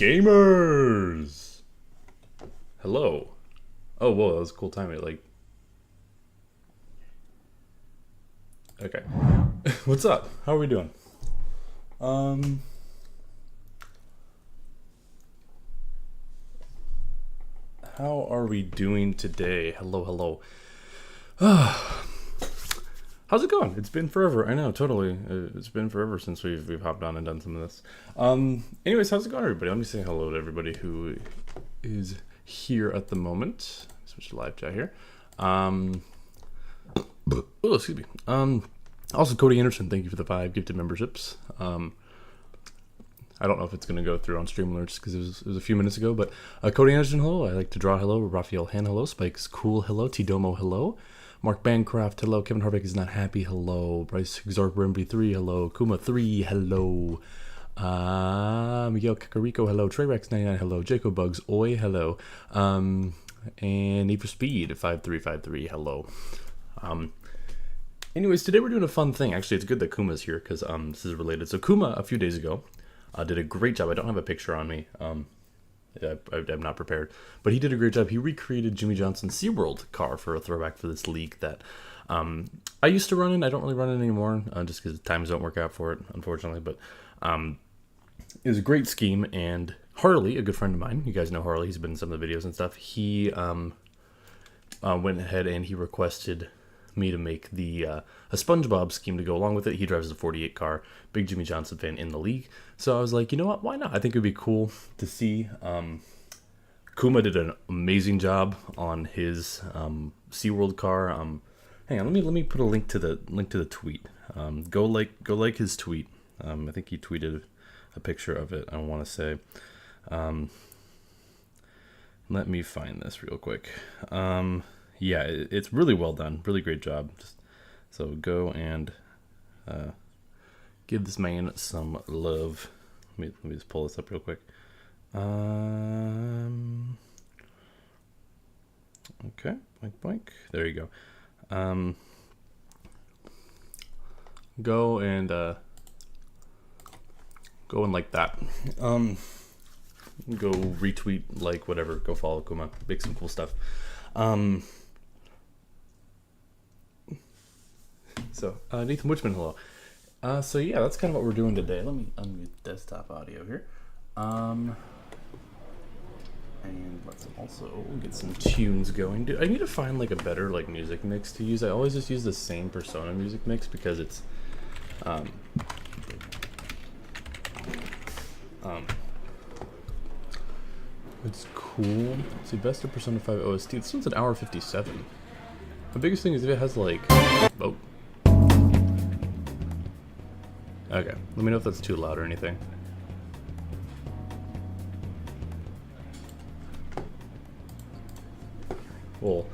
Gamers! Hello. Oh, whoa, that was a cool timing. Like, okay. What's up? How are we doing? How are we doing today? Hello, hello. How's it going? It's been forever. I know, totally. It's been forever since we've hopped on and done some of this. Anyways, how's it going, everybody? Let me say hello to everybody who is here at the moment. Switch to live chat here. Oh, excuse me. Also, Cody Anderson, thank you for the 5 gifted memberships. I don't know if it's going to go through on stream alerts because it was a few minutes ago, but Cody Anderson, hello. I like to draw, hello. Raphael Han, hello. Spike's cool, hello. T-Domo, hello. Mark Bancroft, hello. Kevin Harvick is not happy, hello. Bryce Exarp Remby 3, hello. Kuma 3, hello. Miguel Kakariko, hello. Treyrex 99, hello. Jacob Bugs, oi, hello. And Need for Speed 5353, hello. Anyways, today we're doing a fun thing. Actually, it's good that Kuma's here because this is related. So Kuma, a few days ago, did a great job. I don't have a picture on me. I'm not prepared. But he did a great job. He recreated Jimmie Johnson's SeaWorld car for a throwback for this league that I used to run in. I don't really run it anymore just because times don't work out for it, unfortunately. But it was a great scheme. And Harley, a good friend of mine, you guys know Harley. He's been in some of the videos and stuff. He went ahead and he requested me to make the a Spongebob scheme to go along with it. He drives a 48 car, big Jimmie Johnson fan in the league. So I was like, you know what, why not? I think it would be cool to see. Kuma did an amazing job on his SeaWorld car. Hang on, let me put a link to the tweet. Go like his tweet. I think he tweeted a picture of it, I want to say. Let me find this real quick. Yeah, it's really well done. Really great job. So go and give this man some love. Let me just pull this up real quick. Okay, boink. There you go. Go and like that. Go retweet, like, whatever. Go follow Kuma. Make some cool stuff. So, Nathan Witchman, hello. So yeah, that's kind of what we're doing today. Let me unmute desktop audio here. And let's also get some tunes going. Dude, I need to find like a better like music mix to use. I always just use the same Persona music mix because it's it's cool. It's the best of Persona 5 OST. This one's an hour 57. The biggest thing is if it has like oh. Okay, let me know if that's too loud or anything. We'll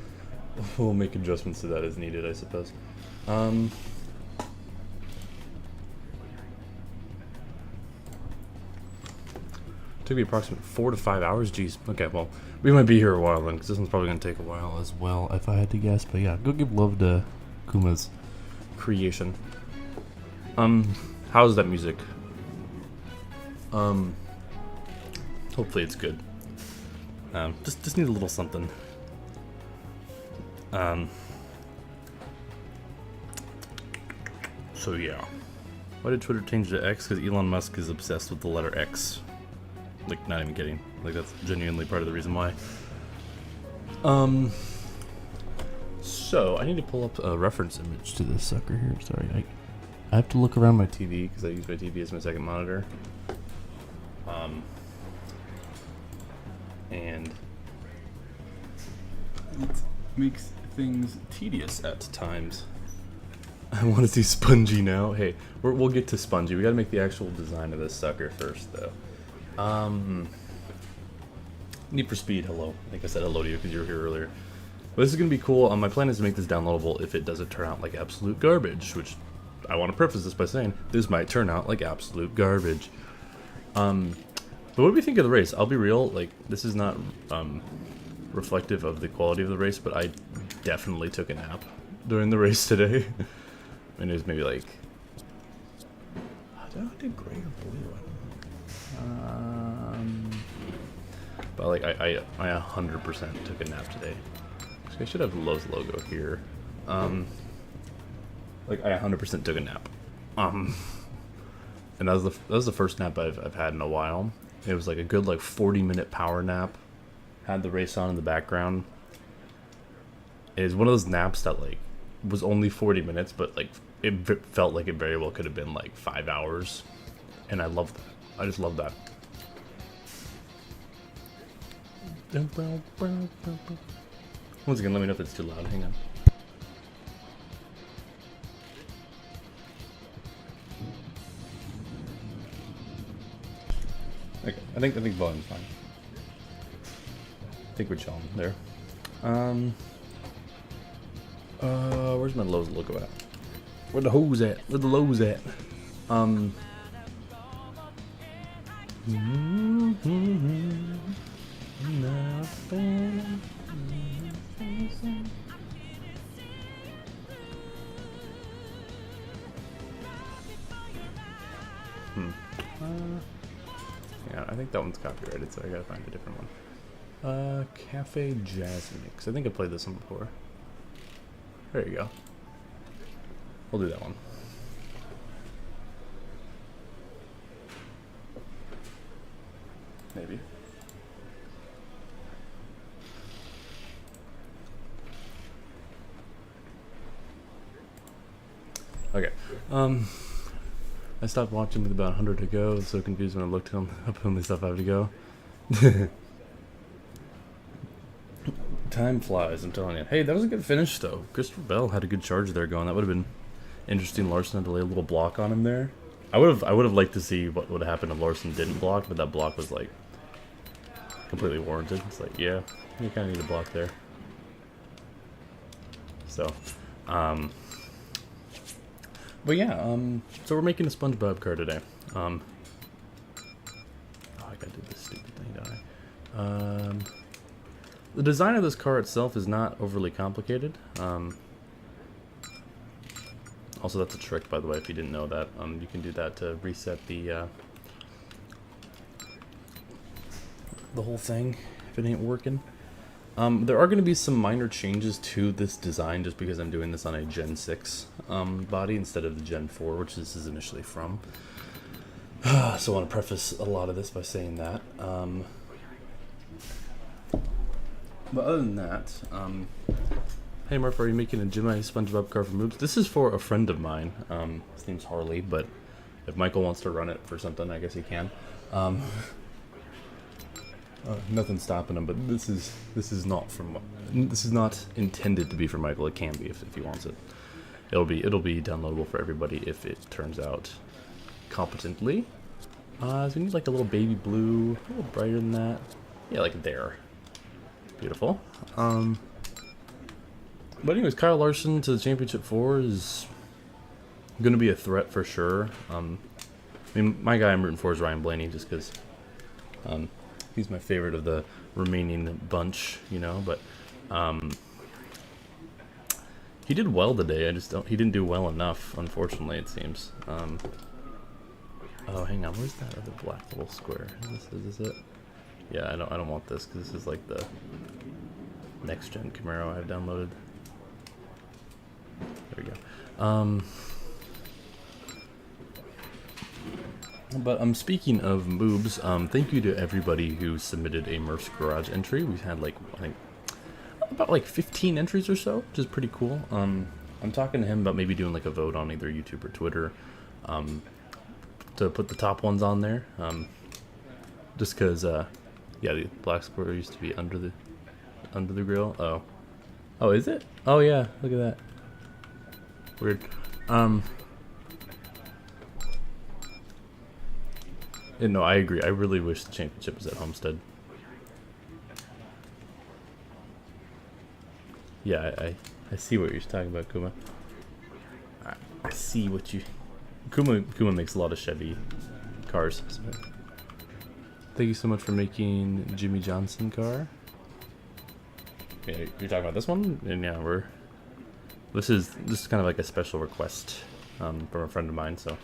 make adjustments to that as needed, I suppose. Took me approximately 4 to 5 hours. Jeez. Okay, well, we might be here a while then, because this one's probably going to take a while as well, if I had to guess. But yeah, go give love to Kuma's creation. How's that music? Hopefully it's good. Just need a little something. So yeah. Why did Twitter change to X? Because Elon Musk is obsessed with the letter X. Like, not even kidding. Like, that's genuinely part of the reason why. So, I need to pull up a reference image to this sucker here. Sorry, I have to look around my TV because I use my TV as my second monitor. And it makes things tedious at times. I want to see Spongy now. Hey, we'll get to Spongy. We got to make the actual design of this sucker first, though. Need for Speed, hello. I think I said hello to you because you were here earlier. But this is going to be cool. My plan is to make this downloadable if it doesn't turn out like absolute garbage, which I want to preface this by saying this might turn out like absolute garbage. But what do we think of the race? I'll be real, like, this is not reflective of the quality of the race, but I definitely took a nap during the race today. And it was maybe like, I did gray or blue. But like I 100% took a nap today. I should have Lowe's logo here. Like I 100% took a nap. And that was the first nap I've had in a while. It was like a good like 40-minute power nap. Had the race on in the background. It was one of those naps that like was only 40 minutes, but like it felt like it very well could have been like 5 hours. And I love that. I just love that. Once again, let me know if it's too loud. Hang on. Okay, I think volume's fine. I think we're chilling there. Where's my Lowe's logo at? Where the hose at? Where the Lowe's at? Yeah, I think that one's copyrighted, so I gotta find a different one. Cafe Jazz Mix. I think I played this one before. There you go. We'll do that one. Maybe. Okay. I stopped watching with about 100 to go. I was so confused when I looked up how many stuff I have to go. Time flies, I'm telling you. Hey, that was a good finish, though. Christopher Bell had a good charge there going. That would have been interesting. Larson had to lay a little block on him there. I would have liked to see what would have happened if Larson didn't block, but that block was like completely warranted. It's like, yeah, you kind of need a block there. So, but yeah, so we're making a Spongebob car today. Oh, I gotta do this stupid thing, don't I? The design of this car itself is not overly complicated. Also, that's a trick, by the way, if you didn't know that. You can do that to reset the whole thing if it ain't working. There are going to be some minor changes to this design just because I'm doing this on a Gen 6 body instead of the Gen 4, which this is initially from. So I want to preface a lot of this by saying that. But other than that, hey Murph, are you making a Jimmie Spongebob car for moves? This is for a friend of mine. His name's Harley, but if Michael wants to run it for something, I guess he can. Nothing's stopping him, but this is not intended to be for Michael. It can be if he wants it. It'll be downloadable for everybody if it turns out competently. So we need like a little baby blue, a little brighter than that. Yeah, like there. Beautiful. But anyways, Kyle Larson to the Championship 4 is going to be a threat for sure. I mean, my guy I'm rooting for is Ryan Blaney, just because he's my favorite of the remaining bunch, you know. But he did well today. He didn't do well enough, unfortunately, it seems. Oh, hang on. Where's that other black little square? Is this it? Yeah, I don't want this because this is like the next gen Camaro I've downloaded. There we go. But speaking of moobs, thank you to everybody who submitted a Murph's Garage entry. We've had like I think about like 15 entries or so, which is pretty cool. I'm talking to him about maybe doing like a vote on either YouTube or Twitter, to put the top ones on there. Just because yeah, the black square used to be under the grill. Oh, is it? Oh yeah, look at that. Weird. No, I agree. I really wish the championship was at Homestead. Yeah, I see what you're talking about, Kuma. I see what you... Kuma makes a lot of Chevy cars. So. Thank you so much for making Jimmie Johnson car. Yeah, you're talking about this one? And yeah, this is kind of like a special request from a friend of mine, so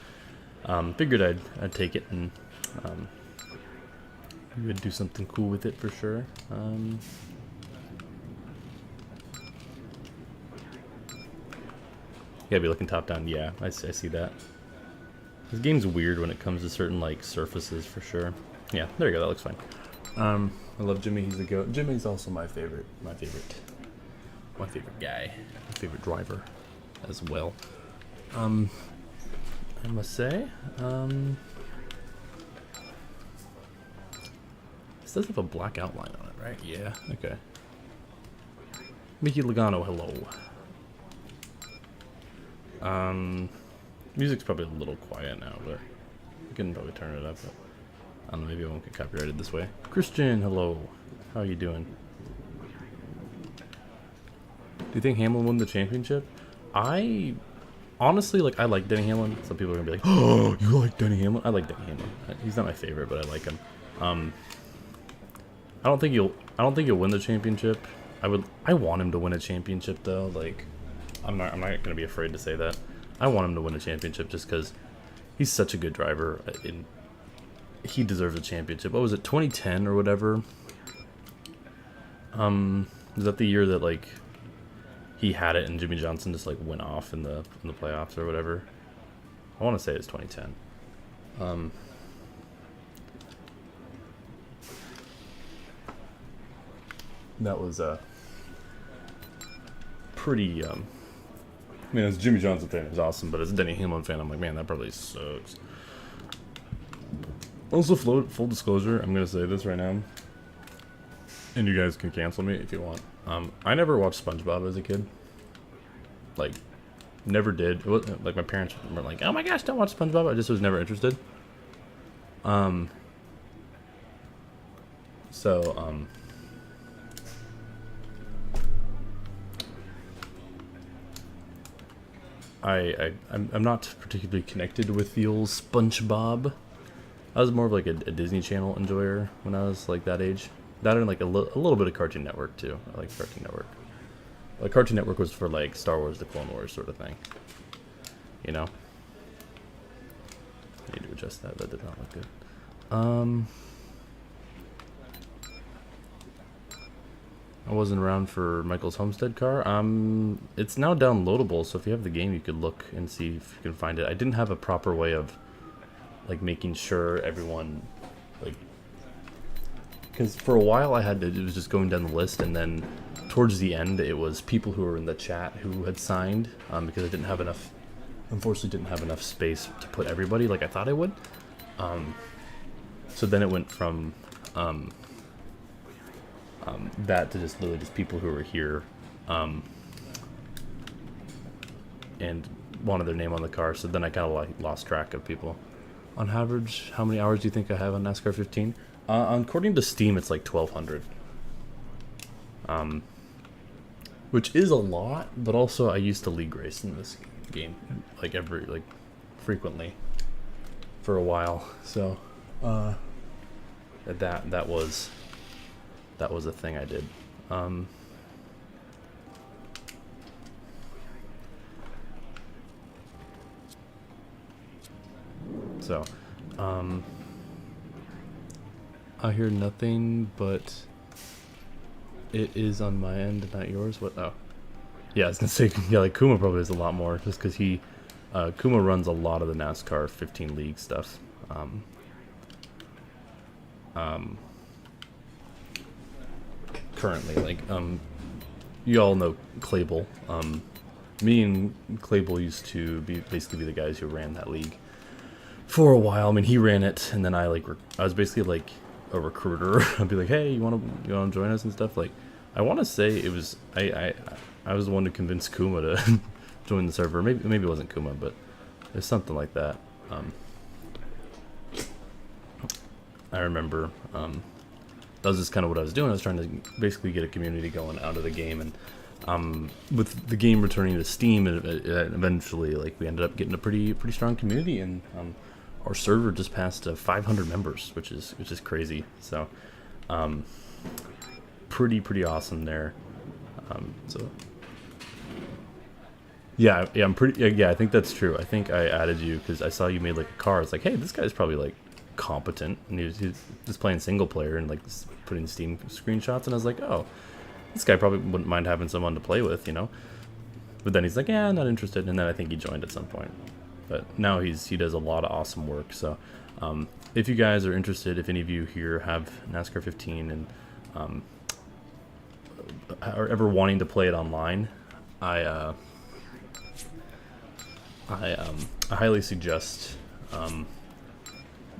figured I'd take it and You would do something cool with it for sure. You gotta be looking top down. Yeah, I see that. This game's weird when it comes to certain like surfaces for sure. Yeah, there you go. That looks fine. I love Jimmie. He's the goat. Jimmie's also my favorite guy, my favorite driver as well. I must say, this does have a black outline on it, right? Yeah. Okay. Mickey Logano, hello. Music's probably a little quiet now, but we can probably turn it up. But I don't know, maybe I won't get copyrighted this way. Christian, hello. How are you doing? Do you think Hamlin won the championship? I honestly, like, I like Denny Hamlin. Some people are gonna be like, "Oh, you like Denny Hamlin?" I like Denny Hamlin. He's not my favorite, but I like him. I don't think he'll win the championship. I want him to win a championship though. Like, I'm not gonna be afraid to say that. I want him to win a championship just because he's such a good driver. And he deserves a championship. What was it, 2010 or whatever? Was that the year that like he had it and Jimmie Johnson just like went off in the playoffs or whatever? I want to say it's 2010. That was pretty. I mean, as a Jimmie Johnson fan, it was awesome, but as a Denny Hamlin fan, I'm like, man, that probably sucks. Also, full disclosure, I'm gonna say this right now, and you guys can cancel me if you want. I never watched SpongeBob as a kid. Like, never did. It wasn't, like, my parents were like, "Oh my gosh, don't watch SpongeBob." I just was never interested. I'm not particularly connected with the old SpongeBob. I was more of like a Disney Channel enjoyer when I was like that age. That and like a little bit of Cartoon Network too. I like Cartoon Network. Like Cartoon Network was for like Star Wars, the Clone Wars sort of thing. You know? I need to adjust that. That did not look good. I wasn't around for Michael's Homestead car. It's now downloadable, so if you have the game, you could look and see if you can find it. I didn't have a proper way of, like, making sure everyone, like, because for a while it was just going down the list, and then towards the end, it was people who were in the chat who had signed, because I didn't have enough, unfortunately didn't have enough space to put everybody like I thought I would. So then it went from, that to just literally just people who were here and wanted their name on the car. So then I kind of like lost track of people. On average, how many hours do you think I have on NASCAR 15? According to Steam, it's like 1,200. Which is a lot, but also I used to league race in this game like frequently for a while. So that was a thing I did. I hear nothing, but it is on my end, not yours. What? Oh, yeah, I was gonna say, yeah, like Kuma probably has a lot more, just because Kuma runs a lot of the NASCAR 15 league stuff. Currently, like, you all know Clable. Me and Clable used to basically be the guys who ran that league for a while. I mean, he ran it, and then I was basically like a recruiter. I'd be like, "Hey, you want to join us and stuff?" Like, I want to say it was I was the one to convince Kuma to join the server. Maybe it wasn't Kuma, but it's something like that. I remember that was just kind of what I was doing. I was trying to basically get a community going out of the game, and with the game returning to Steam, eventually, like, we ended up getting a pretty strong community, and our server just passed 500 members, which is crazy. So, pretty awesome there. So, yeah, I'm pretty. Yeah, I think that's true. I think I added you because I saw you made like a car. It's like, hey, this guy's probably like competent, and he was just playing single player and like putting Steam screenshots, and I was like, oh, this guy probably wouldn't mind having someone to play with, you know. But then he's like, yeah, not interested, and then I think he joined at some point. But now he does a lot of awesome work. So if you guys are interested, if any of you here have NASCAR 15 and are ever wanting to play it online, I highly suggest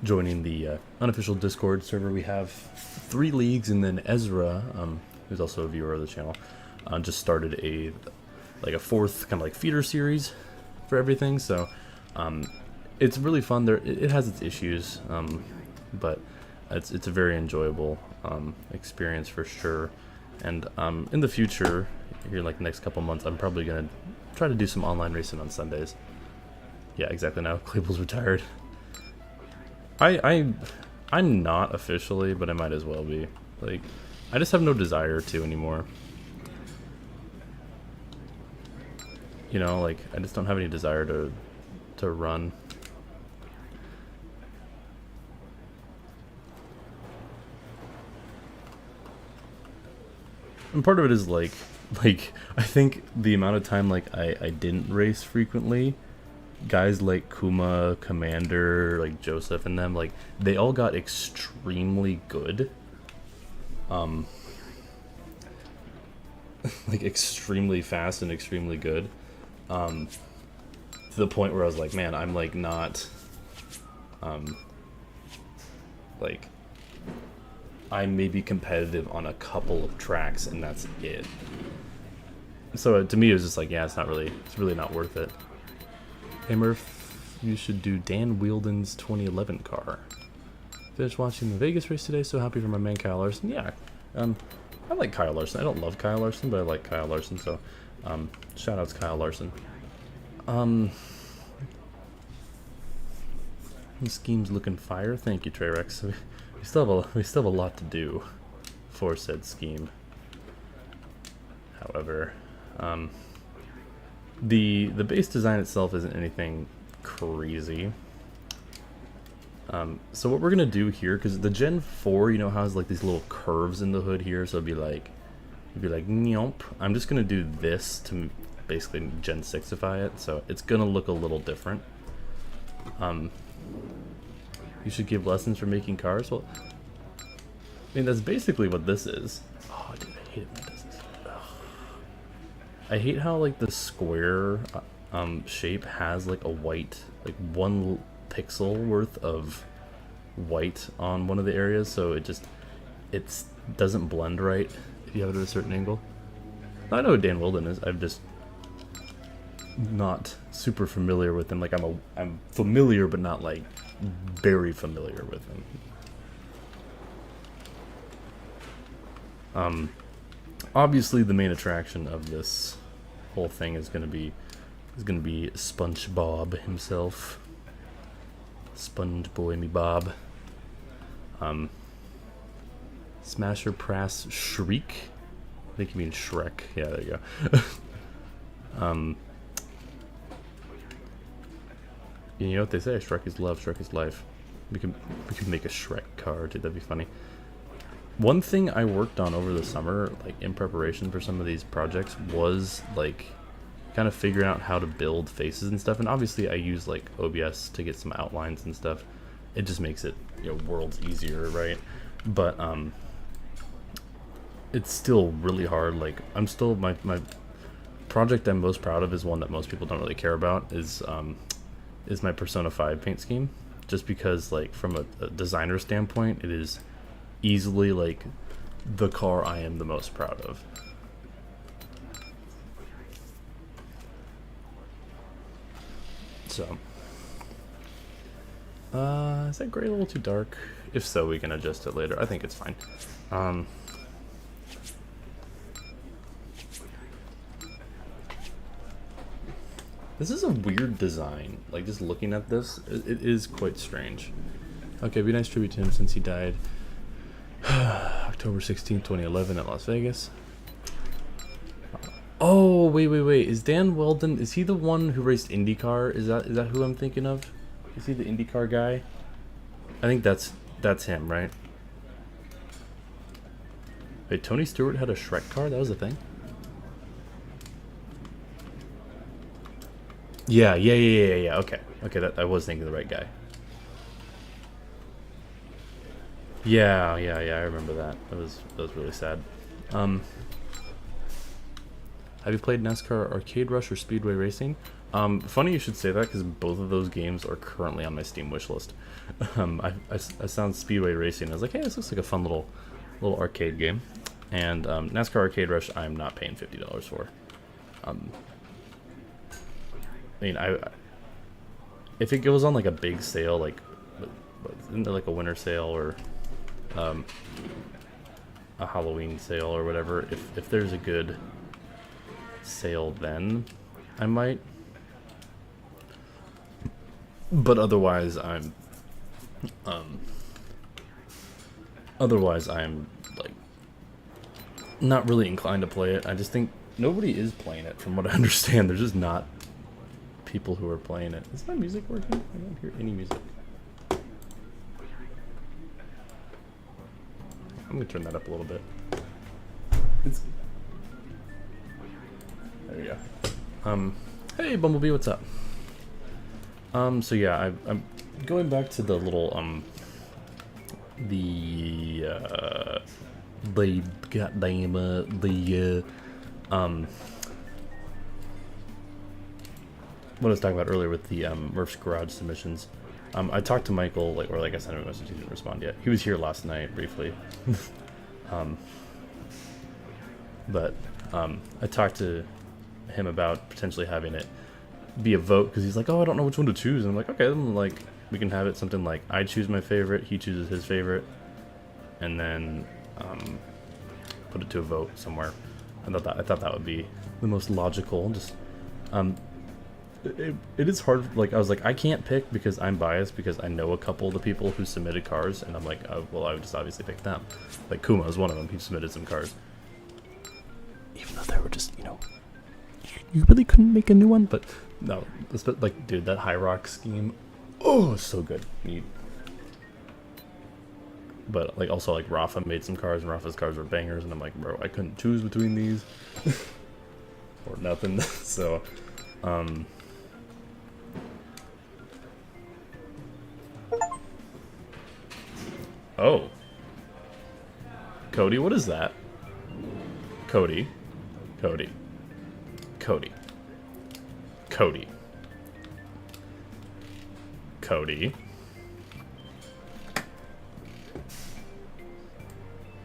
joining the unofficial Discord server. We have 3 leagues, and then Ezra, who's also a viewer of the channel, just started a 4th kind of like feeder series for everything. So it's really fun. There, it has its issues, but it's a very enjoyable experience for sure. And in the future, here like the next couple months, I'm probably gonna try to do some online racing on Sundays. Yeah, exactly. Now Claypool's retired. I'm not officially, but I might as well be. Like, I just have no desire to anymore. You know, like, I just don't have any desire to run. And part of it is like I think the amount of time like I didn't race frequently, guys like Kuma, Commander, like Joseph and them, like they all got extremely good. Like extremely fast and extremely good. To the point where I was like, man, I'm like not like I may be competitive on a couple of tracks and that's it. So to me it was just like, yeah, it's really not worth it. Hey Murph, you should do Dan Wheeldon's 2011 car. Finished watching the Vegas race today, so happy for my man Kyle Larson. Yeah, I like Kyle Larson. I don't love Kyle Larson, but I like Kyle Larson, so shout outs Kyle Larson. The scheme's looking fire. Thank you, Treyrex. We still have a lot to do for said scheme. However, the base design itself isn't anything crazy. So what we're gonna do here, because the Gen 4, you know, has like these little curves in the hood here, so it'd be like nope. I'm just gonna do this to basically Gen 6ify it, so it's gonna look a little different. You should give lessons for making cars. Well, I mean, that's basically what this is. Oh, dude, I hate it when it does this. Ugh. I hate how like the square shape has like a white, like 1 pixel worth of white on one of the areas, so it doesn't blend right if you have it at a certain angle. I know who Dan Wilden is. I'm just not super familiar with him. Like I'm familiar, but not like very familiar with him. Obviously the main attraction of this whole thing is gonna be Spongebob himself. Sponge boy me Bob. Smasher Prass Shriek. I think you mean Shrek. Yeah, there you go. You know what they say? Shrek is love, Shrek is life. We could make a Shrek car, dude. That'd be funny. One thing I worked on over the summer, like in preparation for some of these projects, was like kind of figuring out how to build faces and stuff. And obviously I use like OBS to get some outlines and stuff. It just makes it, you know, worlds easier, right? But it's still really hard. Like I'm still my project I'm most proud of is one that most people don't really care about, is my Persona 5 paint scheme, just because like from a designer standpoint it is easily like the car I am the most proud of. So is that gray a little too dark? If so, we can adjust it later. I think it's fine. This is a weird design. Like, just looking at this, it is quite strange. Okay, be nice tribute to him since he died October 16th, 2011 at Las Vegas. Oh, wait. Is Dan Weldon, is he the one who raced IndyCar? Is that who I'm thinking of? Is he the IndyCar guy? I think that's him, right? Wait, Tony Stewart had a Shrek car? That was a thing? Yeah. Okay. Okay, I was thinking the right guy. Yeah, I remember that. That was really sad. Have you played NASCAR Arcade Rush or Speedway Racing? Funny you should say that because both of those games are currently on my Steam wishlist. I found Speedway Racing. I was like, hey, this looks like a fun little arcade game. And NASCAR Arcade Rush, I'm not paying $50 for. I mean, if it goes on like a big sale, like isn't there like a winter sale or a Halloween sale or whatever, if there's a good sale, then I might. But otherwise, I'm like not really inclined to play it. I just think nobody is playing it, from what I understand. There's just not people who are playing it. Is my music working? I don't hear any music. I'm gonna turn that up a little bit. There we go. Hey Bumblebee, what's up? So yeah, I'm going back to the little what I was talking about earlier with the Murph's Garage submissions. I talked to Michael, like I sent him a message, he didn't respond yet. He was here last night briefly. But I talked to him about potentially having it be a vote, because he's like, oh, I don't know which one to choose. And I'm like, okay, then like we can have it something like I choose my favorite, he chooses his favorite, and then put it to a vote somewhere. I thought that would be the most logical. Just it is hard. Like I was like, I can't pick because I'm biased, because I know a couple of the people who submitted cars, and I'm like, oh, well, I would just obviously pick them. Like Kuma is one of them. He submitted some cars, even though they were just, you really couldn't make a new one. But no, like, dude, that High Rock scheme, oh, so good. But like also like Rafa made some cars, and Rafa's cars were bangers, and I'm like, bro, I couldn't choose between these or nothing. So oh, Cody, what is that? Cody.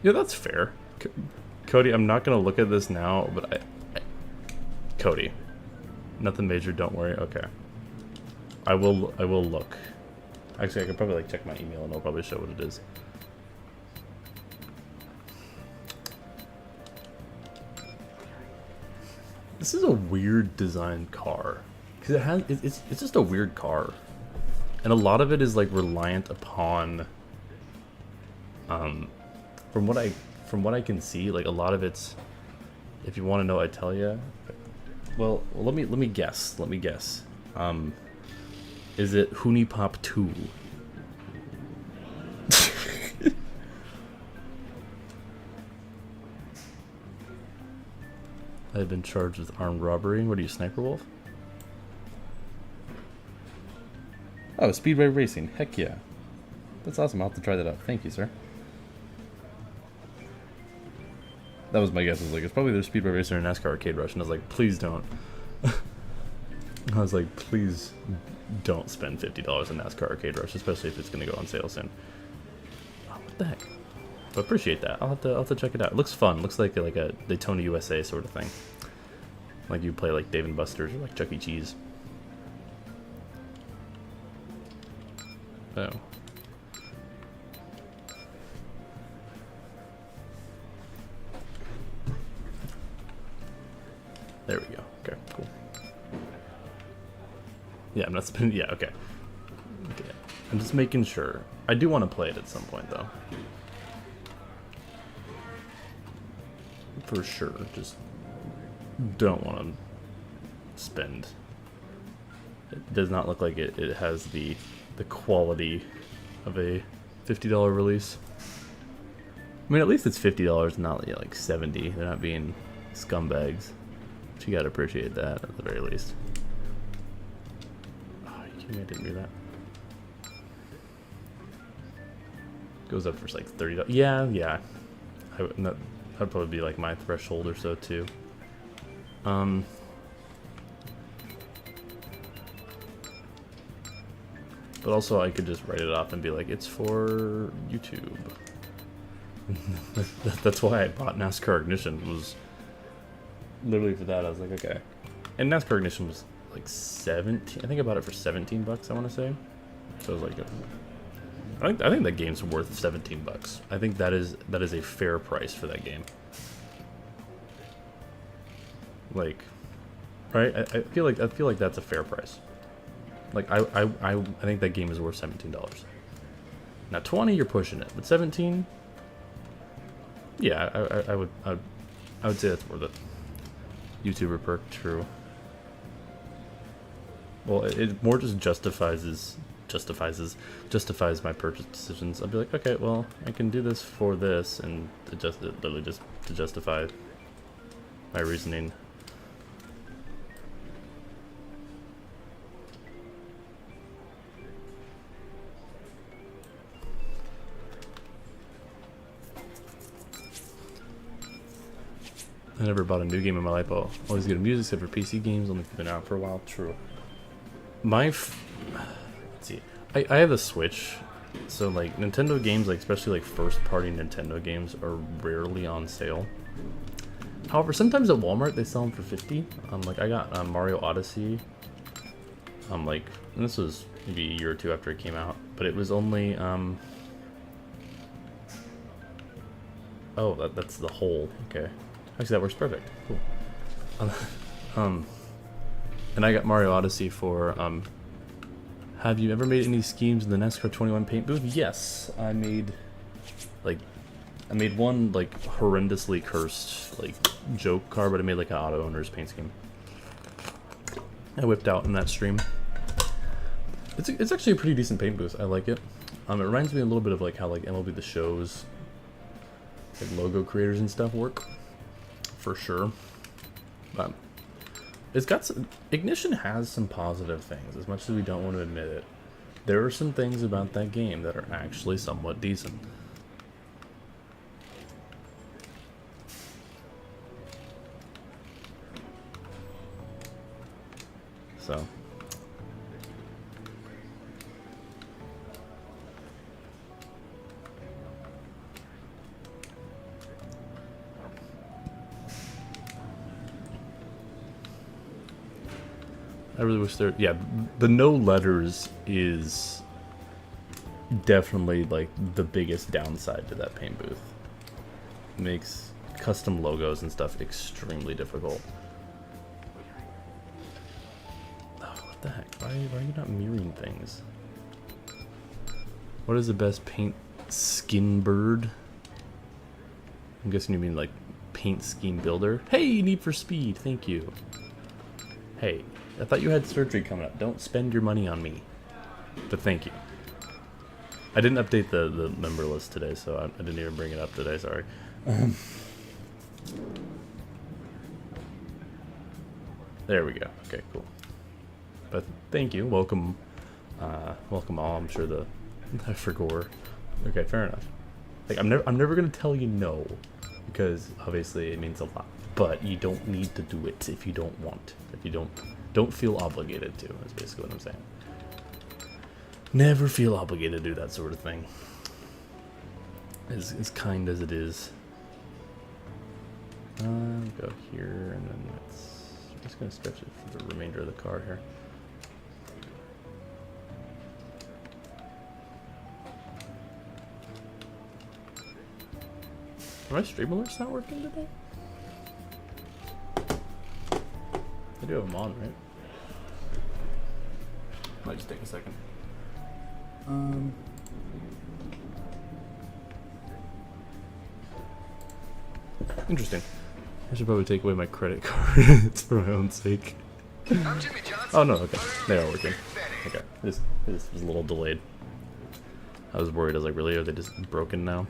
Yeah, that's fair. Cody, I'm not gonna look at this now, but Cody, nothing major, don't worry. Okay, I will look. Actually, I could probably like check my email, and it'll probably show what it is. This is a weird designed car, because it's just a weird car, and a lot of it is like reliant upon from what I can see, like a lot of it's, if you want to know, I tell you. Well, let me guess. Is it Hoonie Pop 2? I've been charged with armed robbery. What are you, Sniper Wolf? Oh, Speedway Racing. Heck yeah. That's awesome. I'll have to try that out. Thank you, sir. That was my guess. I was like, it's probably their Speedway Racer and NASCAR Arcade Rush. And I was like, please don't. I was like, please don't spend $50 on NASCAR Arcade Rush, especially if it's going to go on sale soon. Oh, what the heck? But appreciate that. I'll have to check it out. It looks fun. It looks like a Daytona USA sort of thing. Like you play like Dave and Buster's or like Chuck E. Cheese. Oh. There we go. Okay, cool. Yeah, I'm not spending. Yeah, okay. Okay. I'm just making sure. I do want to play it at some point, though. For sure. Just don't want to spend. It does not look like it has the quality of a $50 release. I mean, at least it's $50, not like 70. They're not being scumbags. But you gotta appreciate that at the very least. Oh, are you kidding me? I didn't do that. Goes up for like $30. Yeah. That'd probably be like my threshold or so too. But also I could just write it off and be like, it's for YouTube. That's why I bought NASCAR Ignition, was literally for that. I was like, okay. And NASCAR Ignition was like 17, I think I bought it for 17 bucks, I want to say. So I was like, I think that game's worth 17 bucks. I think that is a fair price for that game. Like, right? I feel like that's a fair price. Like I think that game is worth $17. Now 20, you're pushing it, but 17, yeah, I would say that's worth it. YouTuber perk, true. Well, it more just justifies my purchase decisions. I'll be like, okay, well, I can do this for this, and literally just to justify my reasoning. I never bought a new game in my life. I'll always get a music set for PC games, only been out for a while. True. Let's see. I have a Switch, so like Nintendo games, like especially like first-party Nintendo games, are rarely on sale. However, sometimes at Walmart they sell them for $50. Like I got Mario Odyssey. Like, and this was maybe a year or two after it came out, but it was only oh, that's the whole. Okay. Actually, that works perfect. Cool. And I got Mario Odyssey for, have you ever made any schemes in the NASCAR 21 paint booth? Yes, I made one, like, horrendously cursed, like, joke car, but I made, like, an auto owner's paint scheme. I whipped out in that stream. It's actually a pretty decent paint booth. I like it. It reminds me a little bit of, like, how, like, MLB The Show's, like, logo creators and stuff work. For sure. But it's got some, Ignition has some positive things, as much as we don't want to admit it. There are some things about that game that are actually somewhat decent. So I really wish there, yeah, the no letters is definitely like the biggest downside to that paint booth. It makes custom logos and stuff extremely difficult. Oh, what the heck? Why are you not mirroring things? What is the best paint skin bird? I'm guessing you mean like paint scheme builder. Hey, Need for Speed, thank you. Hey, I thought you had surgery coming up. Don't spend your money on me. But thank you. I didn't update the member list today, so I didn't even bring it up today, sorry. There we go. Okay, cool. But thank you. Welcome. Welcome all. I'm sure I forgot. Okay, fair enough. Like I'm never gonna tell you no, because obviously it means a lot. But you don't need to do it if you don't want. If you don't feel obligated to. That's basically what I'm saying. Never feel obligated to do that sort of thing. As kind as it is. Go here, and then I'm just gonna stretch it for the remainder of the car here. Are my stream alerts not working today? I do have them on, right? Might just take a second. Interesting. I should probably take away my credit card. It's for my own sake. I'm Jimmie Johnson. Oh no, okay. They are working. Okay. This was a little delayed. I was worried. I was like, really? Are they just broken now?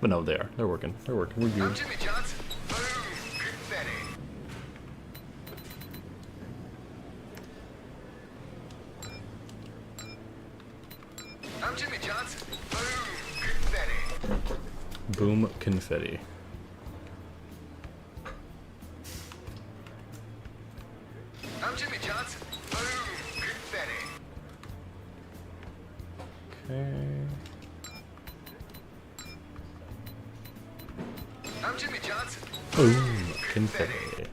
But no, they are. They're working. They're working. We're good. I'm Jimmie Johnson. Boom. Confetti. I'm Jimmie Johnson. Boom. Confetti. Boom confetti. I'm Jimmie Johnson. Boom. Confetti. Okay. I'm Jimmie Johnson. Boom confetti.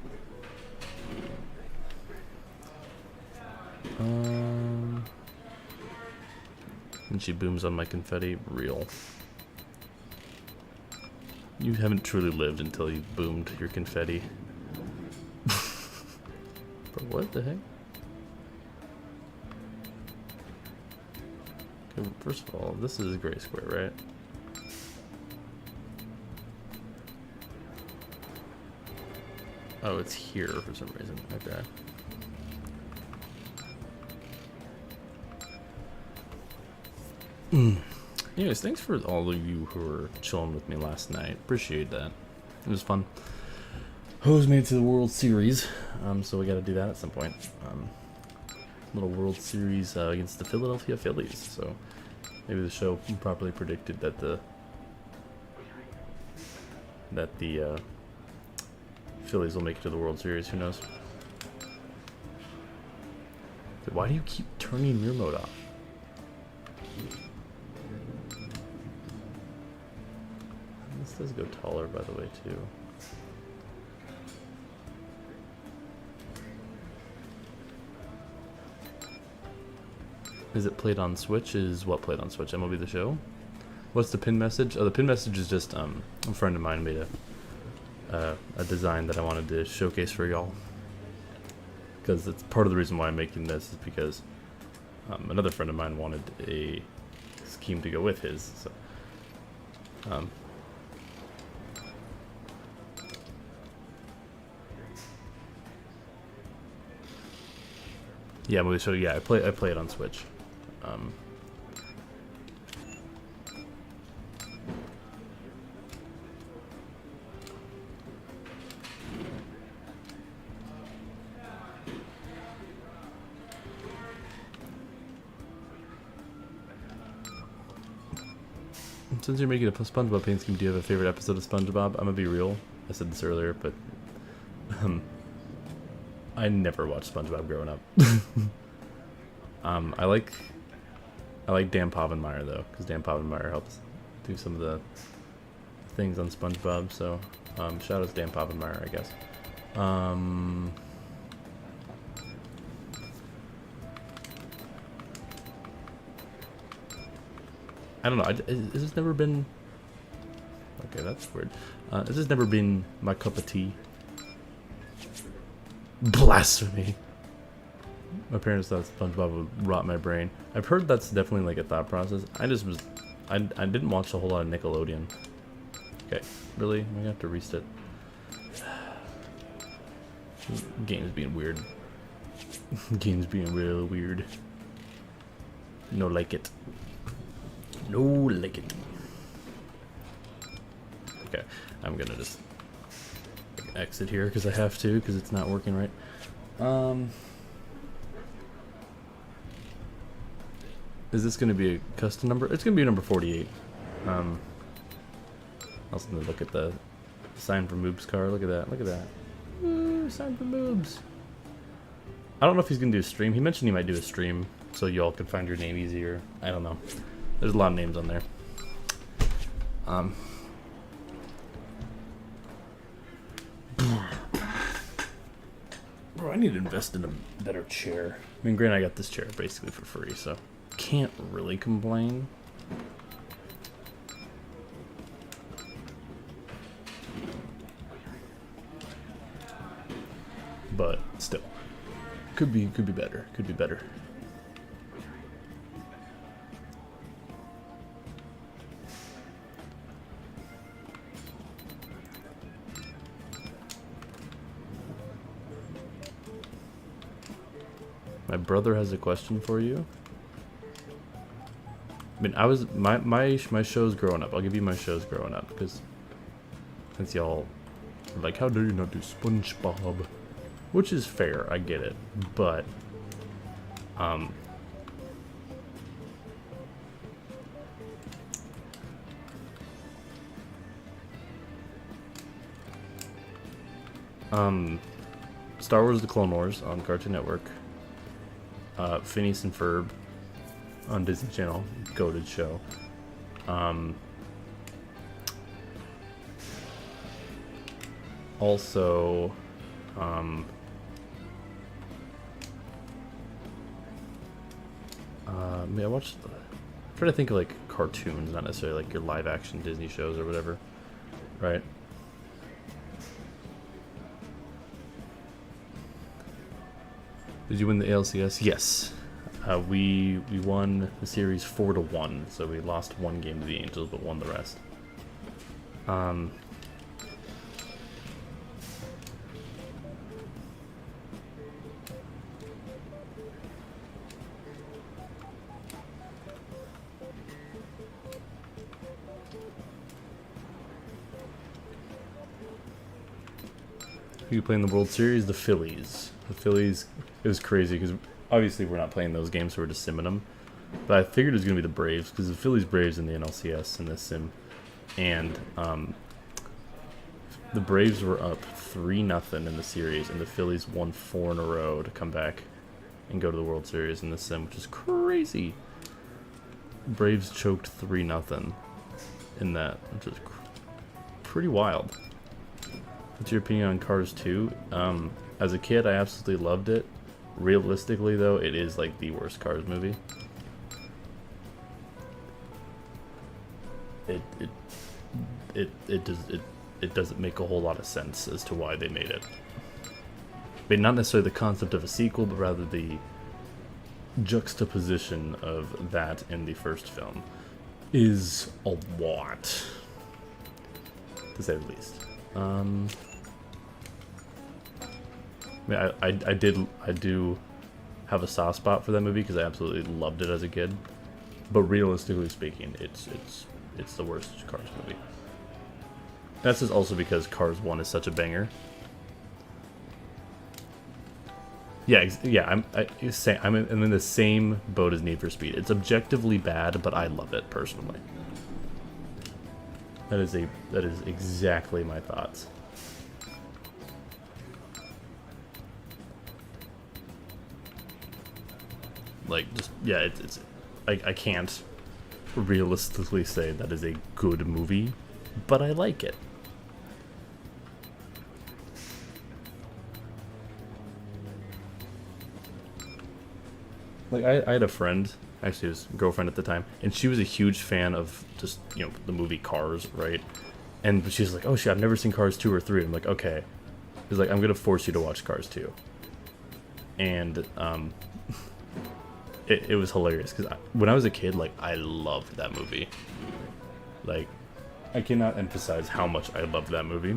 And she booms on my confetti. Real. You haven't truly lived until you boomed your confetti. But what the heck? Okay, first of all, this is a gray square, right? Oh, it's here for some reason. Okay. Anyways, thanks for all of you who were chilling with me last night. Appreciate that. It was fun. Hoes made it to the World Series, so we got to do that at some point. Little World Series against the Philadelphia Phillies. So maybe the show properly predicted that the Phillies will make it to the World Series. Who knows? Why do you keep turning rear mode off? This does go taller, by the way, too. Is it played on Switch? Is what played on Switch? MLB The Show? What's the pin message? Oh, the pin message is just a friend of mine made a design that I wanted to showcase for y'all. Because it's part of the reason why I'm making this is because another friend of mine wanted a scheme to go with his. So, yeah, movie show. Yeah, I play it on Switch. Since you're making a SpongeBob paint scheme, do you have a favorite episode of SpongeBob? I'm gonna be real. I said this earlier, but I never watched SpongeBob growing up. I like Dan Povenmire though, because Dan Povenmire helps do some of the things on SpongeBob. So shout out to Dan Povenmire, I guess. I don't know. Has this never been? Okay, that's weird. Has this never been my cup of tea? Blasphemy. My parents thought SpongeBob would rot my brain. I've heard that's definitely like a thought process. I didn't watch a whole lot of Nickelodeon. Okay, really? I'm gonna have to reset. Game's being weird. Game's being real weird. No like it. No like it. Okay, I'm gonna just exit here because I have to, because it's not working right. Is this gonna be a custom number? It's gonna be number 48. I was gonna look at the sign for Moob's car. Look at that. Look at that. Ooh, sign for Moob's. I don't know if he's gonna do a stream. He mentioned he might do a stream, so y'all can find your name easier. I don't know. There's a lot of names on there. Bro, I need to invest in a better chair. I mean, granted, I got this chair basically for free, so can't really complain. But still, could be better. Could be better. My brother has a question for you. I mean, I was my shows growing up. I'll give you my shows growing up because since y'all are like, how dare you not do SpongeBob, which is fair. I get it, but um, Star Wars: The Clone Wars on Cartoon Network. Phineas and Ferb on Disney Channel, goated show. Also, I mean, I'm trying to think of like cartoons, not necessarily like your live action Disney shows or whatever, right? Did you win the ALCS? Yes. We won the series 4-1, so we lost one game to the Angels, but won the rest. Who you playing the World Series? The Phillies. The Phillies. It was crazy because obviously we're not playing those games, so we're just simming them. But I figured it was gonna be the Braves because the Phillies Braves in the NLCS in this sim, and the Braves were up 3-0 in the series, and the Phillies won 4 in a row to come back and go to the World Series in this sim, which is crazy. Braves choked 3-0 in that, which is pretty wild. What's your opinion on Cars 2? As a kid, I absolutely loved it. Realistically, though, it is like the worst Cars movie. It doesn't make a whole lot of sense as to why they made it. I mean, not necessarily the concept of a sequel, but rather the juxtaposition of that in the first film is a lot, to say the least. I mean, I do have a soft spot for that movie because I absolutely loved it as a kid. But realistically speaking, it's the worst Cars movie. That's just also because Cars 1 is such a banger. Yeah, I'm in the same boat as Need for Speed. It's objectively bad, but I love it personally. That is exactly my thoughts. Like, just, yeah, I can't realistically say that is a good movie, but I like it. Like, I had a friend, actually his girlfriend at the time, and she was a huge fan of just, the movie Cars, right? And she's like, oh shit, I've never seen Cars 2 or 3. I'm like, okay. He's like, I'm gonna force you to watch Cars 2. And, it was hilarious, because when I was a kid, like, I loved that movie. Like, I cannot emphasize how much I loved that movie.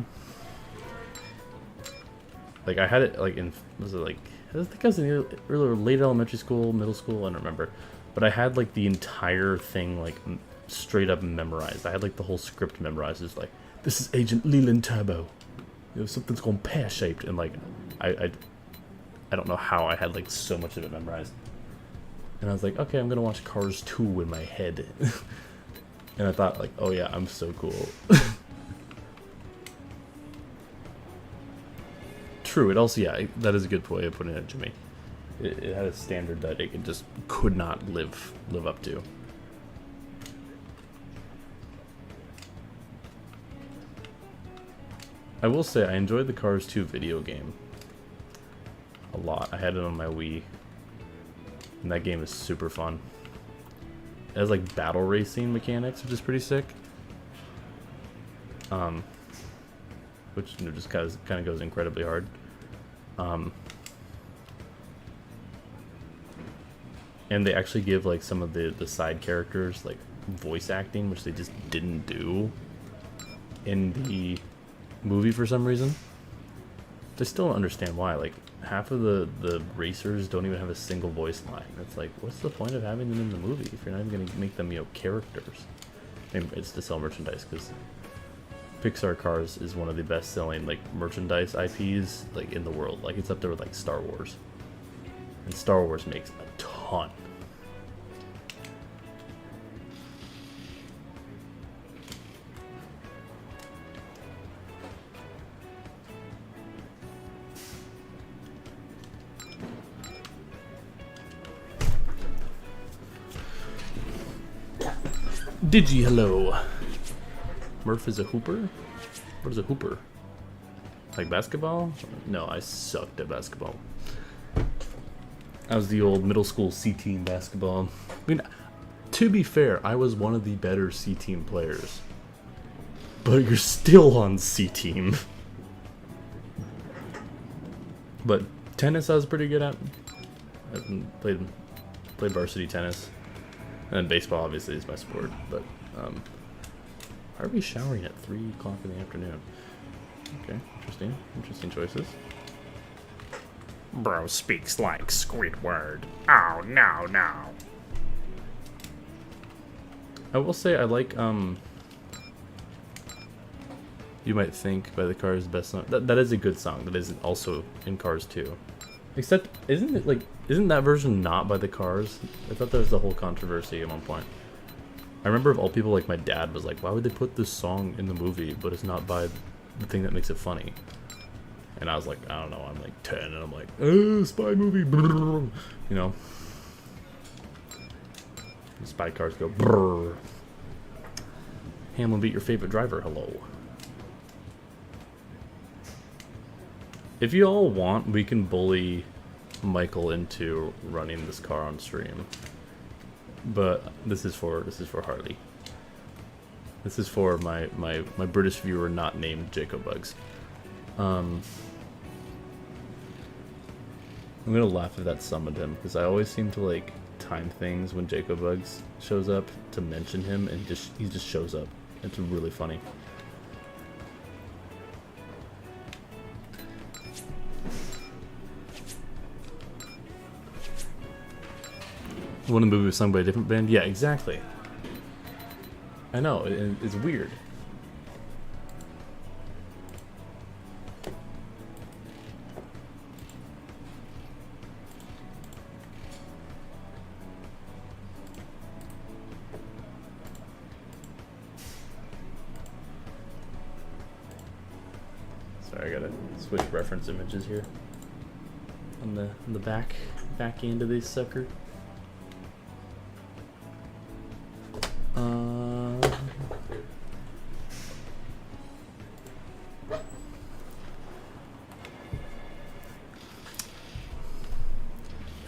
Like, I had it, like, I think I was in late elementary school, middle school, I don't remember. But I had, like, the entire thing, like, straight up memorized. I had, like, the whole script memorized. It's like, this is Agent Leland Turbo. Something's going pear-shaped. And, like, I don't know how I had, like, so much of it memorized. And I was like, okay, I'm going to watch Cars 2 in my head. And I thought, like, oh yeah, I'm so cool. True, it also, yeah, that is a good way of putting it, Jimmy. It had a standard that it just could not live up to. I will say, I enjoyed the Cars 2 video game a lot. I had it on my Wii. And that game is super fun. It has like battle racing mechanics, which is pretty sick. Which just kind of goes incredibly hard. And they actually give like some of the side characters like voice acting, which they just didn't do in the movie for some reason. I still don't understand why. Like, half of the racers don't even have a single voice line. It's like, what's the point of having them in the movie if you're not even going to make them, characters? And it's to sell merchandise, because Pixar Cars is one of the best-selling, like, merchandise IPs, like, in the world. Like, it's up there with, like, Star Wars. And Star Wars makes a ton. Digi, hello. Murph is a hooper? What is a hooper? Like basketball? No, I sucked at basketball. I was the old middle school C-team basketball. I mean, to be fair, I was one of the better C-team players. But you're still on C-team. But tennis I was pretty good at. I played varsity tennis. And then baseball obviously is my sport, but why are we showering at 3 o'clock in the afternoon? Okay, interesting choices. Bro speaks like Squidward. Oh, no, no. I will say I like, You Might Think by the Cars' best song. That is a good song. That is also in Cars 2. Except, isn't that version not by the Cars? I thought that was the whole controversy at one point. I remember of all people, like, my dad was like, why would they put this song in the movie, but it's not by the thing that makes it funny? And I was like, I don't know, I'm like 10, and I'm like, spy movie, brrr. You know? The spy cars go, brrr. Hamlin beat your favorite driver, hello. If you all want, we can bully Michael into running this car on stream. But this is for Harley. This is for my British viewer not named Jacob Bugs. I'm gonna laugh if that summoned him, because I always seem to like time things when Jacob Bugs shows up to mention him, and he just shows up. It's really funny. One of the movies was sung by a different band? Yeah, exactly. I know, it's weird. Sorry, I gotta switch reference images here. On the back end of this sucker.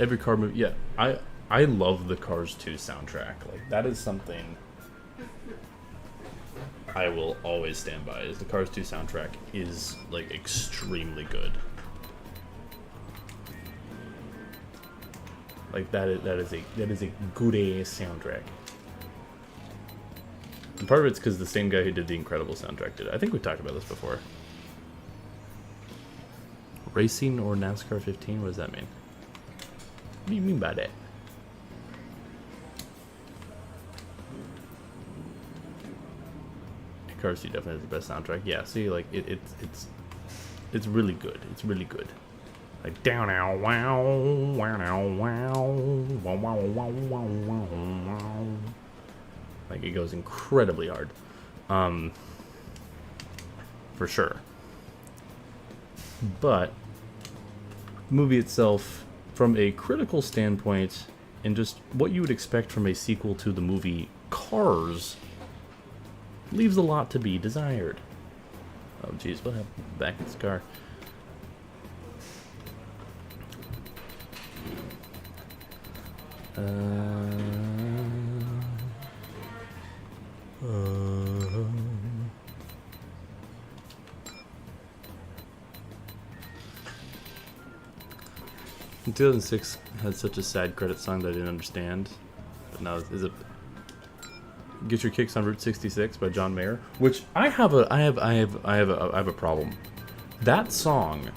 Every car movie, yeah. I love the Cars 2 soundtrack. Like, that is something I will always stand by. Is the Cars 2 soundtrack is like extremely good. Like that is a good ass soundtrack. And part of it's because the same guy who did the Incredible soundtrack did it. I think we talked about this before. Racing or NASCAR 15? What does that mean? What do you mean by that? Cars 2 definitely has the best soundtrack. Yeah, see, like it's really good. It's really good. Like down now, wow, wow, now, wow, wow, wow, wow, wow, wow, wow. Like, it goes incredibly hard, for sure. But the movie itself, from a critical standpoint, and just what you would expect from a sequel to the movie Cars, leaves a lot to be desired. Oh geez, what happened back in this car? In 2006 had such a sad credit song that I didn't understand. But now is it Get Your Kicks on Route 66 by John Mayer, which I have a problem. That song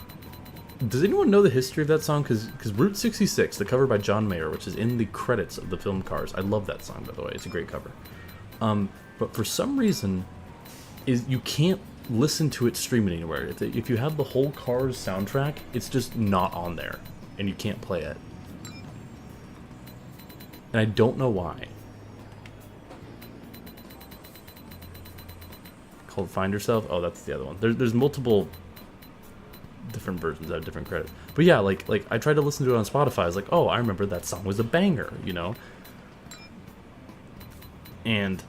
Does anyone know the history of that song? Because Route 66, the cover by John Mayer, which is in the credits of the film Cars. I love that song, by the way. It's a great cover. But for some reason, you can't listen to it streaming anywhere. If you have the whole Cars soundtrack, it's just not on there, and you can't play it. And I don't know why. Called Find Yourself? Oh, that's the other one. There's multiple different versions that have different credits. But yeah, like I tried to listen to it on Spotify. I was like, oh, I remember that song was a banger, you know? And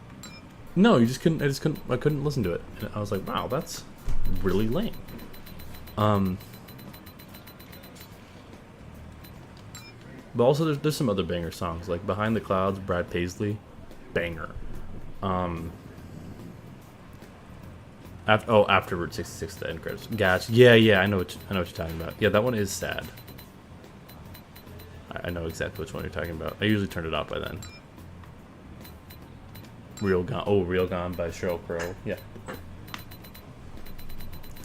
no, you just couldn't. I couldn't listen to it. And I was like, wow, that's really lame. But also, there's some other banger songs like Behind the Clouds, Brad Paisley, banger. After Route 66, the end credits. Gotcha. Yeah, I know what you're talking about. Yeah, that one is sad. I know exactly which one you're talking about. I usually turned it off by then. Real Gone. Oh, Real Gone by Sheryl Crow. Yeah.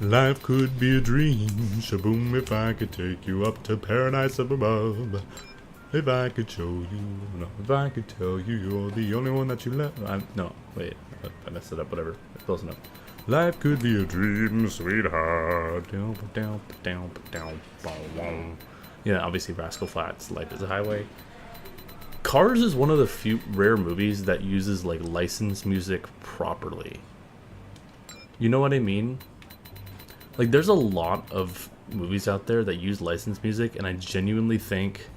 Life could be a dream, shaboom, if I could take you up to paradise up above. If I could show you, no, if I could tell you you're the only one that you love. No, wait, I messed it up, whatever. Close enough. Life could be a dream, sweetheart. Yeah, obviously Rascal Flatts, Life is a Highway. Cars is one of the few rare movies that uses like licensed music properly. You know what I mean? Like there's a lot of movies out there that use licensed music, and I genuinely think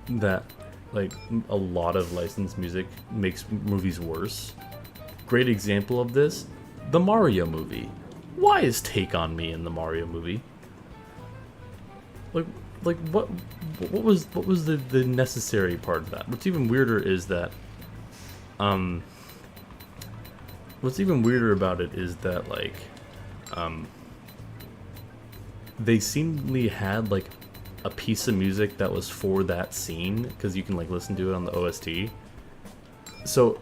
that like a lot of licensed music makes movies worse. Great example of this, the Mario movie. Why is Take On Me in the Mario movie? Like what was the necessary part of that? What's even weirder is that what's even weirder about it is that like they seemingly had like a piece of music that was for that scene, because you can like listen to it on the OST. So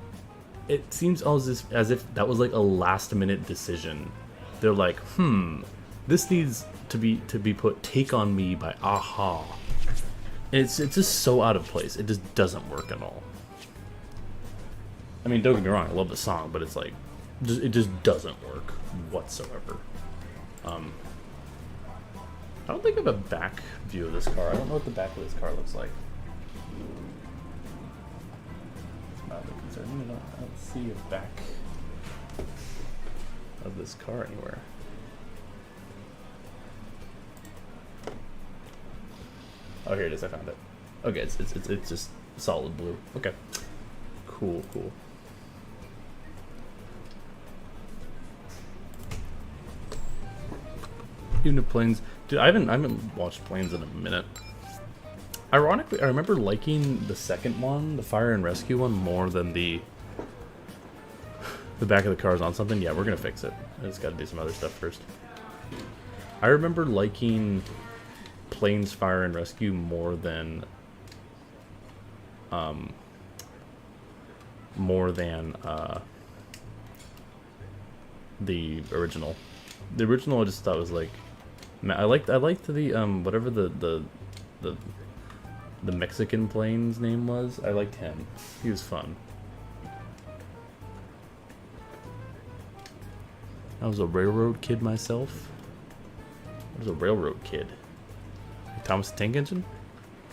it seems as if that was like a last minute decision. They're like, this needs to be put Take On Me by Aha. And it's just so out of place. It just doesn't work at all. I mean, don't get me wrong, I love the song, but it's like it just doesn't work whatsoever. I don't think I have a back view of this car. I don't know what the back of this car looks like. It's mildly concerning. I don't see a back of this car anywhere. Oh, here it is. I found it. Okay, it's just solid blue. Okay, cool. Even if Planes, dude, I haven't watched Planes in a minute. Ironically, I remember liking the second one, the Fire and Rescue one, more than the back of the car's on something. Yeah, we're gonna fix it. I just gotta do some other stuff first. I remember liking Planes, Fire and Rescue more than the original. The original I just thought was like, I liked the whatever the Mexican plane's name was. I liked him. He was fun. I was a railroad kid myself. I was a railroad kid. Thomas the Tank Engine?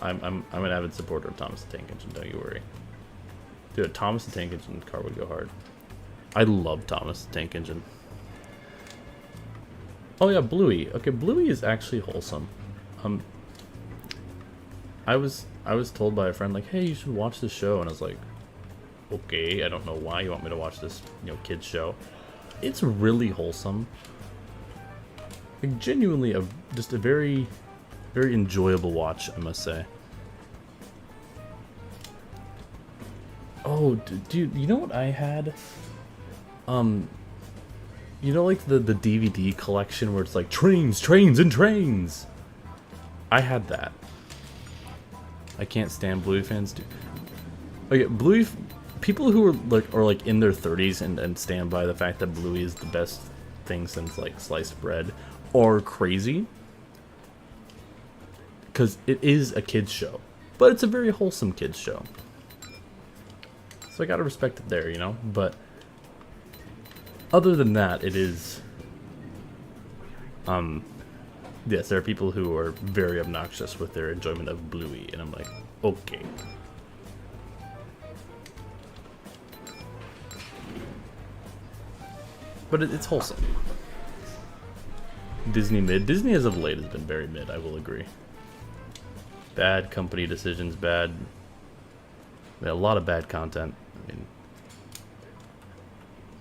I'm an avid supporter of Thomas the Tank Engine, don't you worry. Dude, a Thomas the Tank Engine car would go hard. I love Thomas the Tank Engine. Oh yeah, Bluey. Okay, Bluey is actually wholesome. I was told by a friend like, hey, you should watch this show, and I was like, okay, I don't know why you want me to watch this, kids show. It's really wholesome. Like genuinely just a very, very enjoyable watch, I must say. Oh, dude, you know what I had? Like the DVD collection where it's like trains, and trains. I had that. I can't stand Bluey fans, dude. Okay, Bluey people who are like in their 30s and stand by the fact that Bluey is the best thing since like sliced bread, are crazy. Because it is a kids show, but it's a very wholesome kids show. So I gotta respect it there, you know. But other than that, it is. Yes, there are people who are very obnoxious with their enjoyment of Bluey, and I'm like, okay. But it's wholesome. Disney mid. Disney as of late has been very mid, I will agree. Bad company decisions, bad... a lot of bad content. I mean...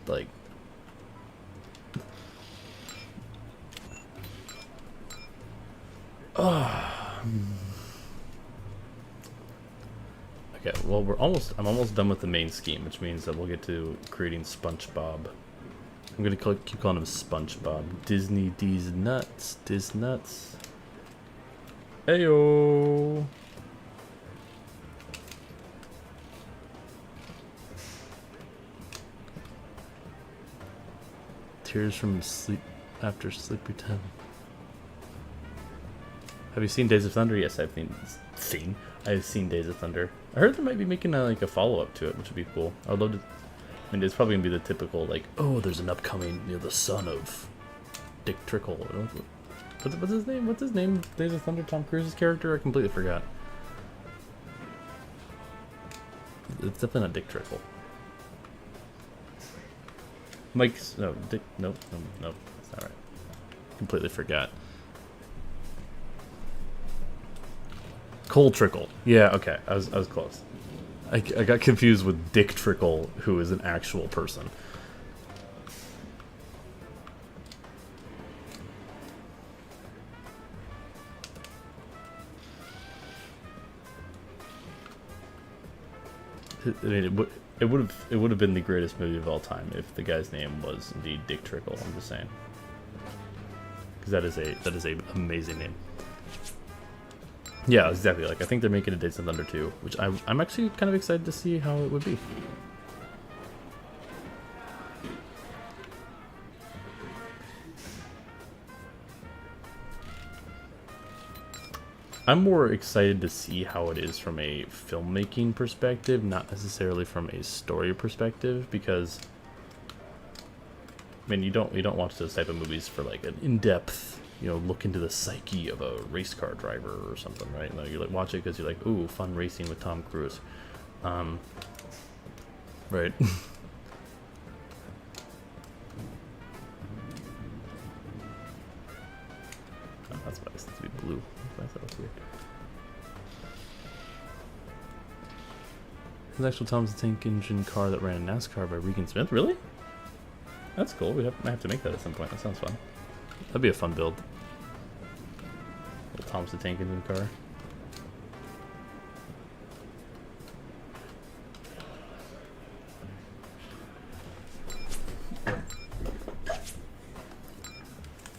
like... Okay, well I'm almost done with the main scheme, which means that we'll get to creating Spongebob. I'm gonna keep calling him Spongebob. Disney D's nuts. Diz nuts. Heyo. Tears from sleep after sleepy time. Have you seen Days of Thunder? Yes, I've seen. I've seen Days of Thunder. I heard they might be making like a follow-up to it, which would be cool. I'd love to. I mean, it's probably gonna be the typical like, oh, there's an upcoming, you know, the son of Dick Trickle. What's his name? What's his name? Days of Thunder. Tom Cruise's character. I completely forgot. It's definitely not Dick Trickle. Mike's no Dick. Nope. Nope. That's not right. Completely forgot. Cole Trickle. Yeah, okay. I was close. I got confused with Dick Trickle, who is an actual person. I mean, it would have been the greatest movie of all time if the guy's name was indeed Dick Trickle. I'm just saying, because that is a amazing name. Yeah, exactly. Like, I think they're making a Days of Thunder 2, which I'm actually kind of excited to see how it would be. I'm more excited to see how it is from a filmmaking perspective, not necessarily from a story perspective, because I mean, you don't watch those type of movies for like an in-depth, you know, look into the psyche of a race car driver or something, right? No, you like watch it because you're like, ooh, fun racing with Tom Cruise, right? Oh, that's why it's supposed to be blue. That's why that was weird. His actual Tom's the tank engine car that ran in NASCAR by Regan Smith. Really? That's cool. We might have to make that at some point. That sounds fun. That'd be a fun build. Little Tom's the Tank Engine car.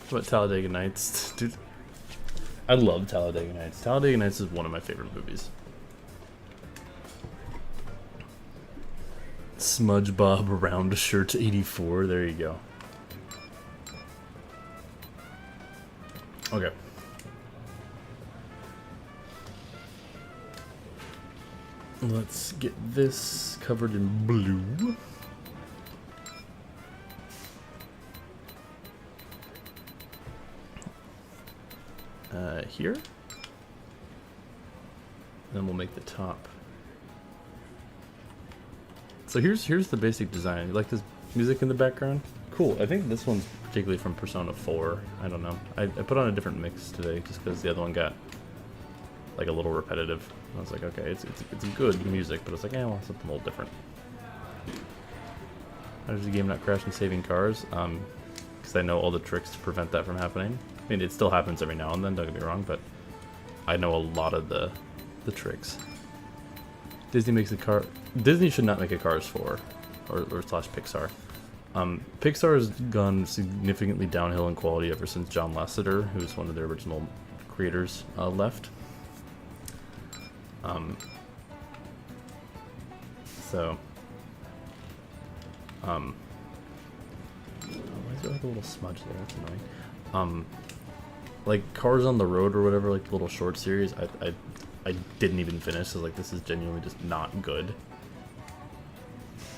What about Talladega Nights? Dude, I love Talladega Nights. Talladega Nights is one of my favorite movies. Smudgebob Round Shirt 84. There you go. Okay. Let's get this covered in blue. Here. Then we'll make the top. So here's the basic design. You like this music in the background? Cool. I think this one's particularly from Persona 4. I don't know. I put on a different mix today just because the other one got like a little repetitive. I was like, okay, it's good music, but it's like, I want something a little different. How does the game not crash and saving cars? Because I know all the tricks to prevent that from happening. I mean, it still happens every now and then, don't get me wrong, but I know a lot of the tricks. Disney makes a car. Disney should not make a Cars 4 or slash Pixar. Pixar has gone significantly downhill in quality ever since John Lasseter, who's one of their original creators, left. So, why is it like a little smudge there. That's annoying. Like Cars on the Road or whatever, like the little short series. I didn't even finish. So like this is genuinely just not good.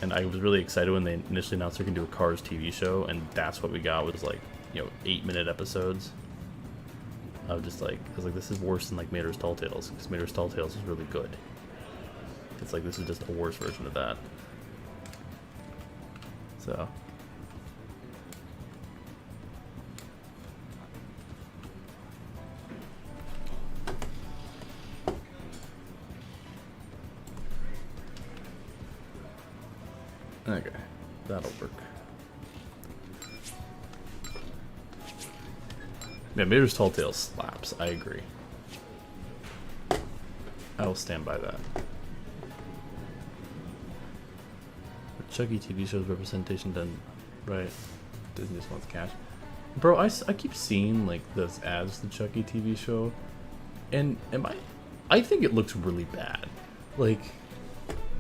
And I was really excited when they initially announced they're gonna do a Cars TV show, and that's what we got was like 8-minute episodes. I was like, this is worse than like Mater's Tall Tales, because Mater's Tall Tales is really good. It's like this is just a worse version of that. So. Okay, that'll work. Yeah, Mater's Tall Tales slaps, I agree. I will stand by that. But Chucky TV shows representation done right. Disney just wants cash. Bro, I keep seeing like those ads to the Chucky TV show, and I think it looks really bad. Like,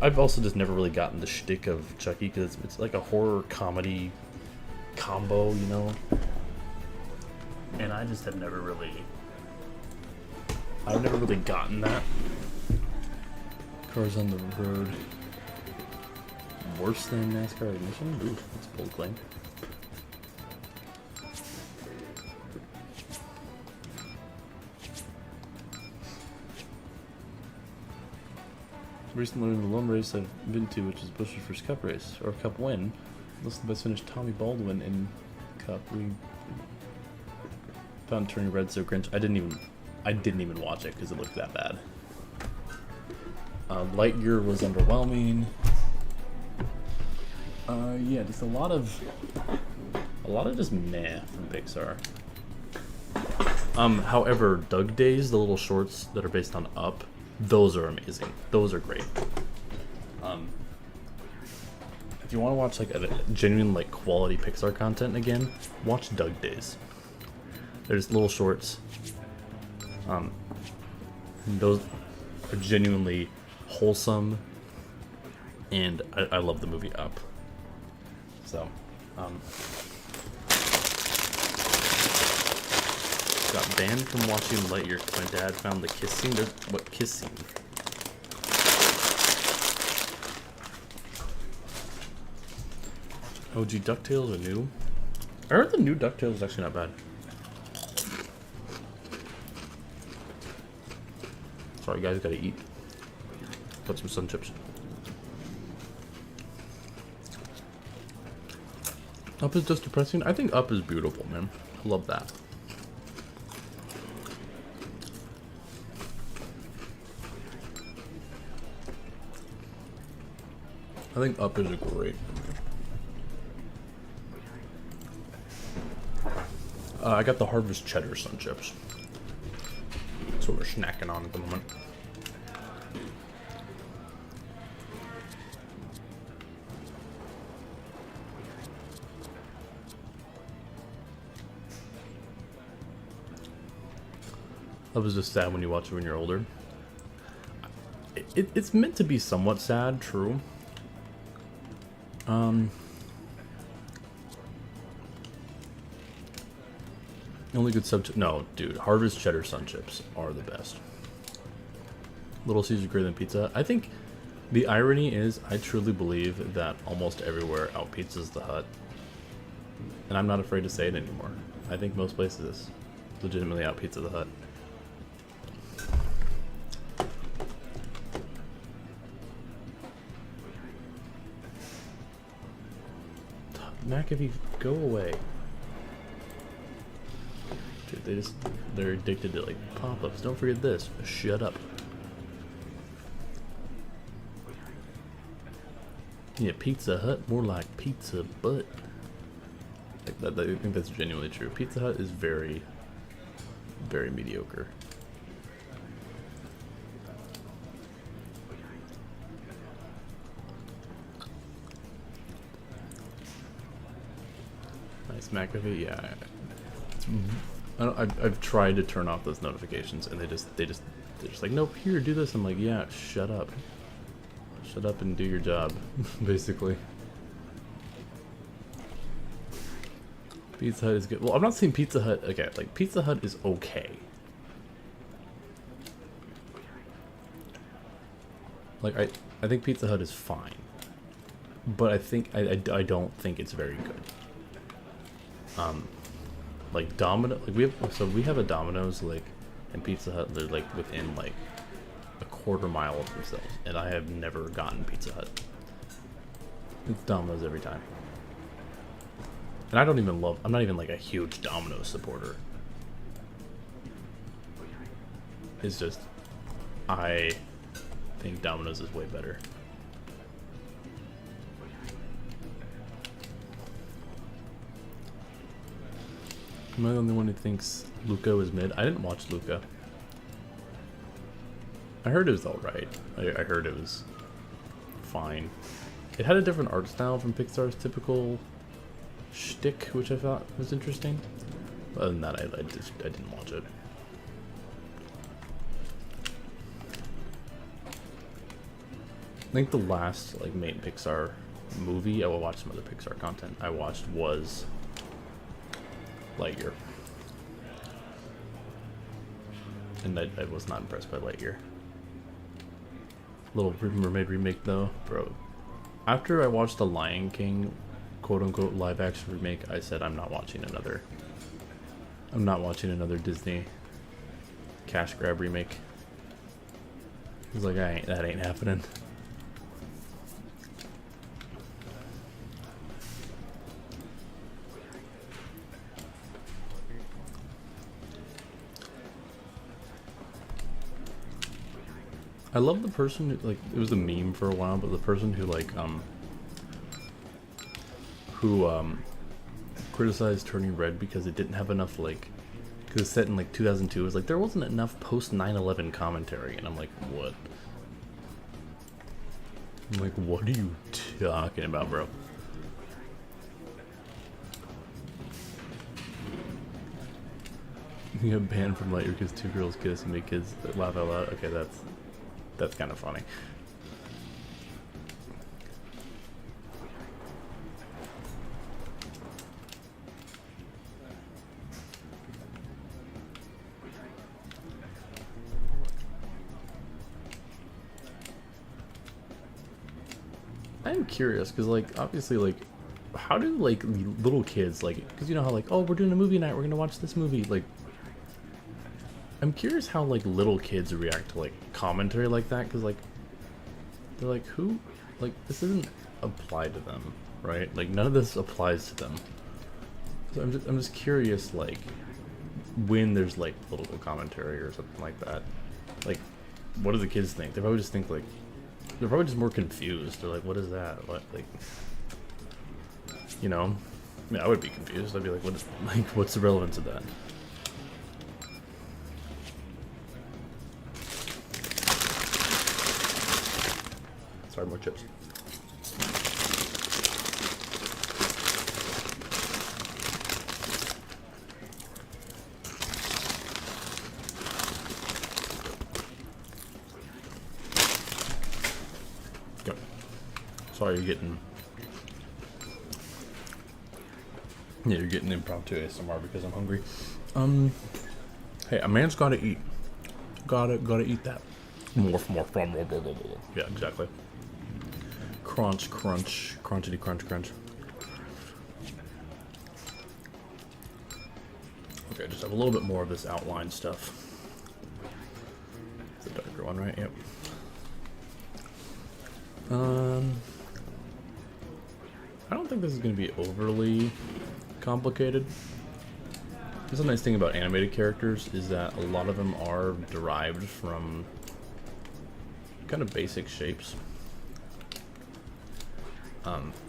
I've also just never really gotten the shtick of Chucky, because it's like a horror comedy combo, you know? And I just have never really... I've never really gotten that. Cars on the Road. Worse than NASCAR Ignition? Ooh, that's a bold claim. Recently, the lone race I've been to, which is Bush's first Cup race, or Cup win, listen to the best finish Tommy Baldwin in Cup. We found Turning Red so cringe. I didn't even watch it because it looked that bad. Lightyear was underwhelming. Yeah, just a lot of just meh from Pixar. However, Doug Days, the little shorts that are based on Up, those are amazing. Those are great. If you want to watch like a genuine like quality Pixar content again, watch Doug Days. There's little shorts. Those are genuinely wholesome, and I love the movie Up. So, got banned from watching Lightyear because my dad found the kiss scene. What kiss scene? OG DuckTales are new. I heard the new DuckTales is actually not bad. Sorry guys, gotta eat. Put some sun chips. Up is just depressing. I think Up is beautiful, man. I love that. I think Up is a great movie. I got the Harvest Cheddar Sun Chips. That's what we're snacking on at the moment. That was just sad when you watch it when you're older. It's meant to be somewhat sad, true. Only good sub. No, dude, Harvest Cheddar Sun Chips are the best. Little Caesars greater than pizza. I think the irony is, I truly believe that almost everywhere out pizzas the Hut, and I'm not afraid to say it anymore. I think most places legitimately out pizza the Hut. McAfee, go away. Dude, they're addicted to like pop-ups. Don't forget this. Shut up. Yeah, Pizza Hut, more like pizza butt. Like that, I think that's genuinely true. Pizza Hut is very, very mediocre. Nice McAfee, yeah. I've tried to turn off those notifications, and they're just like, nope, here, do this. I'm like, yeah, shut up and do your job, basically. Pizza Hut is good. Well, I'm not saying Pizza Hut. Okay, like Pizza Hut is okay. Like I think Pizza Hut is fine, but I think I don't think it's very good. Like we have a Domino's like, and Pizza Hut. They're like within like a quarter mile of themselves, and I have never gotten Pizza Hut. It's Domino's every time. And I'm not even like a huge Domino's supporter. It's just, I think Domino's is way better. Am I the only one who thinks Luca was mid? I didn't watch Luca. I heard it was alright. I heard it was fine. It had a different art style from Pixar's typical shtick, which I thought was interesting. Other than that, I didn't watch it. I think the last like main Pixar movie, I will watch some other Pixar content I watched was Lightyear. And I was not impressed by Lightyear. Little Mermaid remake though, bro. After I watched the Lion King quote-unquote live-action remake, I said I'm not watching another Disney cash grab remake. I was like, that ain't happening. I love the person who, like, it was a meme for a while, but the person who like criticized Turning Red because it didn't have enough, like, because it's set in like 2002. It was like there wasn't enough post 9/11 commentary, and I'm like, what? I'm like, what are you talking about, bro? You got banned from Lightyear because two girls kiss and make kids laugh out loud. Okay, that's kind of funny. I'm curious because, like, obviously, like, how do like little kids, like, because you know how like, oh, we're doing a movie night, we're gonna watch this movie, like, I'm curious how like little kids react to like commentary like that, because like they're like, who, like, this isn't applied to them, right? Like none of this applies to them. So I'm just curious, like, when there's like political commentary or something like that, like, what do the kids think? They probably just think like, they're probably just more confused. They're like, what is that? What, like, you know? I mean, I would be confused. I'd be like, what's the relevance of that? Sorry, more chips. Go. Sorry, you're getting impromptu ASMR because I'm hungry. Hey, a man's gotta eat. Gotta eat that. More. Yeah, exactly. Crunch, crunchity crunch. Okay, just have a little bit more of this outline stuff. It's the darker one, right? Yep. I don't think this is going to be overly complicated. That's a nice thing about animated characters, is that a lot of them are derived from kind of basic shapes.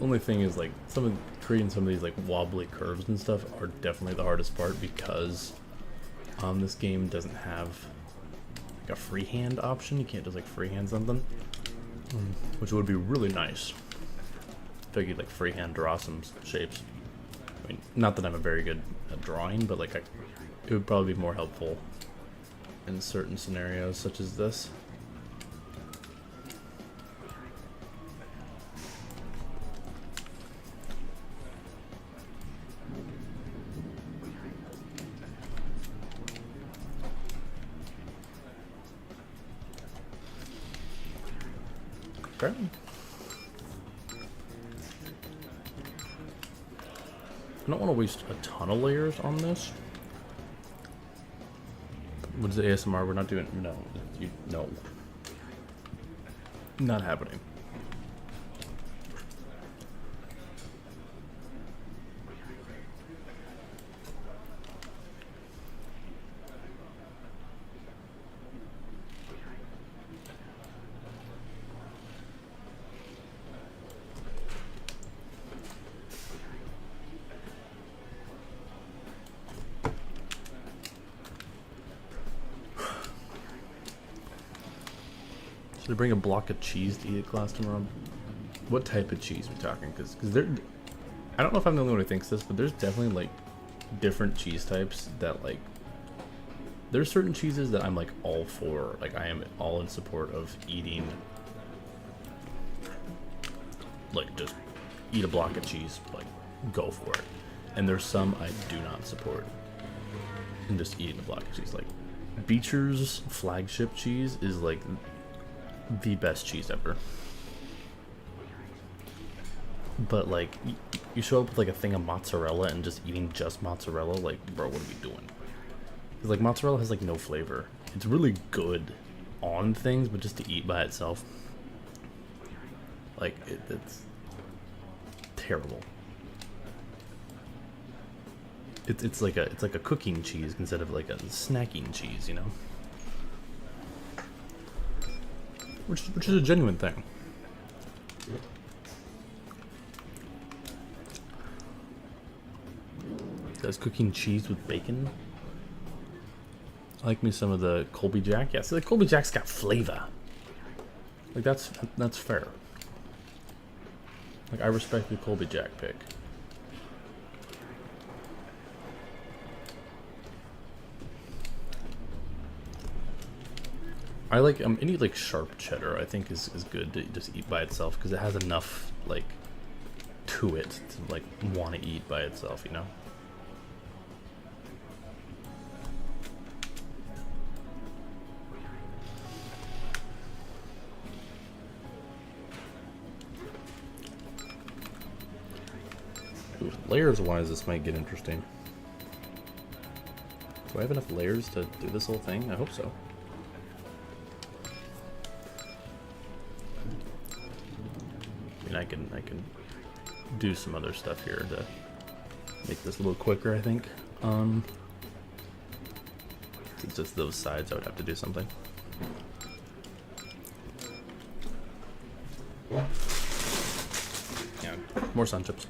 Only thing is, like, creating some of these like wobbly curves and stuff are definitely the hardest part, because this game doesn't have like a freehand option. You can't just like freehand something, which would be really nice if I could like freehand draw some shapes. I mean, not that I'm a very good at drawing, but like it would probably be more helpful in certain scenarios such as this. Okay. I don't want to waste a ton of layers on this. What is the ASMR? We're not doing. No. No. Not happening. Should I bring a block of cheese to eat at class tomorrow? What type of cheese are we talking? Because there, I don't know if I'm the only one who thinks this, but there's definitely like different cheese types that like. There's certain cheeses that I'm like all for. Like I am all in support of eating. Like just eat a block of cheese, like go for it. And there's some I do not support. And just eating a block of cheese, like Beecher's flagship cheese is like the best cheese ever. But like you show up with like a thing of mozzarella and just eating just mozzarella, like bro, what are we doing? Because like mozzarella has like no flavor. It's really good on things, but just to eat by itself, like it's terrible. It's like a cooking cheese instead of like a snacking cheese, you know. Which is a genuine thing. Does cooking cheese with bacon? I like me some of the Colby Jack. Yeah, see, the Colby Jack's got flavor. Like that's fair. Like I respect the Colby Jack pick. I like any like sharp cheddar. I think is good to just eat by itself because it has enough like to it to like want to eat by itself, you know. Ooh, layers wise, this might get interesting. Do I have enough layers to do this whole thing? I hope so. I can do some other stuff here to make this a little quicker, I think. It's just those sides I would have to do something. Yeah, more sun chips.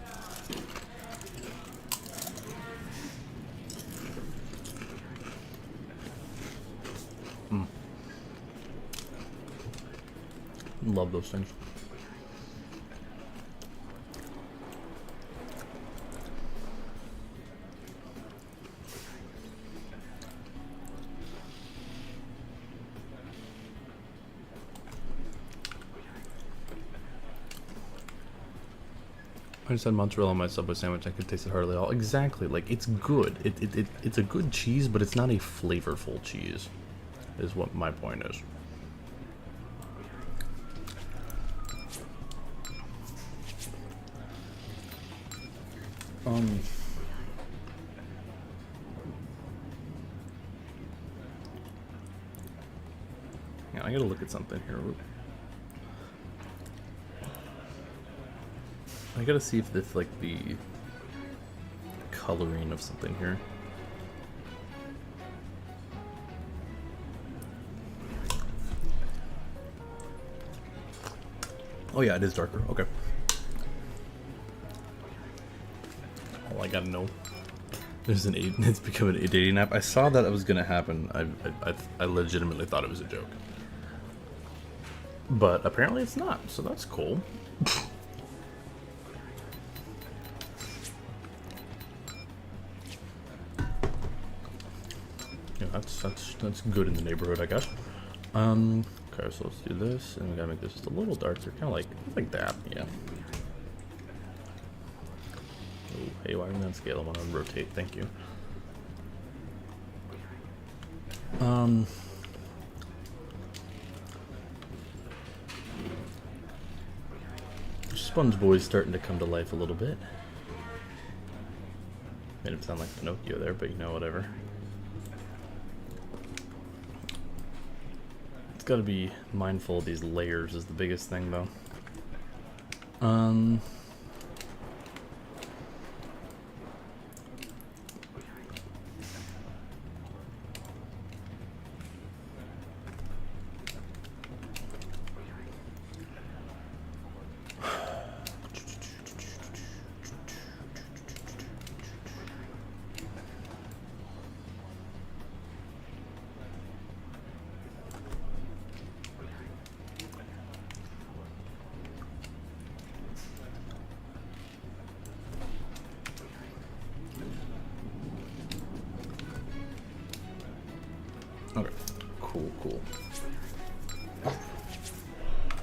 Love those things. I just had mozzarella on my Subway sandwich. I could taste it hardly at all. Exactly. Like, it's good. It's a good cheese, but it's not a flavorful cheese, is what my point is. Yeah, I gotta look at something here. I gotta see if this, like, the coloring of something here. Oh yeah, it is darker. Okay. All I gotta know. There's an 8. It's become an 880 nap. I saw that it was gonna happen. I legitimately thought it was a joke. But apparently it's not, so that's cool. Yeah, that's good in the neighborhood, I guess. Okay, so let's do this, and we gotta make this just a little darker, kind of like that, yeah. Oh, hey, why are we on scale? I want to rotate. Thank you. Sponge Boy's starting to come to life a little bit. Made him sound like Pinocchio there, but you know, whatever. It's got to be mindful of these layers is the biggest thing, though. Okay, cool.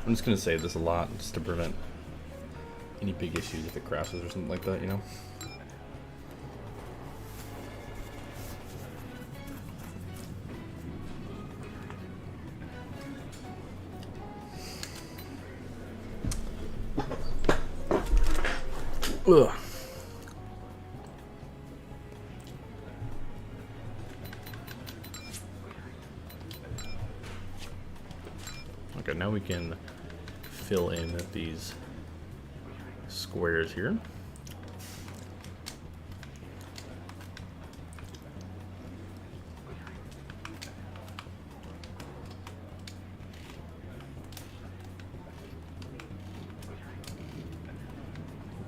I'm just gonna save this a lot just to prevent any big issues if it crashes or something like that, you know? Ugh. Okay, now we can fill in these squares here.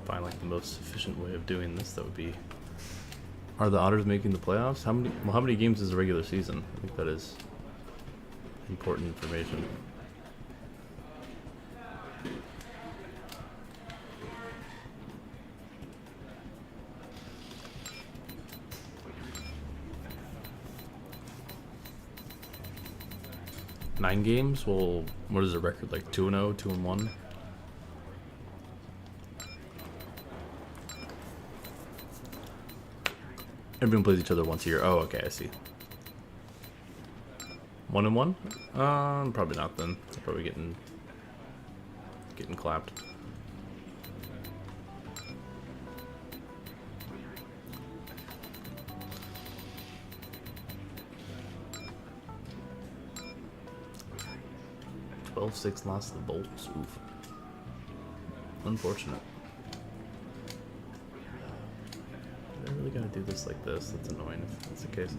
Find like the most efficient way of doing this. That would be. Are the Otters making the playoffs? How many games is the regular season? I think that is important information. Nine games? Well, what is the record? Like 2-0, 2-1? Everyone plays each other once a year. Oh, okay, I see. 1-1? Probably not then. They're probably getting clapped. Six lost the Bolts. Oof. Unfortunate. I really gotta do this like this. That's annoying if that's the case.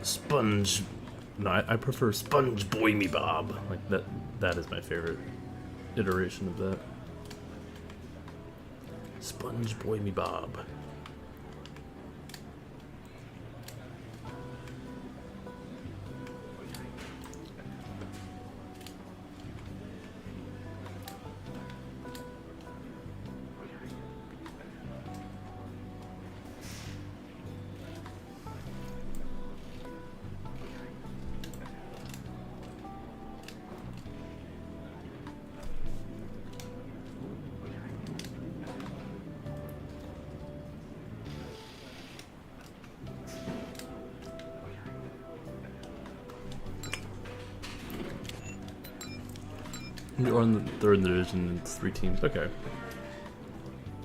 Sponge. No, I prefer Sponge Boy Me Bob. Like that. That is my favorite iteration of that. Sponge Boy Me Bob. You're in the third division, it's 3 teams. Okay.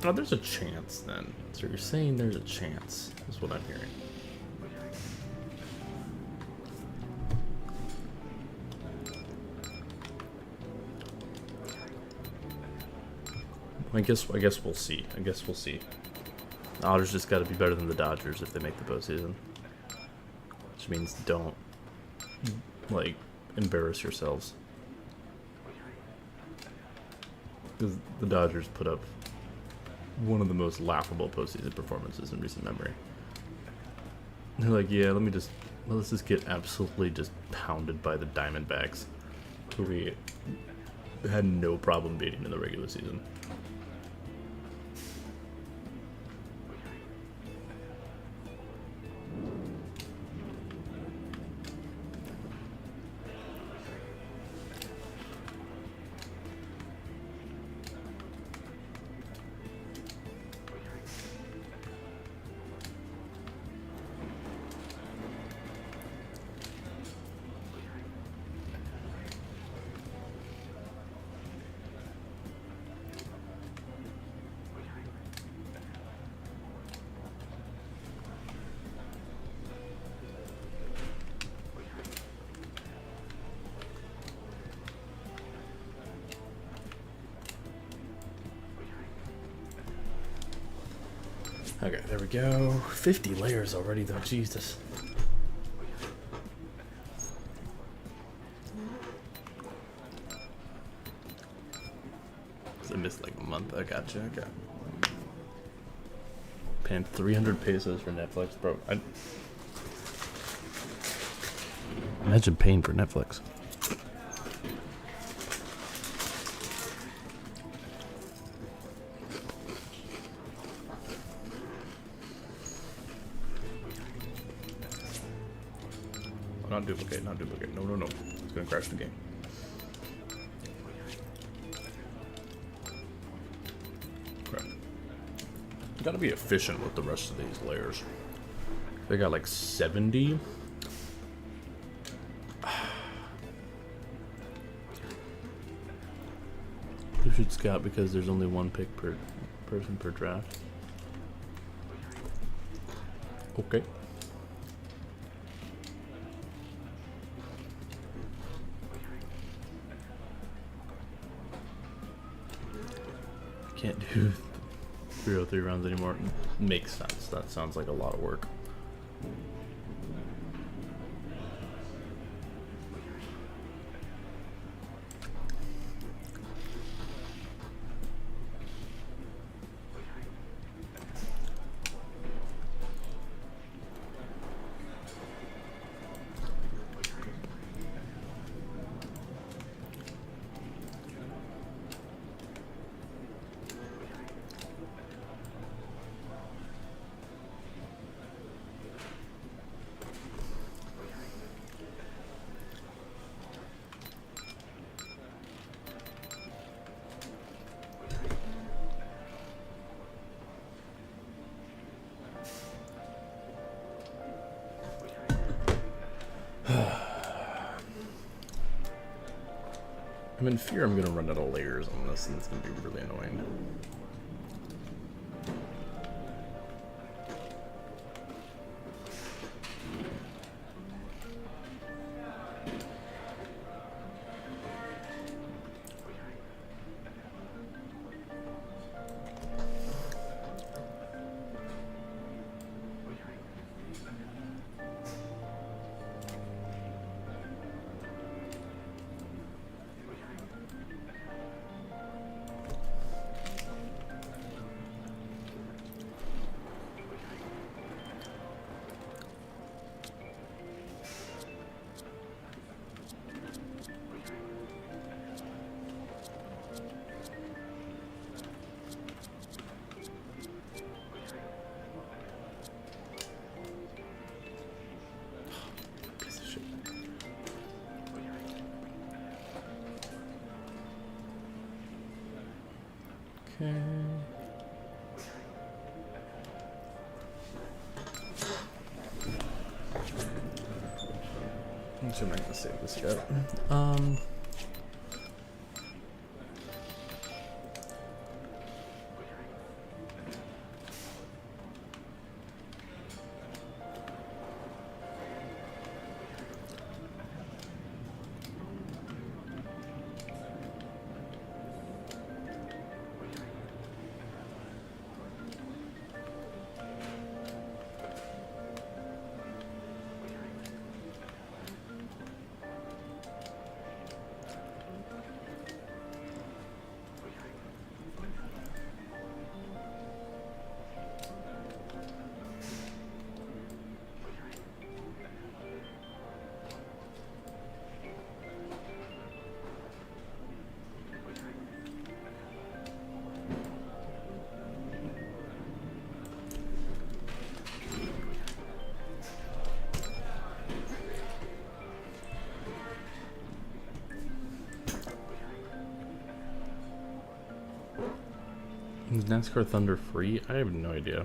Oh, there's a chance then. So you're saying there's a chance, is what I'm hearing. I guess we'll see. The Otters just got to be better than the Dodgers if they make the postseason. Which means don't, like, embarrass yourselves. Because the Dodgers put up one of the most laughable postseason performances in recent memory. They're like, yeah, let's just get absolutely just pounded by the Diamondbacks, who we had no problem beating in the regular season. Okay, there we go. 50 layers already, though. Jesus. I missed like a month. I gotcha. Okay. Paying 300 pesos for Netflix, bro. Imagine paying for Netflix. Oh, not duplicate, not duplicate. No, no, no. It's gonna crash the game. Okay. You gotta be efficient with the rest of these layers. They got like 70. You should scout because there's only one pick per person per draft. Okay. Can't do 303 rounds anymore. Makes sense. That sounds like a lot of work. I'm in fear I'm gonna run out of layers on this, and it's gonna be really annoying. Piece of shit. Okay. I'm not gonna save this yet. Is NASCAR Thunder free? I have no idea.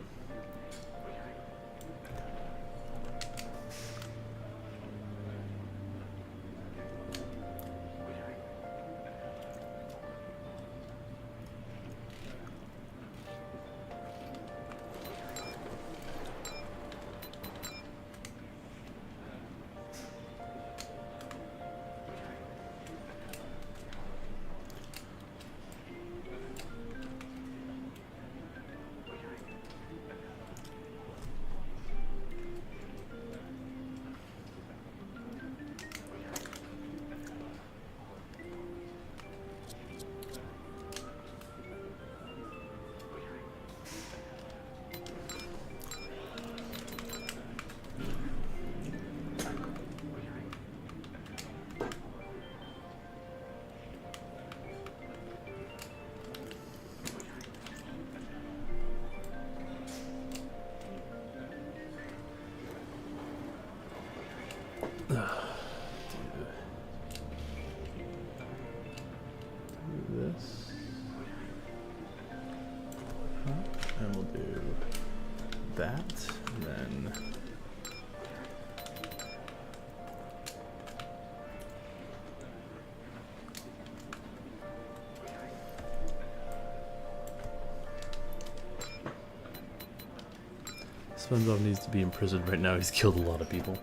Spongebob needs to be imprisoned right now. He's killed a lot of people.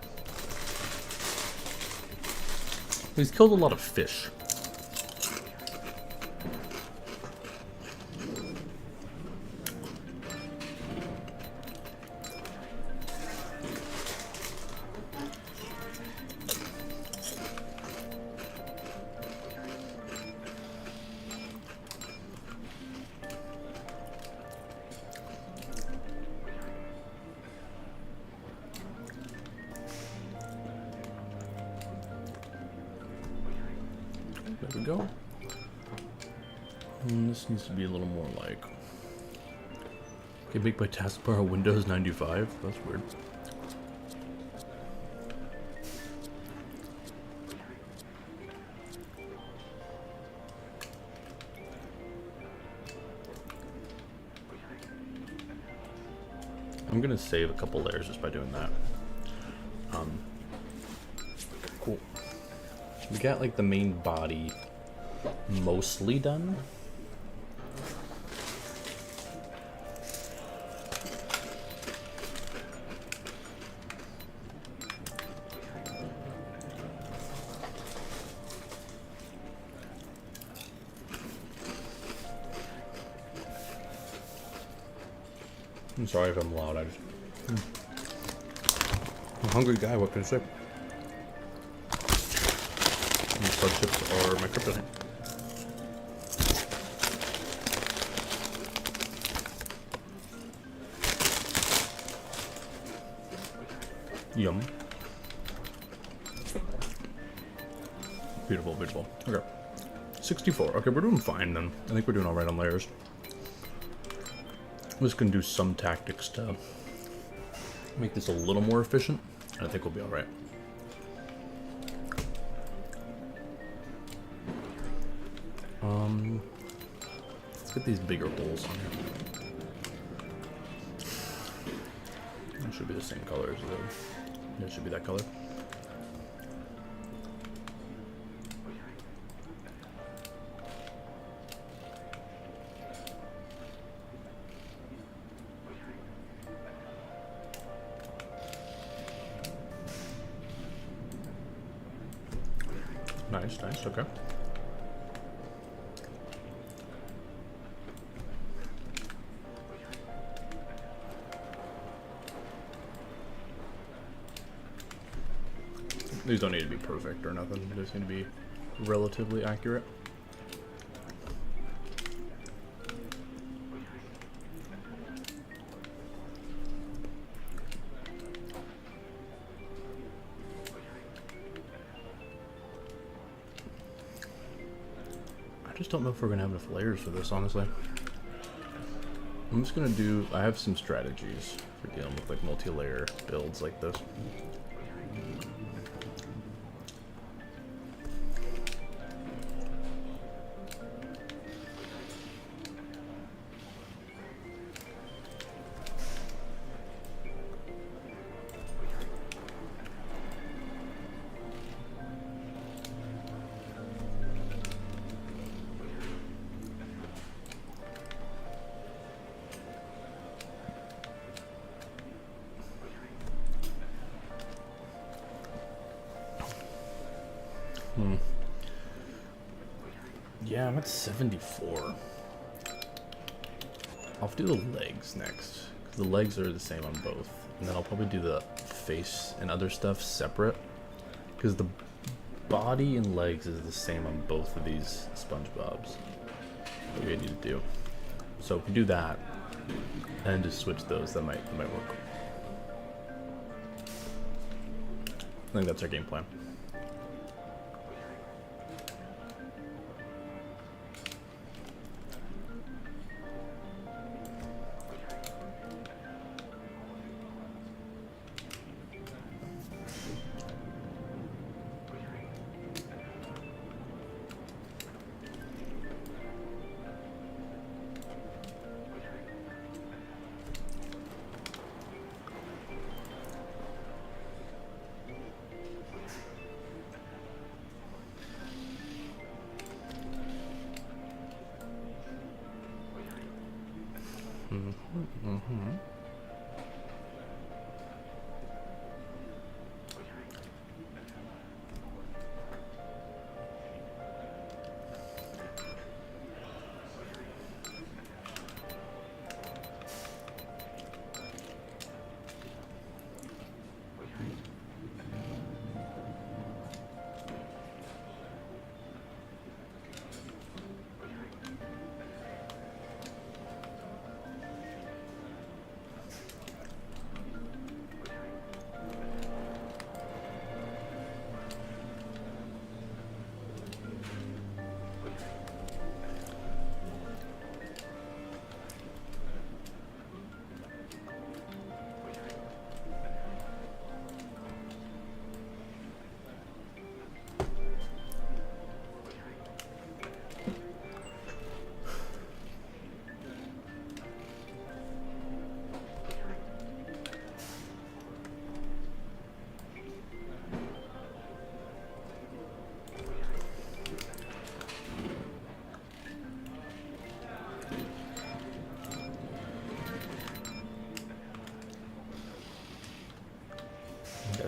He's killed a lot of fish. There we go. And this needs to be a little more like... Okay, make my taskbar Windows 95? That's weird. I'm gonna save a couple layers just by doing that. Cool. We got like the main body mostly done. I'm sorry if I'm loud. I'm a hungry guy. What can I say? These fudge chips are my kryptonite. Yum. Beautiful, beautiful. Okay. 64. Okay, we're doing fine then. I think we're doing alright on layers. I'm just gonna do some tactics to make this a little more efficient, and I think we'll be alright. Let's get these bigger holes on here. It should be the same color as the... It should be that color. Nice, nice, okay. These don't need to be perfect or nothing, they just need to be relatively accurate. I just don't know if we're gonna have enough layers for this, honestly. I'm just gonna do, I have some strategies for dealing with like multi-layer builds like this. Yeah, I'm at 74. I'll do the legs next, because the legs are the same on both. And then I'll probably do the face and other stuff separate, because the body and legs is the same on both of these Spongebobs. What do I need to do? So if we do that, and just switch those, that might work. I think that's our game plan.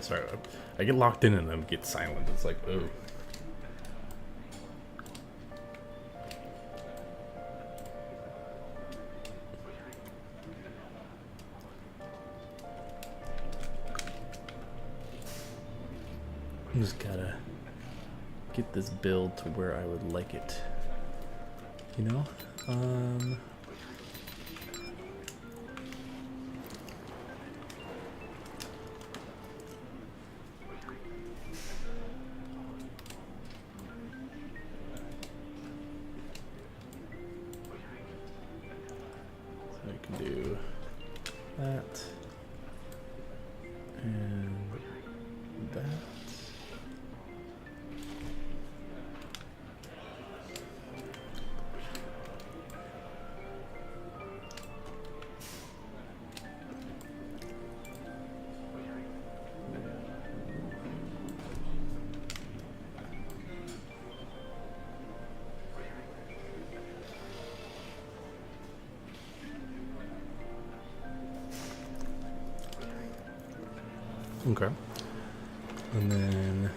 Yeah, sorry. I get locked in and then get silent. It's like, oh. Just gotta get this build to where I would like it. You know? So I can do that and that. Okay. And then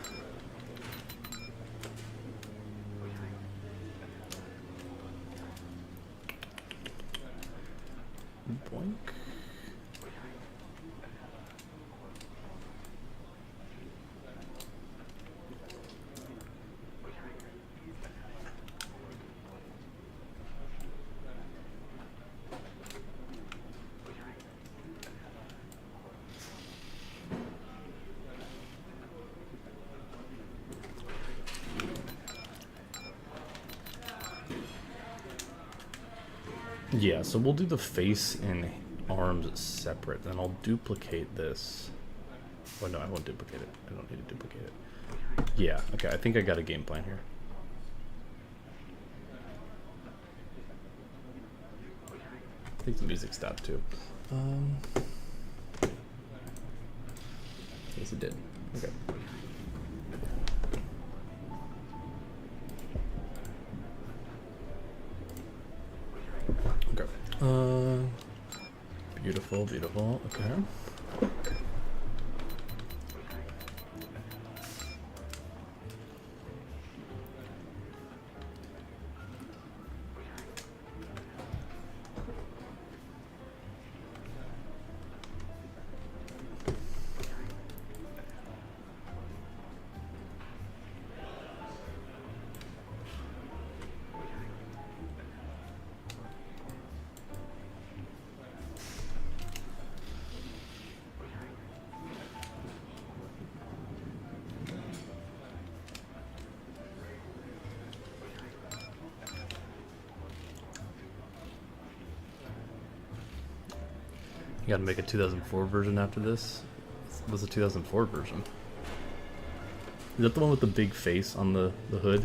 boink. Yeah, so we'll do the face and arms separate, then I'll duplicate this. Oh no, I won't duplicate it. I don't need to duplicate it. Yeah, okay, I think I got a game plan here. I think the music stopped too. Yes, it did. Okay. Okay. Beautiful, beautiful. Okay. You gotta make a 2004 version after this. What's the 2004 version? Is that the one with the big face on the hood?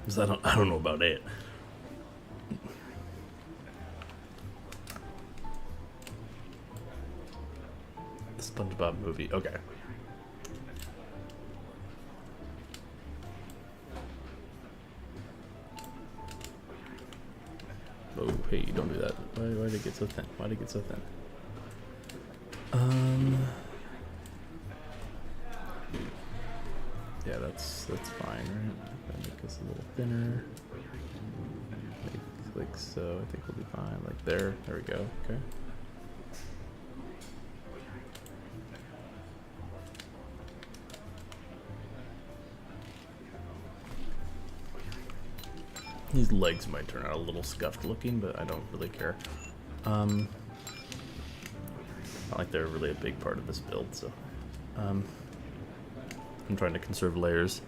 'Cause I don't know about it. The SpongeBob movie. Okay. Oh, hey, don't do that. Why did it get so thin? Why did it get so thin? Yeah, that's fine, right? Make us a little thinner. Like so. I think we'll be fine. Like there. There we go. Okay. These legs might turn out a little scuffed looking, but I don't really care. Not like they're really a big part of this build, so I'm trying to conserve layers.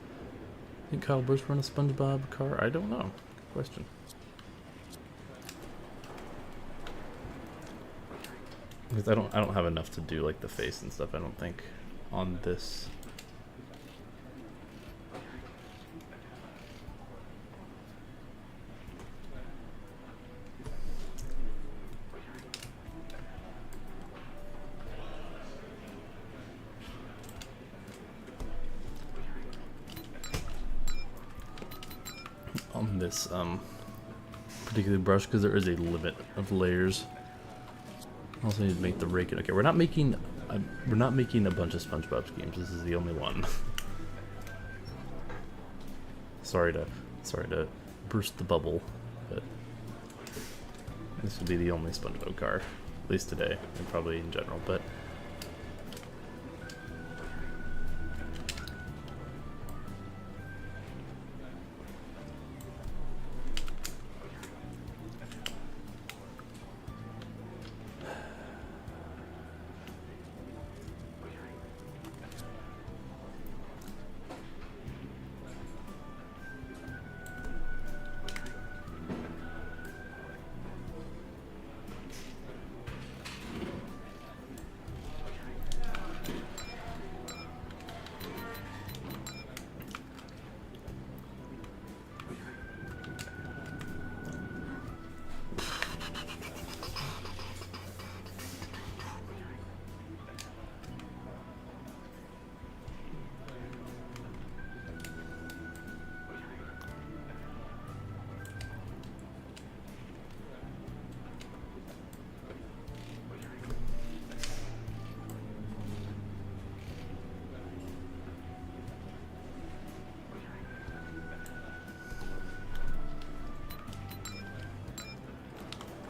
Think Kyle Busch run a SpongeBob car? I don't know. Good question. Because I don't have enough to do like the face and stuff, I don't think, on this. On this particular brush, because there is a limit of layers. Also need to make the rake. Okay, we're not making a bunch of SpongeBob games. This is the only one. sorry to burst the bubble, but this will be the only SpongeBob car, at least today, and probably in general. But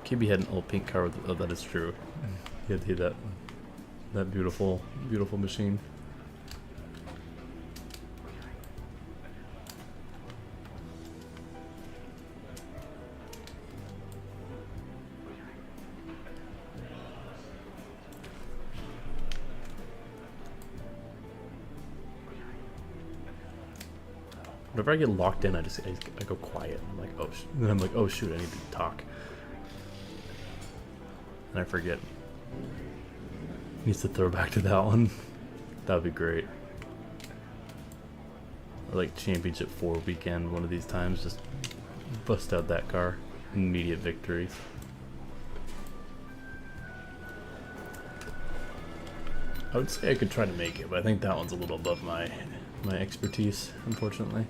KB had an old pink car with, oh, that is true. He had that beautiful machine. Whenever I get locked in, I go quiet. I'm like, oh, then I'm like, oh shoot, I need to talk. And I forget. Needs to throw back to that one. That would be great. Or like Championship 4 weekend, one of these times, just bust out that car. Immediate victory. I would say I could try to make it, but I think that one's a little above my expertise, unfortunately.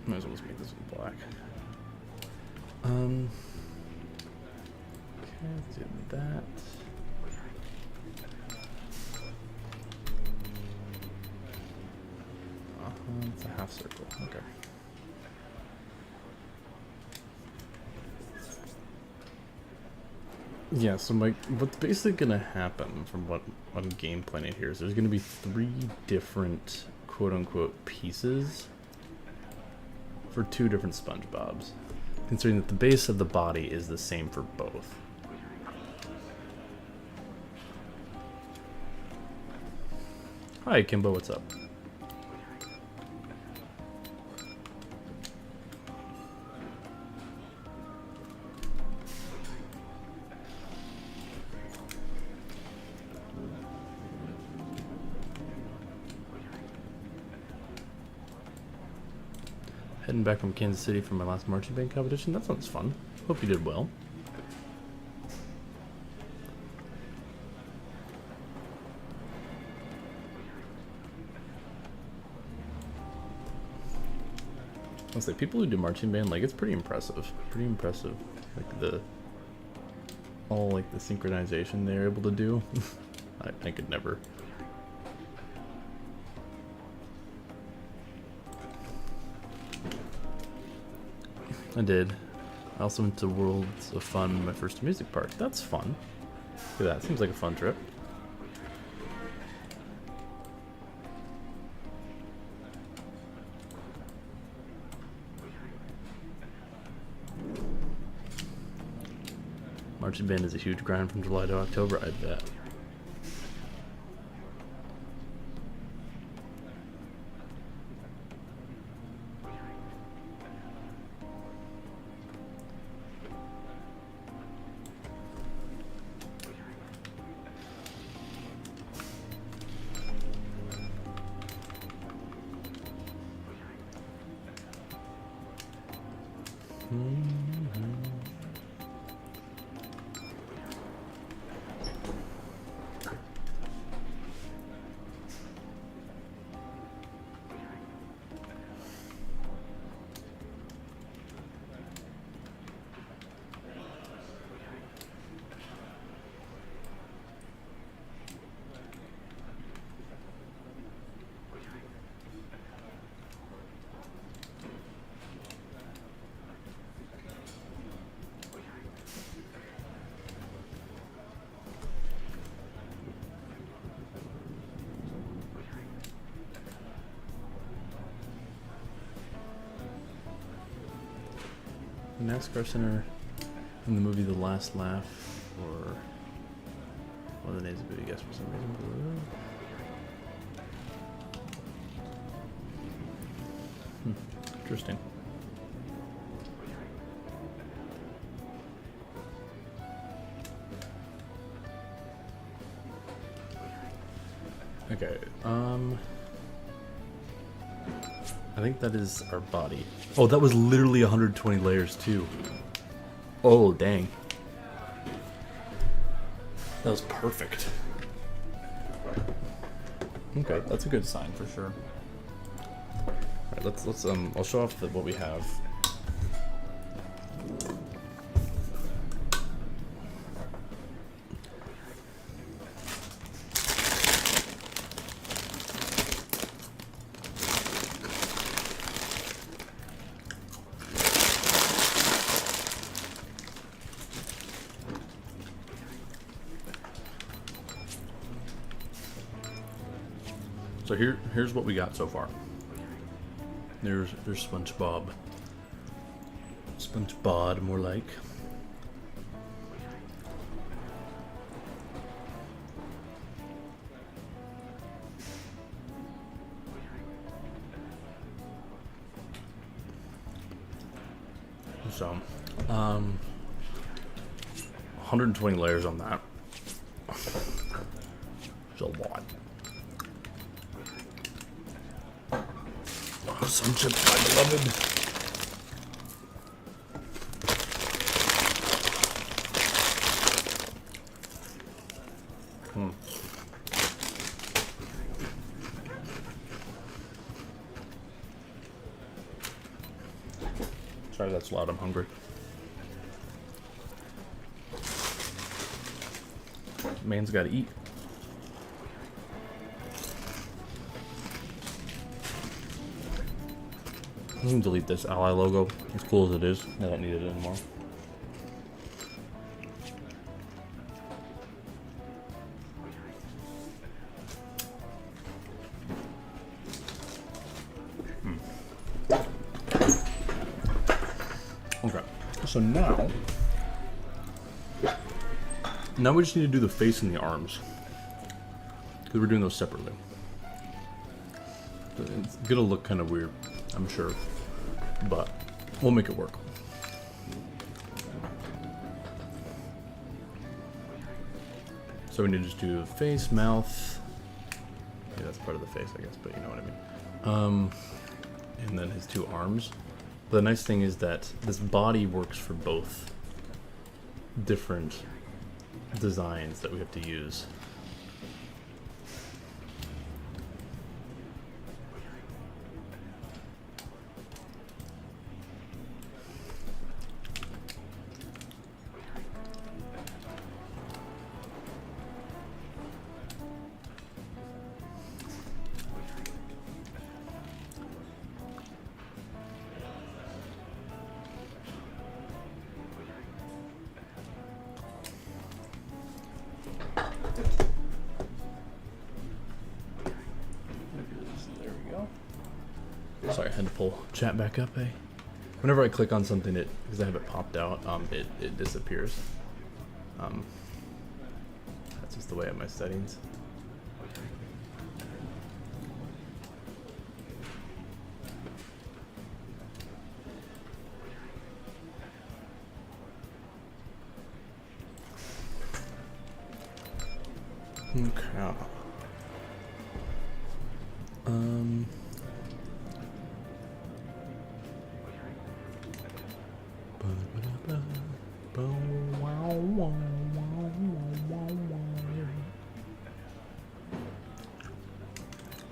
Might as well just make this one black. Okay, let's do that. It's a half circle. Okay. Yeah, so what's basically gonna happen from what I'm game planning here is there's gonna be 3 different quote-unquote pieces for 2 different SpongeBobs, considering that the base of the body is the same for both. Hi, Kimbo, what's up? Heading back from Kansas City for my last marching band competition. That sounds fun. Hope you did well. I'll say people who do marching band, like, it's pretty impressive. Pretty impressive. Like all the synchronization they're able to do. I could never. I did. I also went to Worlds of Fun, my first music park. That's fun. Look at that. Seems like a fun trip. Marching band is a huge grind from July to October, I bet. NASCAR Center in the movie The Last Laugh, or one of the names of it, I guess, for some reason. Interesting. Okay, I think that is our body. Oh, that was literally 120 layers too. Oh, dang. That was perfect. Okay, that's a good sign for sure. Alright, let's I'll show off what we have. So here's what we got so far. There's Spongebob. Spongebob, more like. So, 120 layers on that. It's a lot. Some chips, my beloved. Sorry, that's loud. I'm hungry. Man's got to eat. I can delete this ally logo, as cool as it is. I don't need it anymore. Okay, so now we just need to do the face and the arms, because we're doing those separately. It's gonna look kind of weird, I'm sure, but we'll make it work. So we need to just do face, mouth. Yeah, that's part of the face, I guess, but you know what I mean. And then his two arms. But the nice thing is that this body works for both different designs that we have to use. Sorry, I had to pull chat back up, eh? Whenever I click on something, because I have it popped out, it disappears. That's just the way of my settings. Okay.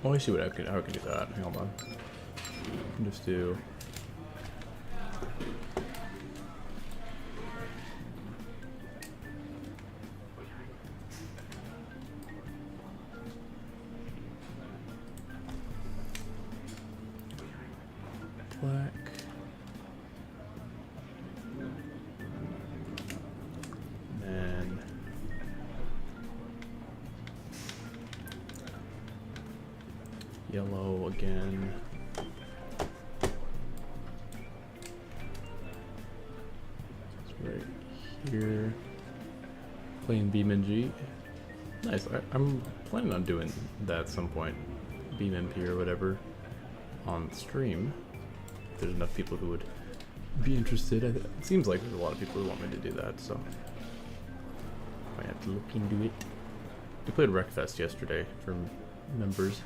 Let me see what how I can do that. Hold on. I can just do. Black. And yellow again. Playing BeamNG. Nice. I'm planning on doing that at some point. BeamNP or whatever on stream. If there's enough people who would be interested. It seems like there's a lot of people who want me to do that, so I have to look into it. We played Wreckfest yesterday for members.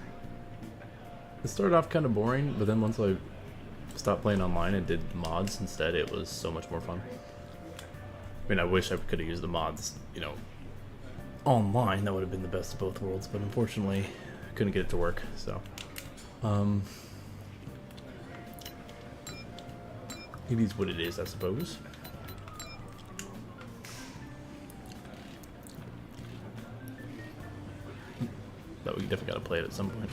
It started off kind of boring, but then once I stopped playing online and did mods instead, it was so much more fun. I mean, I wish I could have used the mods, you know, online. That would have been the best of both worlds, but unfortunately, I couldn't get it to work, so. It is what it is, I suppose. But we definitely gotta play it at some point.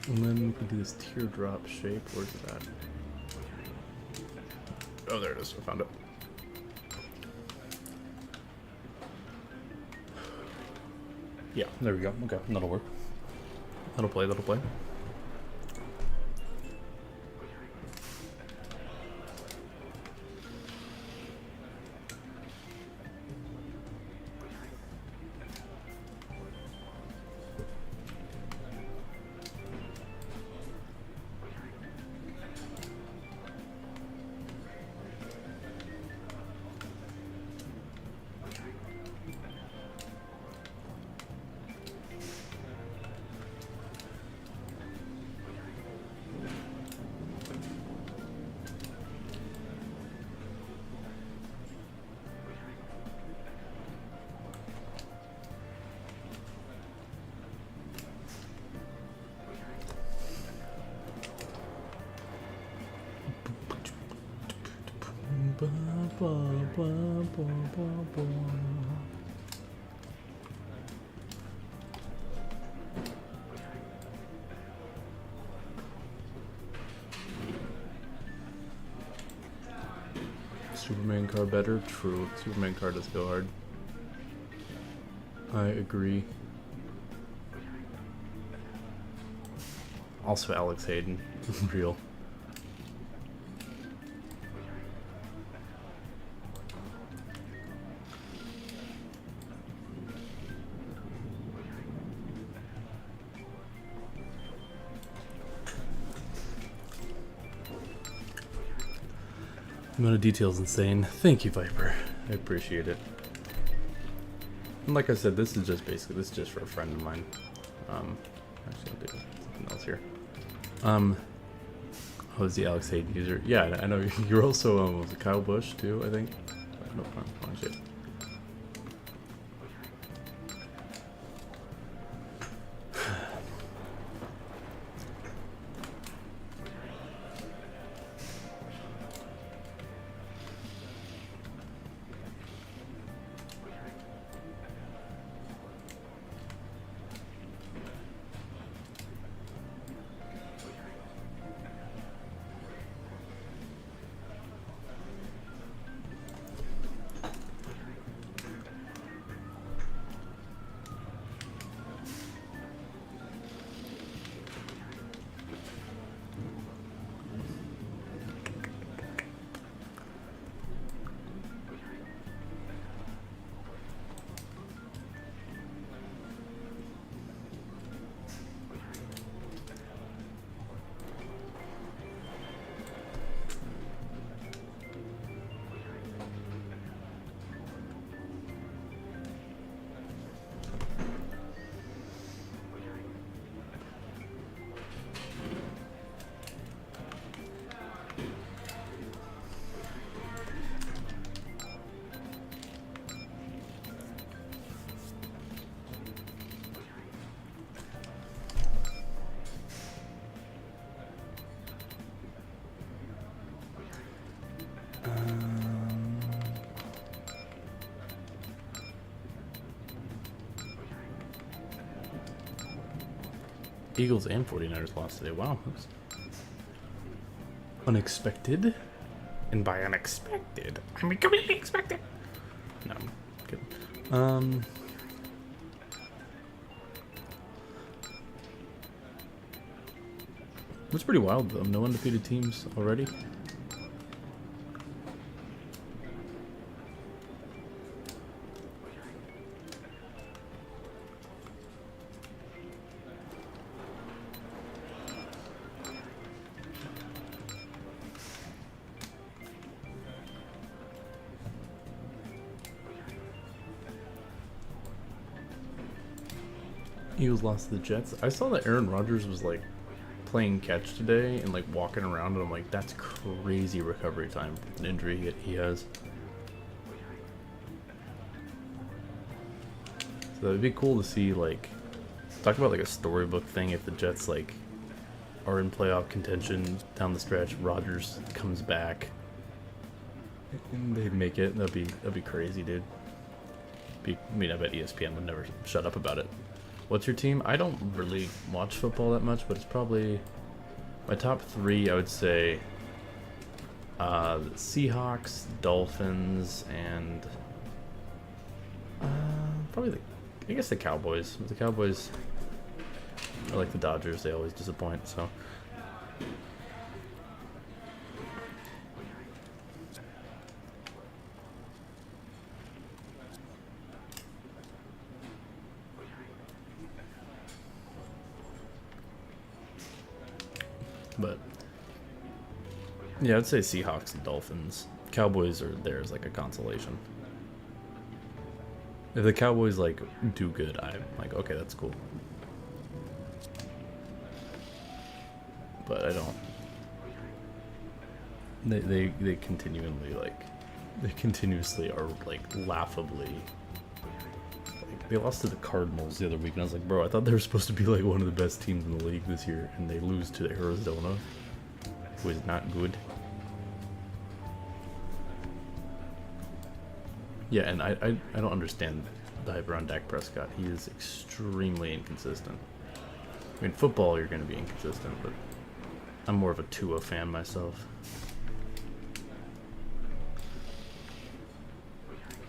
And then we can do this teardrop shape. Where's it at? Oh, there it is. I found it. Yeah, there we go. Okay, that'll work. That'll play, that'll play. Superman car better? True. Superman car does go hard. I agree. Also Alex Hayden. Real. The amount of detail is insane. Thank you, Viper. I appreciate it. And like I said, this is just basically, this is just for a friend of mine. Actually, I'll do something else here. Oh, is the Alex Hayden user? Yeah, I know. You're also, was it Kyle Busch too, I think? No, wrong shit. Eagles and 49ers lost today. Wow. That's unexpected. And by unexpected, I mean completely expected. No, I'm kidding. That's pretty wild though. No undefeated teams already. Eagles lost to the Jets. I saw that Aaron Rodgers was like playing catch today and like walking around, and I'm like, that's crazy recovery time for an injury he has. So it'd be cool to see, like, talk about like a storybook thing if the Jets like are in playoff contention down the stretch. Rodgers comes back and they make it. That'd be crazy, dude. I mean, I bet ESPN would never shut up about it. What's your team? I don't really watch football that much, but it's probably my top three. I would say Seahawks, Dolphins, and probably I guess the Cowboys. The Cowboys are like the Dodgers; they always disappoint. So. But yeah, I'd say Seahawks and Dolphins. Cowboys are there as like a consolation. If the Cowboys like do good, I'm like, okay, that's cool. But I don't. They continuously are like laughably. They lost to the Cardinals the other week, and I was like, bro, I thought they were supposed to be like one of the best teams in the league this year, and they lose to Arizona, who is not good. Yeah, and I don't understand the hype around Dak Prescott. He is extremely inconsistent. I mean, football, you're going to be inconsistent, but I'm more of a Tua fan myself.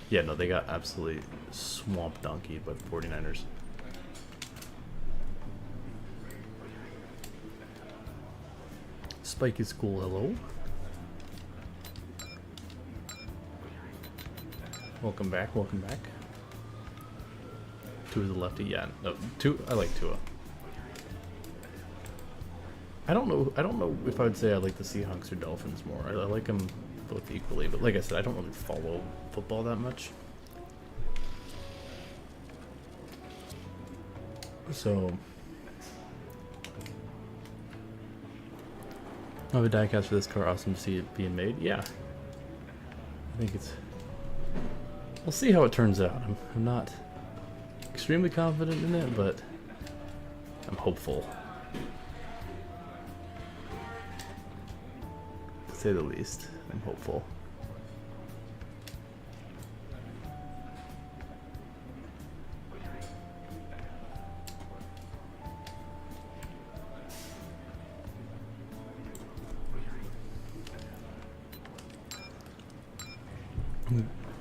Yeah, no, they got absolutely swamp donkey by the 49ers. Spike is cool, hello. Welcome back, welcome back. Tua's a lefty, yeah. No, I like Tua. I don't know if I would say I like the Seahawks or Dolphins more. I like them both equally, but like I said, I don't really follow football that much. So, I have a diecast for this car. Awesome to see it being made. Yeah, I think it's. We'll see how it turns out. I'm not extremely confident in it, but I'm hopeful, to say the least. I'm hopeful.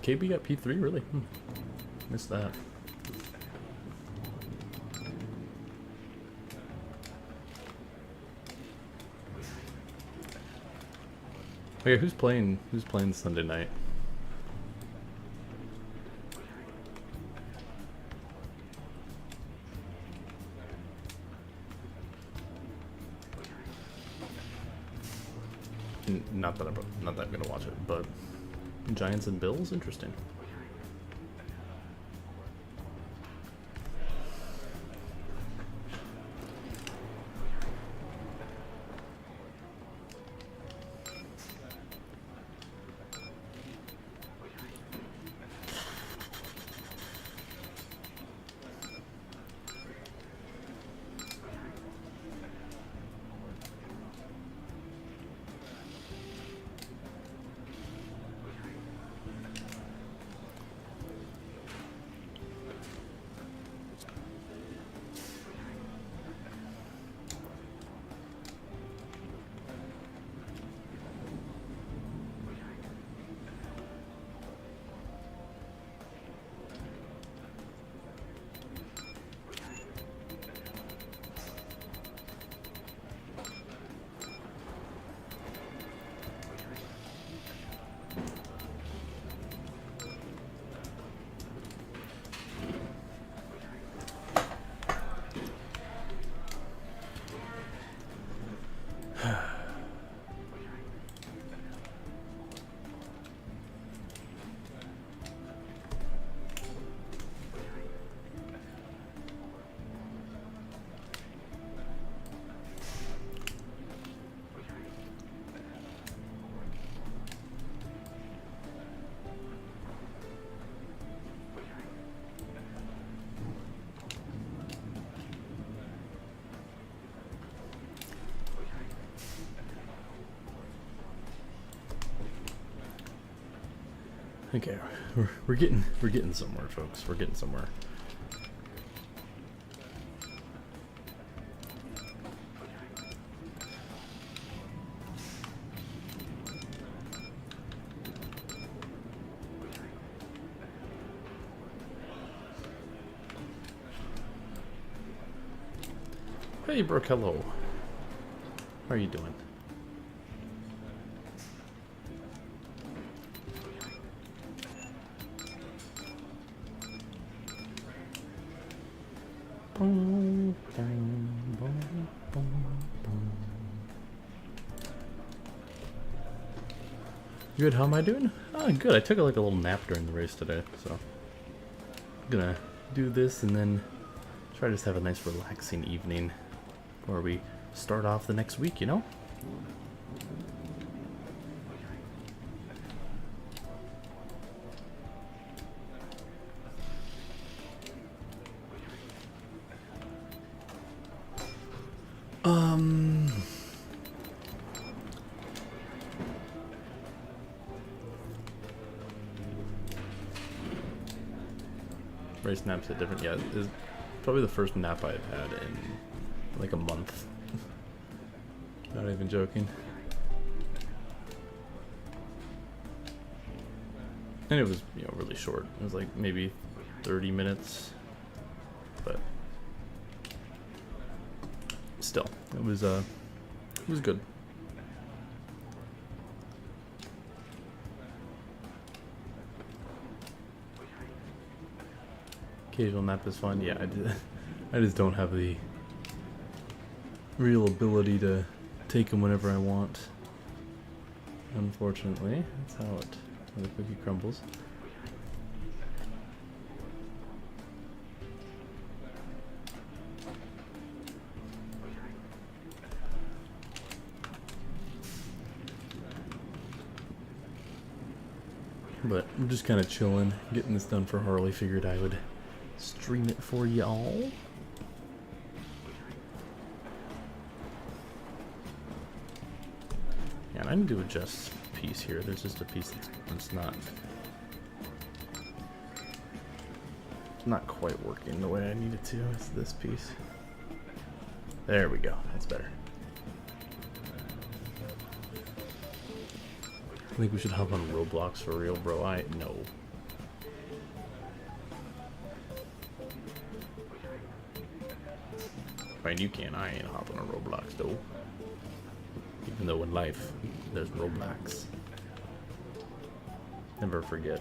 KB got P3, really? Missed that. Okay, who's playing Sunday night? Not that I'm gonna watch it, but Giants and Bills, interesting. Okay, we're getting somewhere, folks. We're getting somewhere. Hey, Brooke, hello. How are you doing? Good, how am I doing? Oh, good. I took like a little nap during the race today, so I'm gonna do this and then try to just have a nice relaxing evening before we start off the next week, you know? Race naps hit different. Yeah, it's probably the first nap I've had in like a month. Not even joking. And it was, you know, really short. It was like maybe 30 minutes, but still, it was good. Occasional nap is fun. Yeah, I just don't have the real ability to take them whenever I want. Unfortunately, that's how the cookie crumbles. But I'm just kind of chilling, getting this done for Harley. Figured I would stream it for y'all. Yeah, and I need to adjust a piece here. There's just a piece that's not quite working the way I need it to. It's this piece. There we go. That's better. I think we should hop on Roblox for real, bro. I know. I mean, you can. I ain't hopping on Roblox though. Even though in life there's Roblox. Never forget.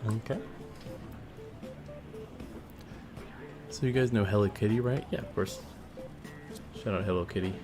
Okay. So you guys know Hello Kitty, right? Yeah, of course. Shout out Hello Kitty.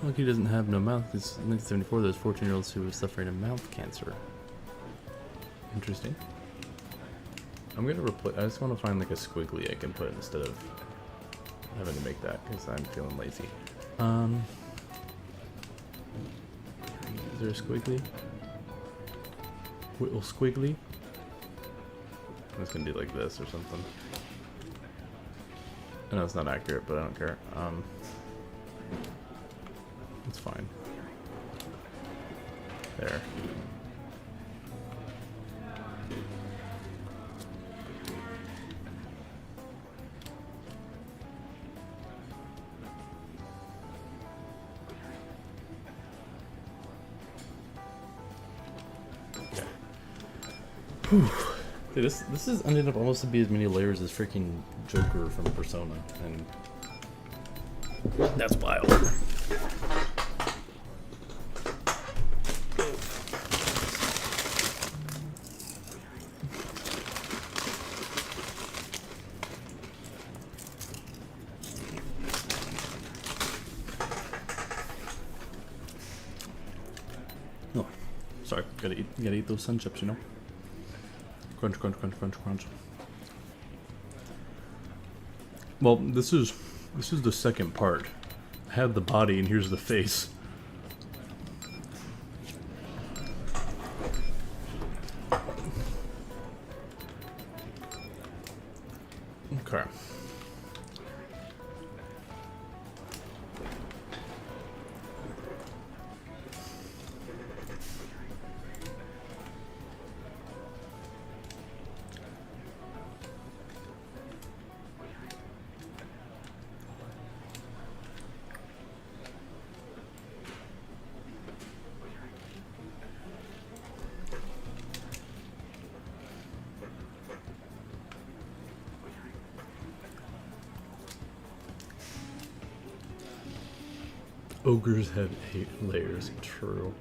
Look, he doesn't have no mouth. It's 1974. There's 14-year-olds who were suffering of mouth cancer. Interesting. I'm gonna replace. I just want to find like a squiggly I can put instead of having to make that because I'm feeling lazy. Is there a squiggly? Little squiggly? I'm just gonna do like this or something. I know it's not accurate, but I don't care. It's fine. There. Whew. Dude, this is ended up almost to be as many layers as freaking Joker from Persona, and that's wild. Oh, sorry, gotta eat those sun chips, you know. Crunch, crunch, crunch, crunch, crunch. Well, this is the second part. I have the body, and here's the face. Okay. Ogres have 8 layers. True.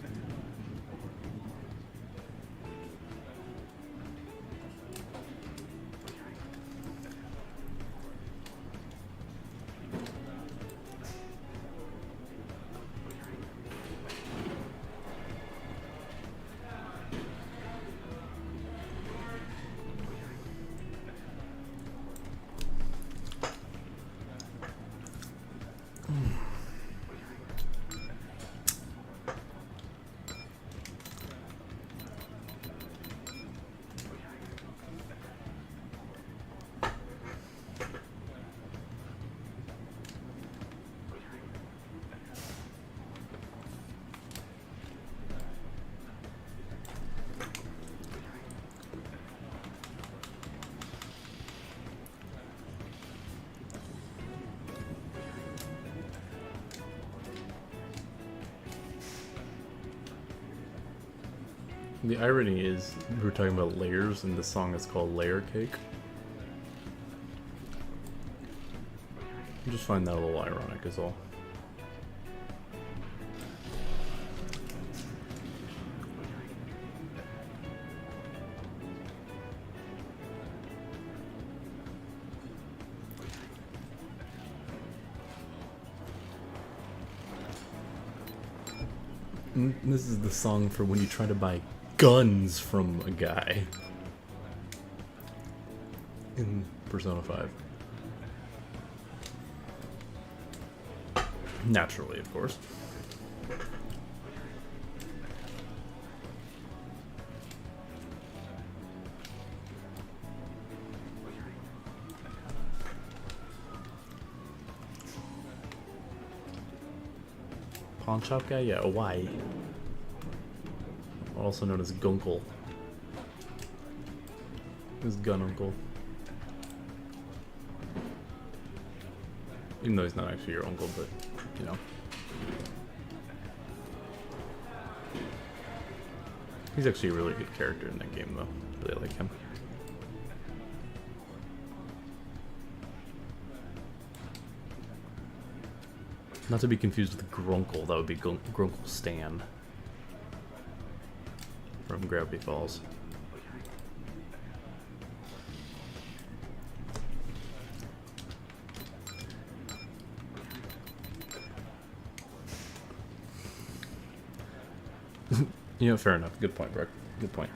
The irony is, we were talking about layers, and this song is called Layer Cake. I just find that a little ironic, is all. And this is the song for when you try to buy guns from a guy in Persona 5. Naturally, of course. Pawn shop guy? Yeah, Hawaii. Also known as Gunkel. His gun uncle. Even though he's not actually your uncle, but, you know. He's actually a really good character in that game, though. Really like him. Not to be confused with Grunkle, that would be Grunkle Stan from Gravity Falls. You know, fair enough. Good point, Brooke. Good point.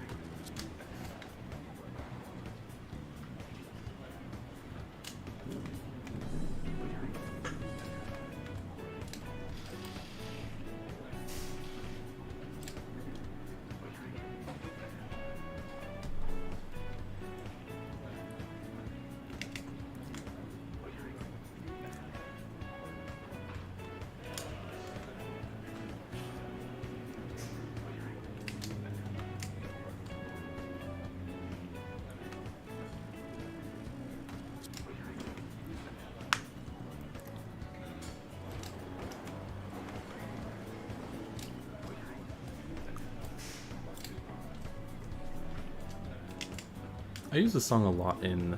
I use this song a lot in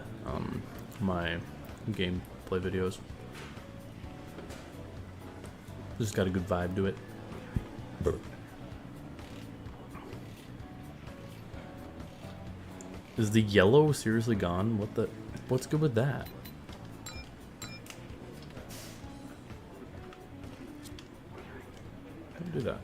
my gameplay videos. Just got a good vibe to it. Is the yellow seriously gone? What's good with that? Don't do that.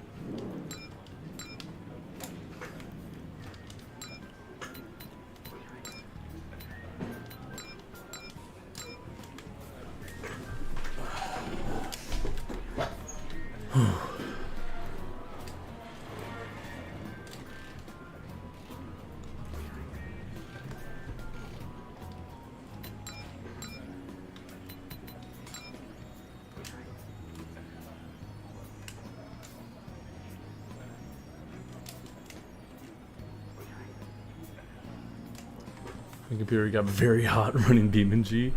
My computer got very hot running BeamNG.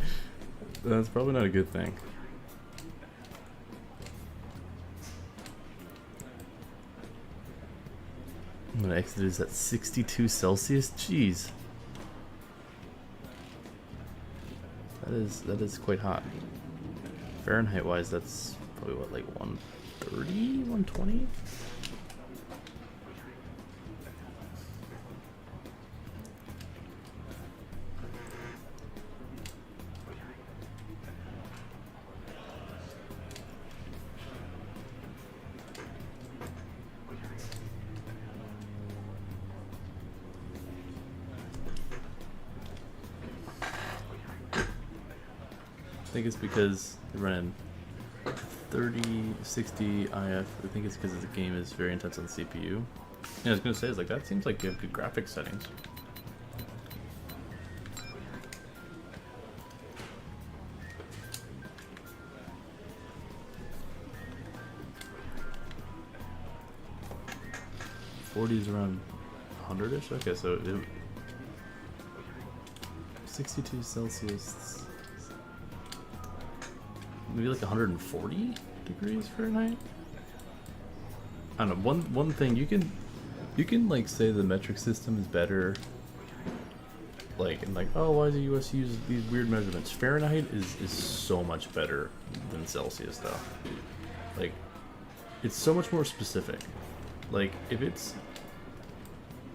That's probably not a good thing. I'm gonna exit is at 62 Celsius. Jeez, that is quite hot. Fahrenheit wise, that's probably what, like 130, 120. I think it's because they're running 3060 IF. I think it's because the game is very intense on the CPU. Yeah, I was gonna say, it's like, that seems like you have good graphics settings. '40 is around 100ish. Okay, so 62 Celsius. Maybe like 140 degrees Fahrenheit. I don't know. One thing you can like say the metric system is better. Like, and like, oh, why does the US use these weird measurements? Fahrenheit is so much better than Celsius though. Like, it's so much more specific. Like, if it's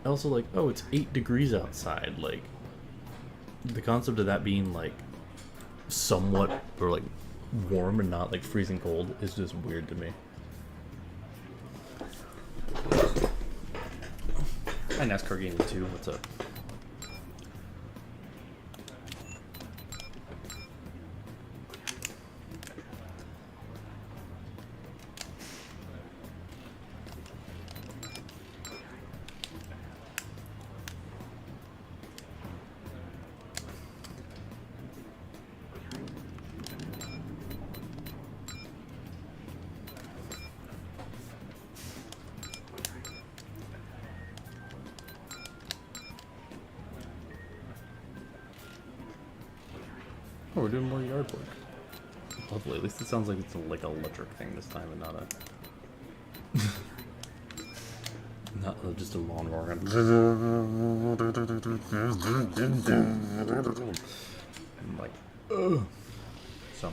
also like, oh, it's 8 degrees outside. Like, the concept of that being like somewhat or like warm and not like freezing cold is just weird to me. Hi, NASCAR Gaming 2, what's up? Oh, we're doing more yard work. Lovely. At least it sounds like it's like an electric thing this time and not a... not just a lawnmower. I'm like, ugh. So.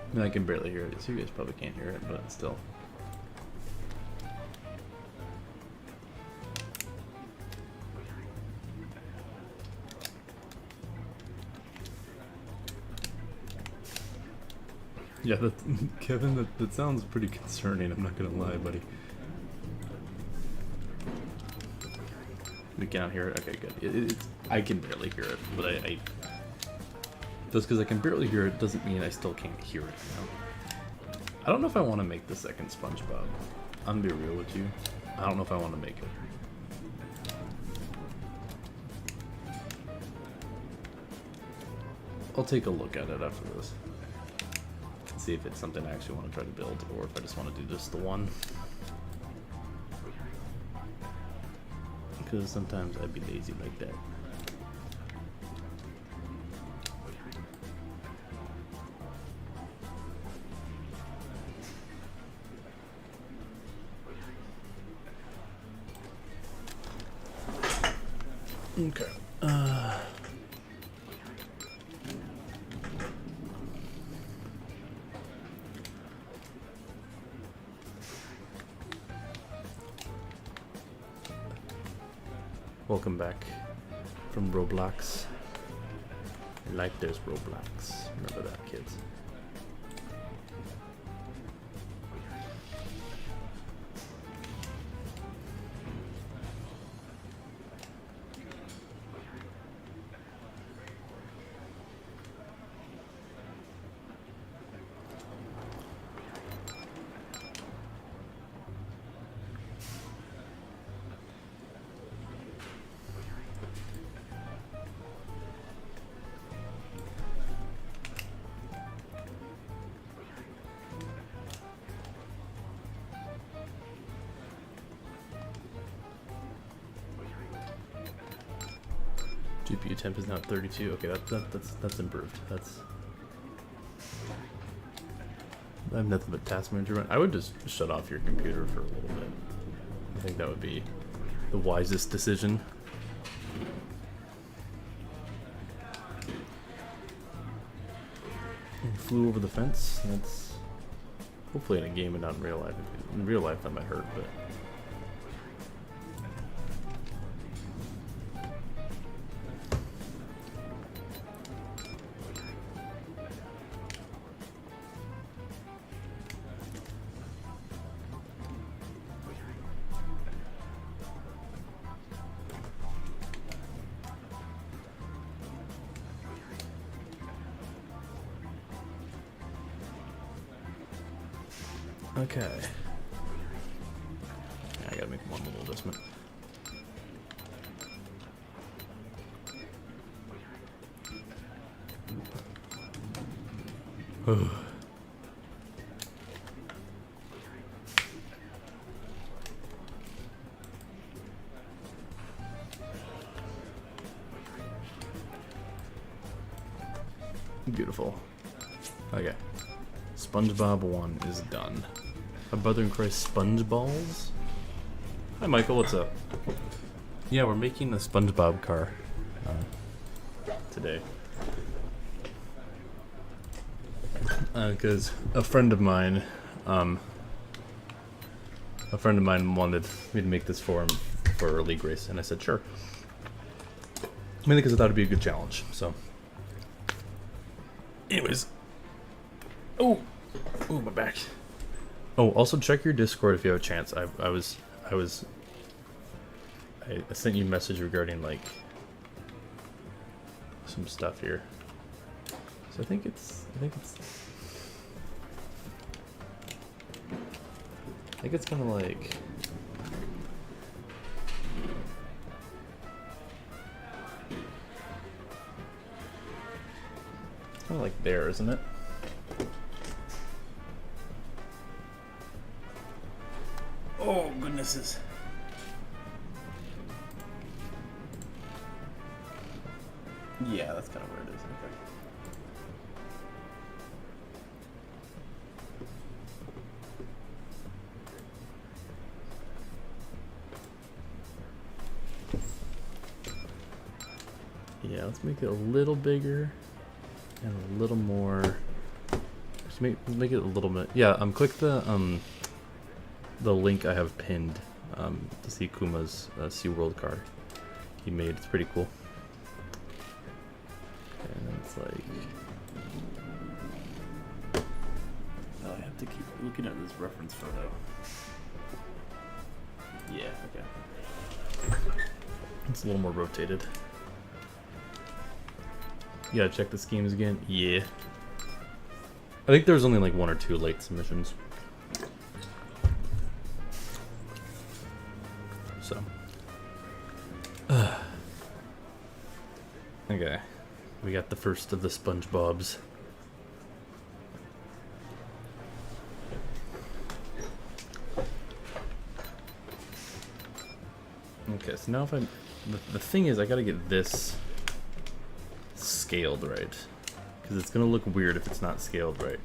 I mean, I can barely hear it, so you guys probably can't hear it, but still. Yeah, that, Kevin, that sounds pretty concerning, I'm not gonna lie, buddy. We cannot hear it? Okay, good. I can barely hear it, but I just because I can barely hear it doesn't mean I still can't hear it, you know? I don't know if I want to make the second Spongebob. I'm gonna be real with you. I don't know if I want to make it. I'll take a look at it after this. See if it's something I actually want to try to build, or if I just want to do just the one. because sometimes I'd be lazy like that. Okay. Welcome back from Roblox. Like there's Roblox. Remember that, kids. GPU temp is now at 32. Okay, that's improved. I have nothing but task manager run. I would just shut off your computer for a little bit. I think that would be the wisest decision. Flew over the fence. That's hopefully in a game and not in real life. In real life that might hurt, but. Okay. Yeah, I gotta make one little adjustment. Beautiful. Okay. SpongeBob 1 is done. A Brother in Christ sponge balls? Hi Michael, what's up? Yeah, we're making a SpongeBob car today. Because a friend of mine wanted me to make this for him for a league race, and I said sure. Mainly because I thought it'd be a good challenge. So, anyways, oh, my back. Oh, also check your Discord if you have a chance. I sent you a message regarding like some stuff here. So I think it's kind of like there, isn't it? Oh goodnesses. Yeah, that's kind of where it is. Okay. Yeah, let's make it a little bigger and a little more. Just make it a little bit. Yeah, click the link I have pinned to see Kuma's SeaWorld car he made. It's pretty cool. And it's like, oh, I have to keep looking at this reference photo. Yeah, okay. It's a little more rotated. You gotta check the schemes again. Yeah. I think there's only like 1 or 2 late submissions. So. Okay. We got the first of the Spongebobs. Okay. Okay, so now if I'm... The thing is, I gotta get this scaled right. Because it's gonna look weird if it's not scaled right.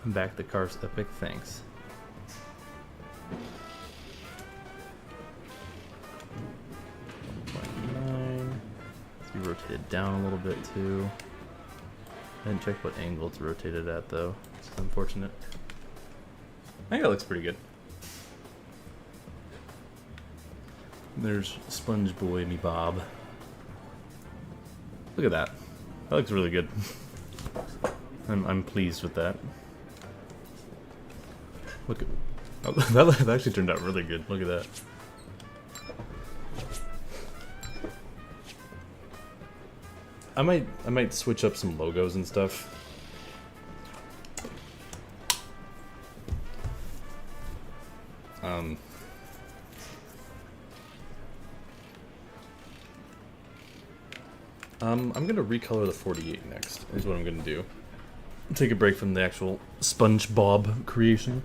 I'm back, the car's epic, thanks. Let's be rotated down a little bit too. I didn't check what angle it's rotated at though. It's unfortunate. I think that looks pretty good. There's Sponge Boy, me Bob. Look at that. That looks really good. I'm pleased with that. Look at... Oh, that actually turned out really good. Look at that. I might switch up some logos and stuff. I'm gonna recolor the 48 next, is what I'm gonna do. Take a break from the actual Spongebob creation.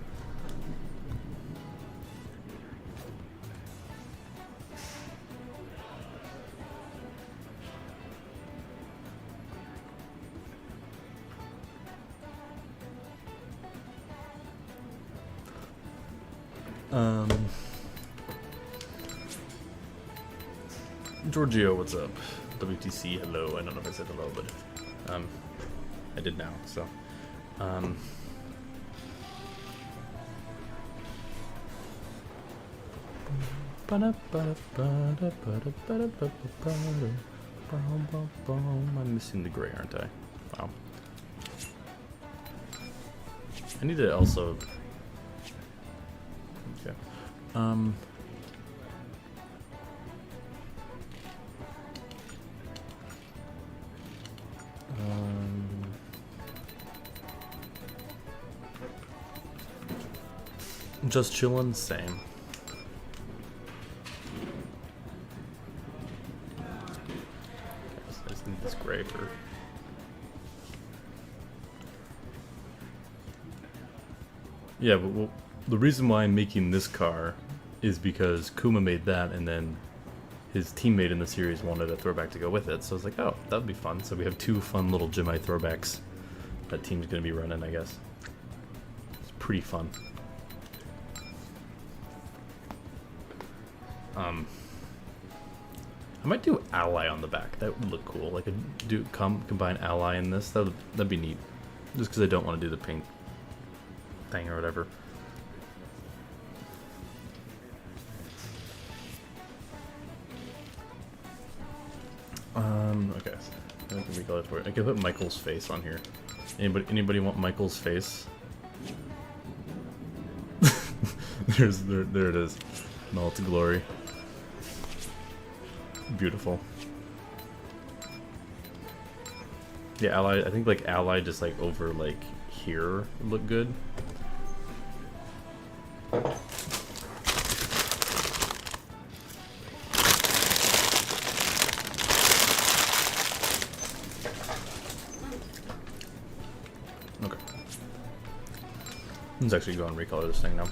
Giorgio, what's up? WTC, hello. I don't know if I said hello, but I did now, so. I'm missing the gray, aren't I? Wow. I need to also... Okay. Just chillin', same. I just need this gray for... Yeah, but well, the reason why I'm making this car is because Kuma made that, and then his teammate in the series wanted a throwback to go with it. So I was like, oh, that would be fun. So we have two fun little Jimmie throwbacks that team's going to be running, I guess. It's pretty fun. I might do Ally on the back. That would look cool. Like combine Ally in this. That'd be neat. Just because I don't want to do the pink thing or whatever. Okay. I can recolor for it. I can put Michael's face on here. Anybody want Michael's face? there it is. In all its glory. Beautiful. Yeah, Ally. I think like Ally just like over like here would look good. Okay. Let's actually go and recolor this thing now.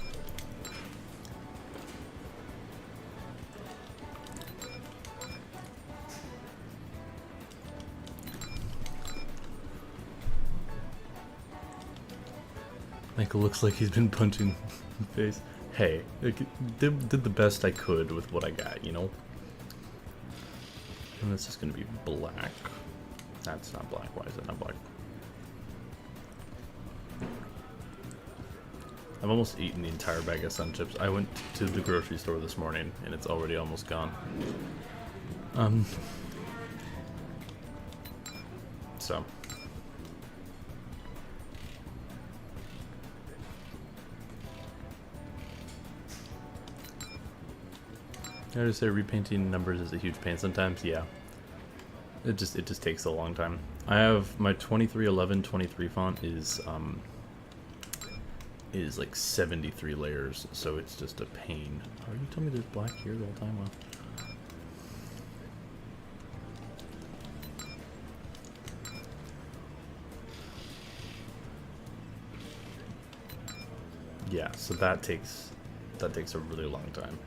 Michael looks like he's been punching the face. Hey, did the best I could with what I got, you know? And this is gonna be black. That's not black. Why is it not black? I've almost eaten the entire bag of Sun Chips. I went to the grocery store this morning and it's already almost gone. So. I just say repainting numbers is a huge pain sometimes. Yeah, it just takes a long time. I have my 231123 font is like 73 layers, so it's just a pain. Oh, you told me there's black here the whole time. Well, Yeah, so that takes a really long time.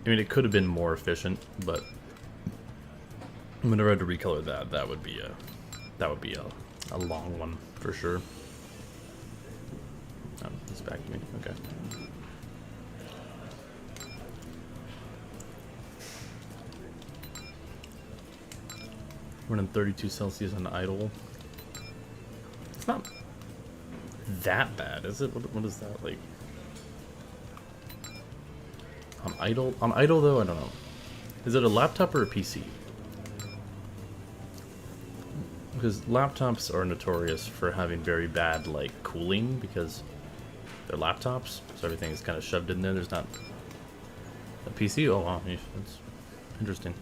I mean, it could have been more efficient, but whenever I had to recolor that, that would be a long one for sure. Oh, it's back to me. Okay. Running 32 Celsius on idle. It's not that bad, is it? What is that like? On idle? On idle though, I don't know. Is it a laptop or a PC? Because laptops are notorious for having very bad like cooling because they're laptops, so everything is kind of shoved in there. There's not a PC. Oh wow, that's interesting.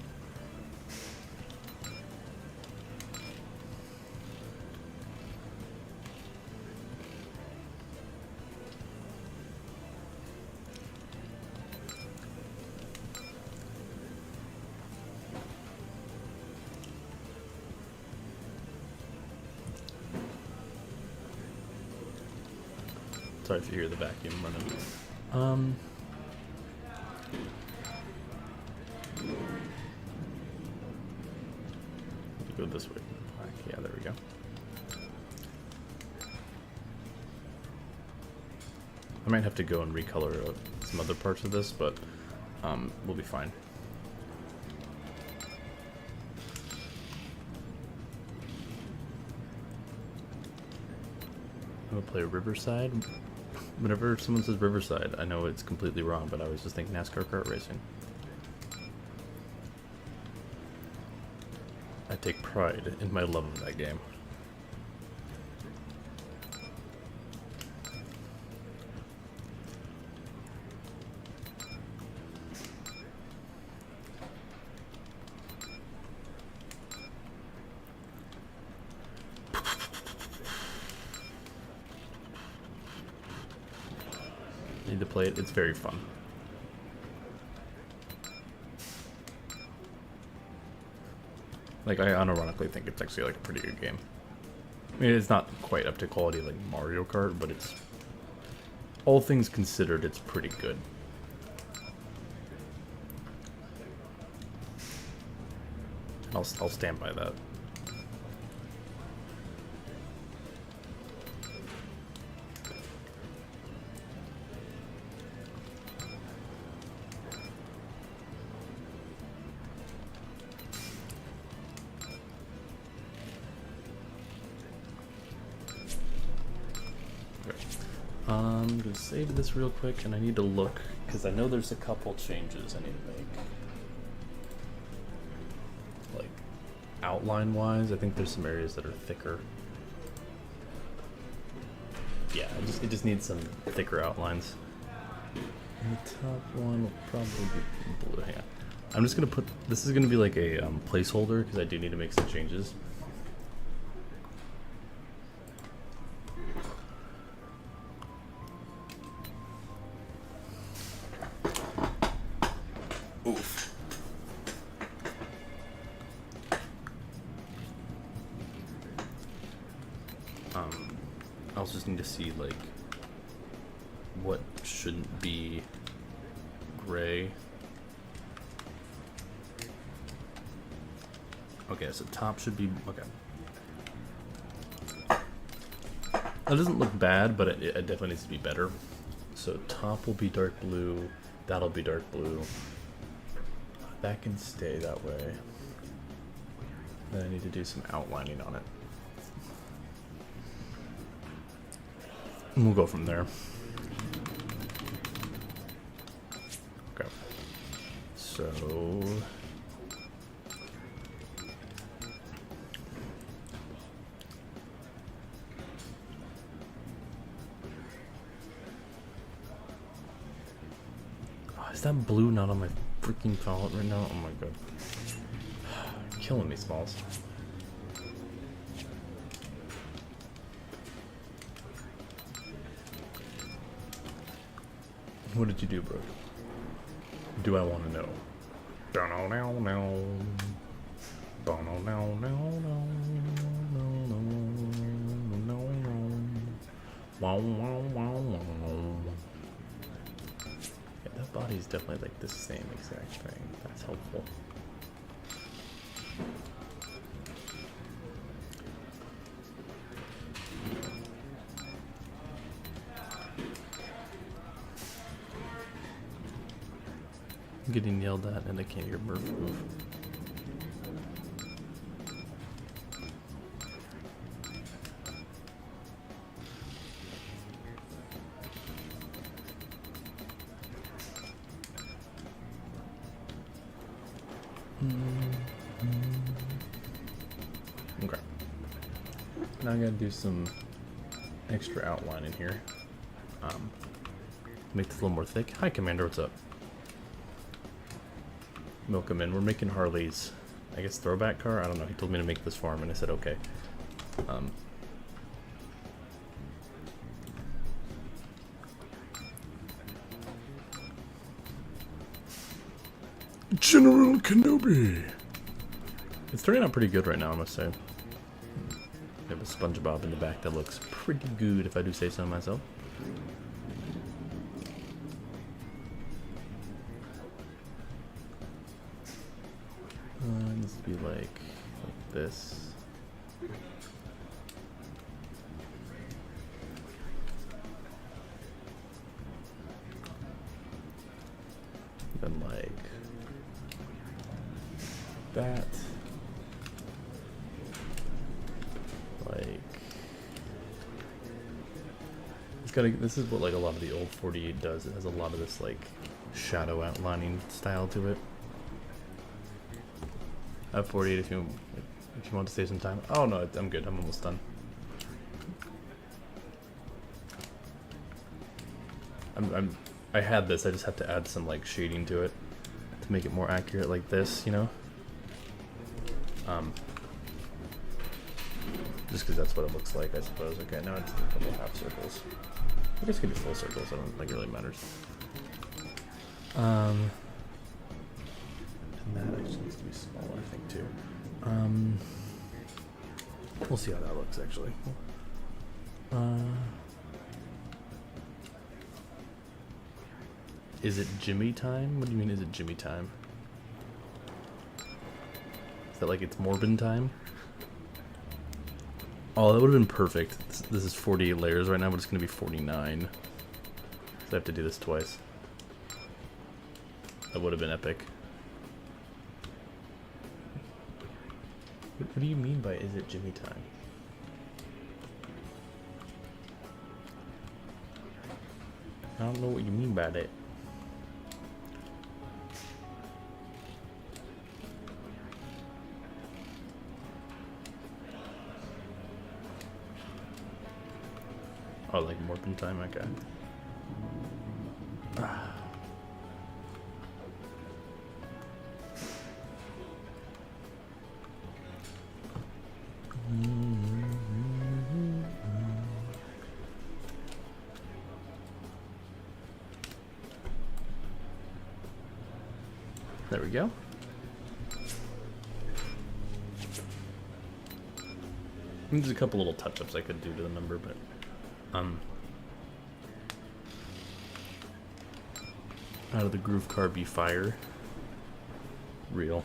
Sorry if you hear the vacuum running. Go this way. Yeah, there we go. I might have to go and recolor some other parts of this, but we'll be fine. I'm gonna play Riverside. Whenever someone says Riverside, I know it's completely wrong, but I always just think NASCAR kart racing. I take pride in my love of that game. Need to play it. It's very fun. Like, I unironically think it's actually like a pretty good game. I mean, it's not quite up to quality like Mario Kart, but it's, all things considered, it's pretty good. I'll stand by that. I'm gonna save this real quick, and I need to look because I know there's a couple changes I need to make. Like outline-wise, I think there's some areas that are thicker. Yeah, it just needs some thicker outlines. And the top one will probably be blue. Hang on. I'm just gonna put. This is gonna be like a placeholder because I do need to make some changes. Oof. I also just need to see like what shouldn't be gray. Okay, so top should be okay. That doesn't look bad, but it definitely needs to be better. So top will be dark blue. That'll be dark blue. That can stay that way. Then I need to do some outlining on it. And we'll go from there. Okay. So is that blue not on my freaking palette right now? Oh my god. Killing me, Smalls. What did you do, bro? Do I want to know? Wow, wow, wow, wow. body's definitely like the same exact thing. That's helpful. I'm getting yelled at and I can't hear Murph move. Okay. Now I gotta do some extra outline in here. Make this a little more thick. Hi, Commander. What's up? Milk him in. We're making Harley's, I guess, throwback car. I don't know. He told me to make this for him, and I said okay. General Kenobi. It's turning out pretty good right now, I must say. We have a Spongebob in the back that looks pretty good, if I do say so myself. Needs to be like this. Then like that. Like it's gotta. This is what like a lot of the old 48 does. It has a lot of this like shadow outlining style to it. I have 48 if you want to save some time. Oh no, I'm good. I'm almost done. I had this. I just have to add some like shading to it to make it more accurate, like this, you know. Just because that's what it looks like, I suppose. Okay, now it's a couple half circles. I guess it could be full circles. I don't think it really matters. And that actually needs to be smaller, I think, too. We'll see how that looks, actually. Is it Jimmie time? What do you mean, is it Jimmie time? Is that like it's Morbin time? Oh, that would have been perfect. This is 48 layers right now, but it's going to be 49. So I have to do this twice. That would have been epic. What do you mean by is it Jimmie time? I don't know what you mean by that. Oh, like Morphin time? Okay. There we go. There's a couple little touch-ups I could do to the number, but out of the groove car be fire. Real.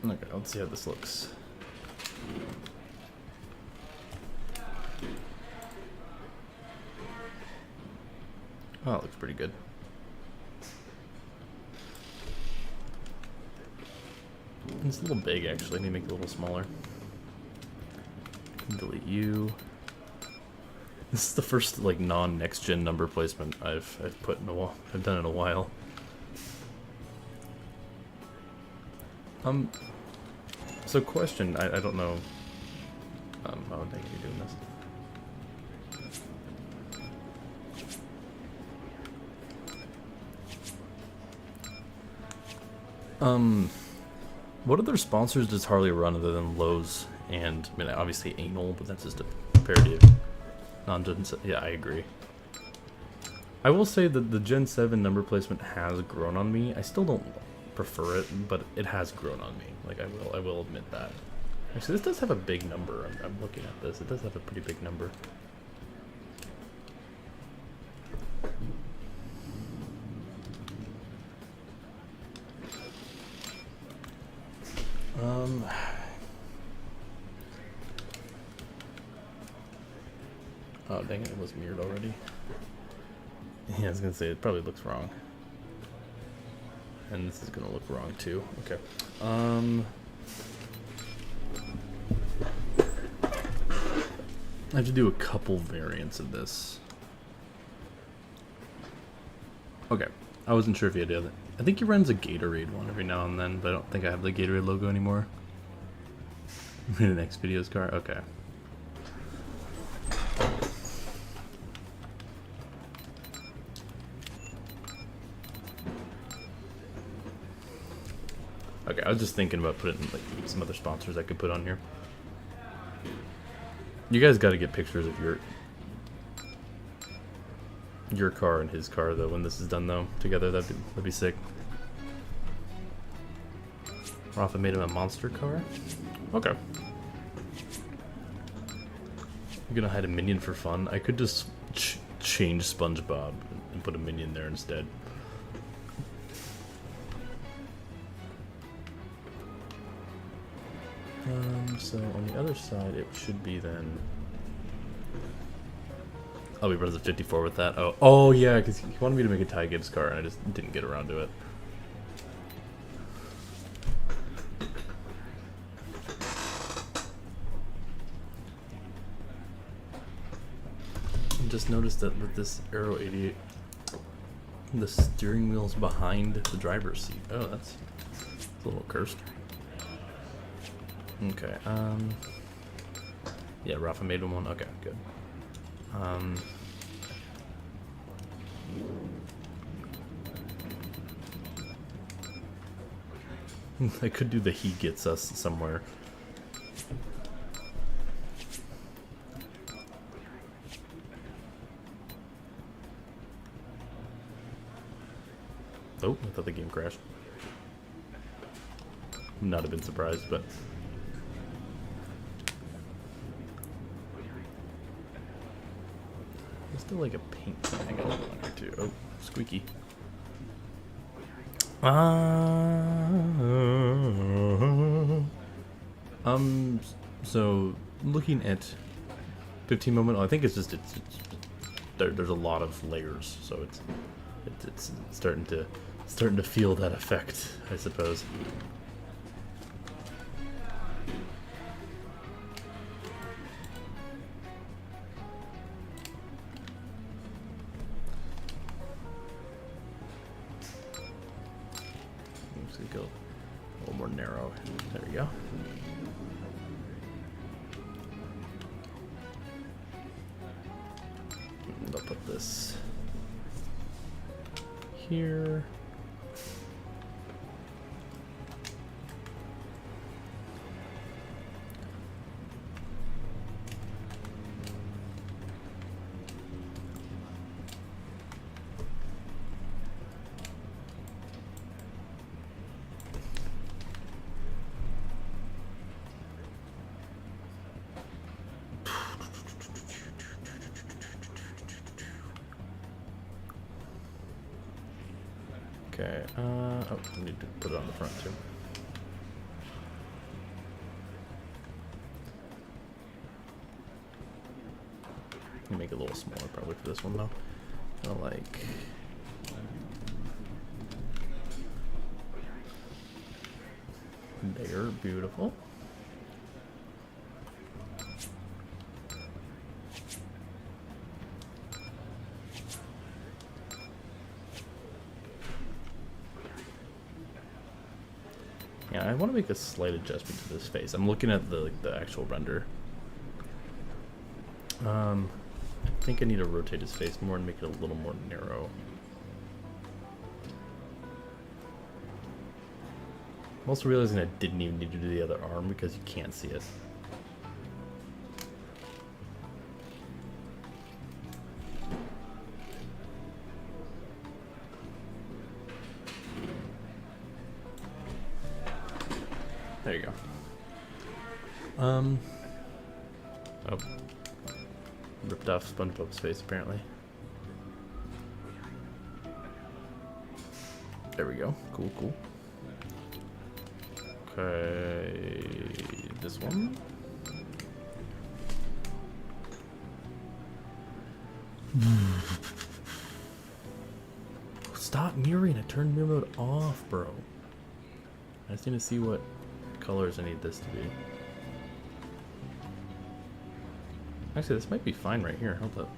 Okay, let's see how this looks. Oh, it looks pretty good. It's a little big, actually. I need to make it a little smaller. Delete you. This is the first like non-next gen number placement I've put in a while. I've done in a while. So question, I don't know. Oh, thank you for doing this. What other sponsors does Harley run other than Lowe's and, I mean, obviously Anal, but that's just a parody of non-gen. Yeah, I agree. I will say that the Gen 7 number placement has grown on me. I still don't prefer it, but it has grown on me. Like, I will admit that. Actually, this does have a big number. I'm looking at this. It does have a pretty big number. Oh, dang it, it was mirrored already. Yeah, I was gonna say, it probably looks wrong. And this is gonna look wrong too. Okay. I have to do a couple variants of this. Okay. I wasn't sure if he had the other. I think he runs a Gatorade one every now and then, but I don't think I have the Gatorade logo anymore. The next video's car? Okay. Okay, I was just thinking about putting like some other sponsors I could put on here. You guys got to get pictures of your car and his car though when this is done though together. That'd be sick. Rafa made him a monster car. Okay. You're gonna hide a minion for fun. I could just change Spongebob and put a minion there instead. So on the other side, it should be then. Oh, he runs a 54 with that. Oh yeah, because he wanted me to make a Ty Gibbs car, and I just didn't get around to it. I just noticed that with this Aero 88, the steering wheel's behind the driver's seat. Oh, that's a little cursed. Okay, yeah, Rafa made him one. Okay, good. I could do the he gets us somewhere. Oh, I thought the game crashed. Not have been surprised, but there's still like a paint thing I gotta put on here too. Oh, squeaky. So looking at 15 moment, I think it's just there's a lot of layers, so it's starting to feel that effect, I suppose. I'm just gonna go a little more narrow. There we go. I'll put this here. Okay, oh, I need to put it on the front too. Make it a little smaller probably for this one though. Like there, beautiful. Yeah, I want to make a slight adjustment to this face. I'm looking at the actual render. I think I need to rotate his face more and make it a little more narrow. I'm also realizing I didn't even need to do the other arm because you can't see it. There you go. Oh. Ripped off Spongebob's face, apparently. There we go. Cool, cool. Okay, this one. Stop mirroring. I turned mirror mode off, bro. I just need to see what colors I need this to be. Actually, this might be fine right here. Hold up.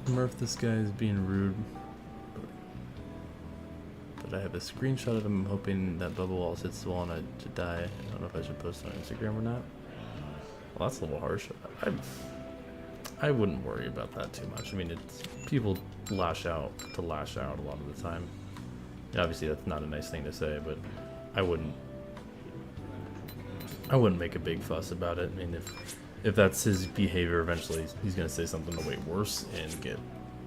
Murph, this guy is being rude. But I have a screenshot of him hoping that Bubba Wallace hits the wall and to die. I don't know if I should post it on Instagram or not. Well, that's a little harsh. I wouldn't worry about that too much. I mean, it's people lash out a lot of the time. And obviously, that's not a nice thing to say, but I wouldn't make a big fuss about it. I mean, if that's his behavior, eventually he's gonna say something way worse and get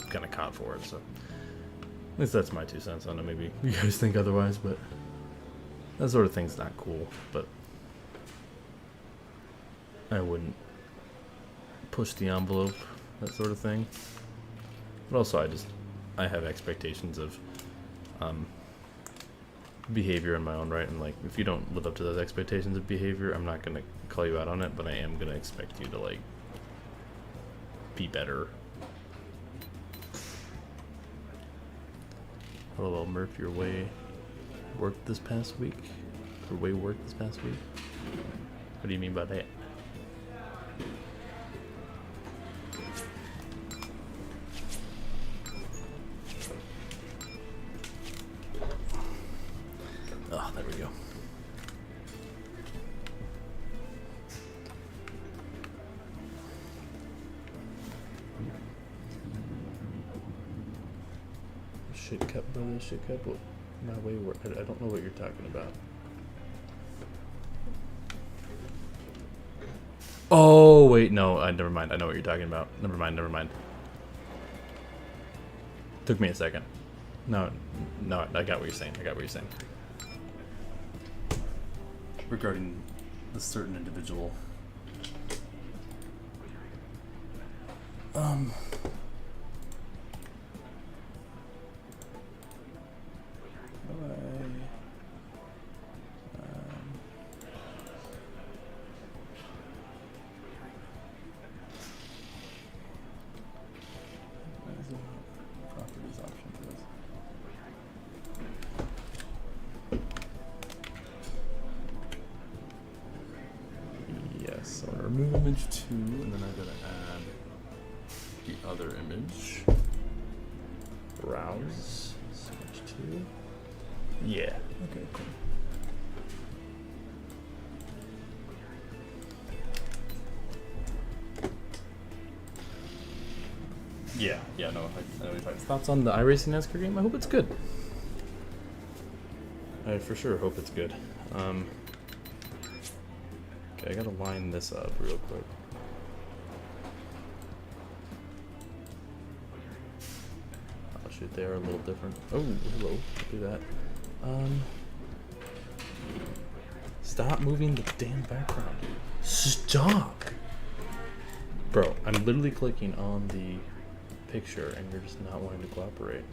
kind of caught for it. So at least that's my 2 cents on it. Maybe you guys think otherwise, but that sort of thing's not cool. But I wouldn't push the envelope, that sort of thing. But also, I have expectations of behavior in my own right, and like if you don't live up to those expectations of behavior, I'm not gonna call you out on it, but I am gonna expect you to like be better. Hello, Murph, your way worked this past week? Or way worked this past week? What do you mean by that? Oh, there we go. Shit cup, brother, shit cup. What, my way work. I don't know what you're talking about. Oh, wait, no, never mind. I know what you're talking about. Never mind. Took me a second. No, I got what you're saying. Regarding the certain individual. Properties option for this. Yes, so I'm gonna remove image 2, and then I'm gonna add the other image. Browse, switch to. Yeah. Okay, cool. Yeah, no, I know you're fine. Thoughts on the iRacing NASCAR game? I hope it's good. I for sure hope it's good. Okay, I gotta line this up real quick. Oh shoot, they are a little different. Oh, hello, do that. Stop moving the damn background. Stop! Bro, I'm literally clicking on the picture and you're just not wanting to cooperate.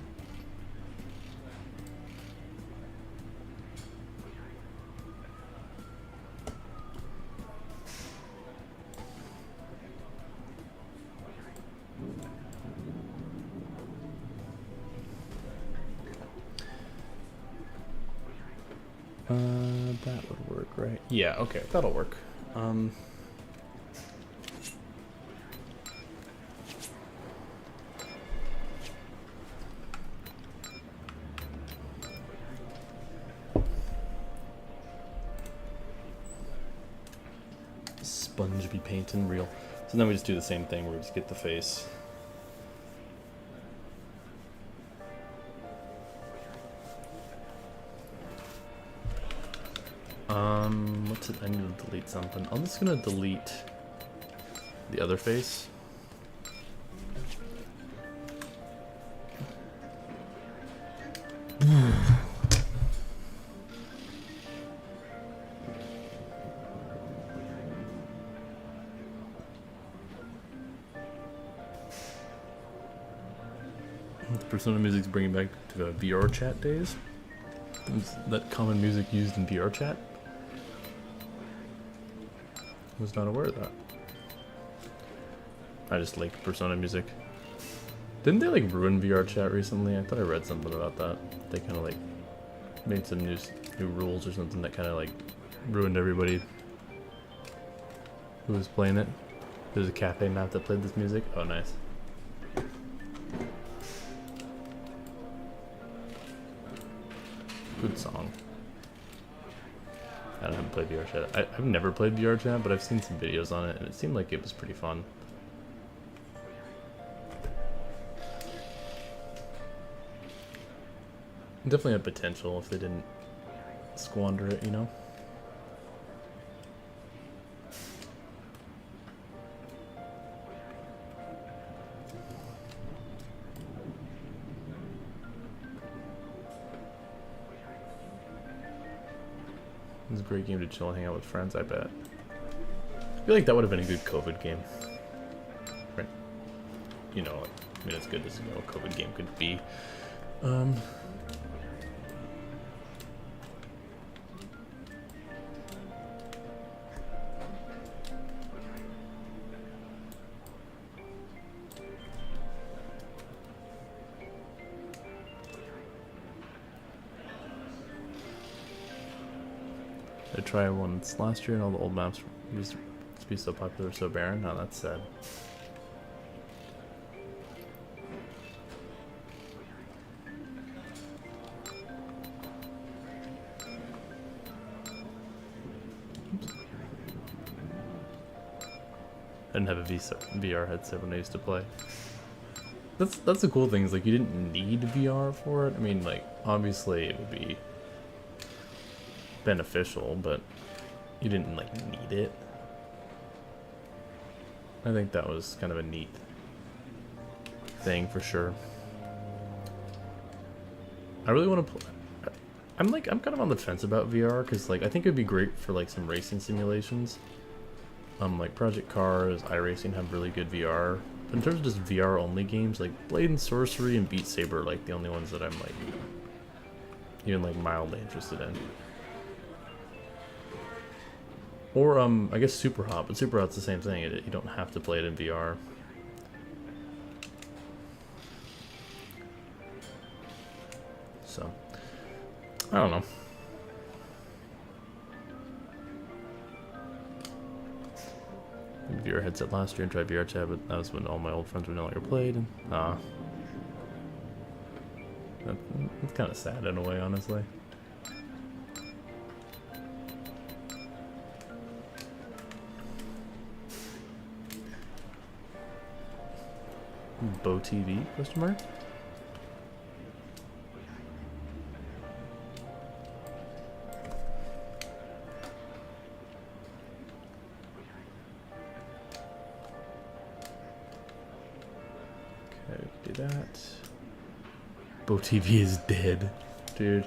That would work, right? Yeah, okay, that'll work. Sponge be painting real. So then we just do the same thing where we just get the face. What's it? I need to delete something. I'm just gonna delete the other face. Persona Music's bringing back to the VR chat days. Is that common music used in VR chat? I was not aware of that. I just like Persona Music. Didn't they like ruin VR chat recently? I thought I read something about that. They kind of like made some new rules or something that kind of like ruined everybody who was playing it. There's a cafe map that played this music. Oh, nice. Good song. I haven't played VR chat. I've never played VR chat, but I've seen some videos on it, and it seemed like it was pretty fun. Definitely had potential if they didn't squander it, you know? It was a great game to chill and hang out with friends, I bet. I feel like that would have been a good COVID game. Right? You know, I mean, as good as a COVID game could be. I tried once last year and all the old maps used to be so popular, so barren. Now that's sad. Oops. I didn't have a VR headset when I used to play. That's the cool thing, is like you didn't need VR for it. I mean, like obviously it would be beneficial, but you didn't like need it. I think that was kind of a neat thing for sure. I really want to play. I'm kind of on the fence about VR because like I think it'd be great for like some racing simulations. Like Project Cars, iRacing have really good VR. But in terms of just VR only games, like Blade and Sorcery and Beat Saber are like the only ones that I'm like even like mildly interested in. Or, I guess Super Hot, but Super Hot's the same thing. You don't have to play it in VR. So, I don't know. I had a VR headset last year and tried VR chat, but that was when all my old friends were no longer played. And, that's kind of sad in a way, honestly. Bo TV? Question mark? Okay, do that. Bo TV is dead, dude.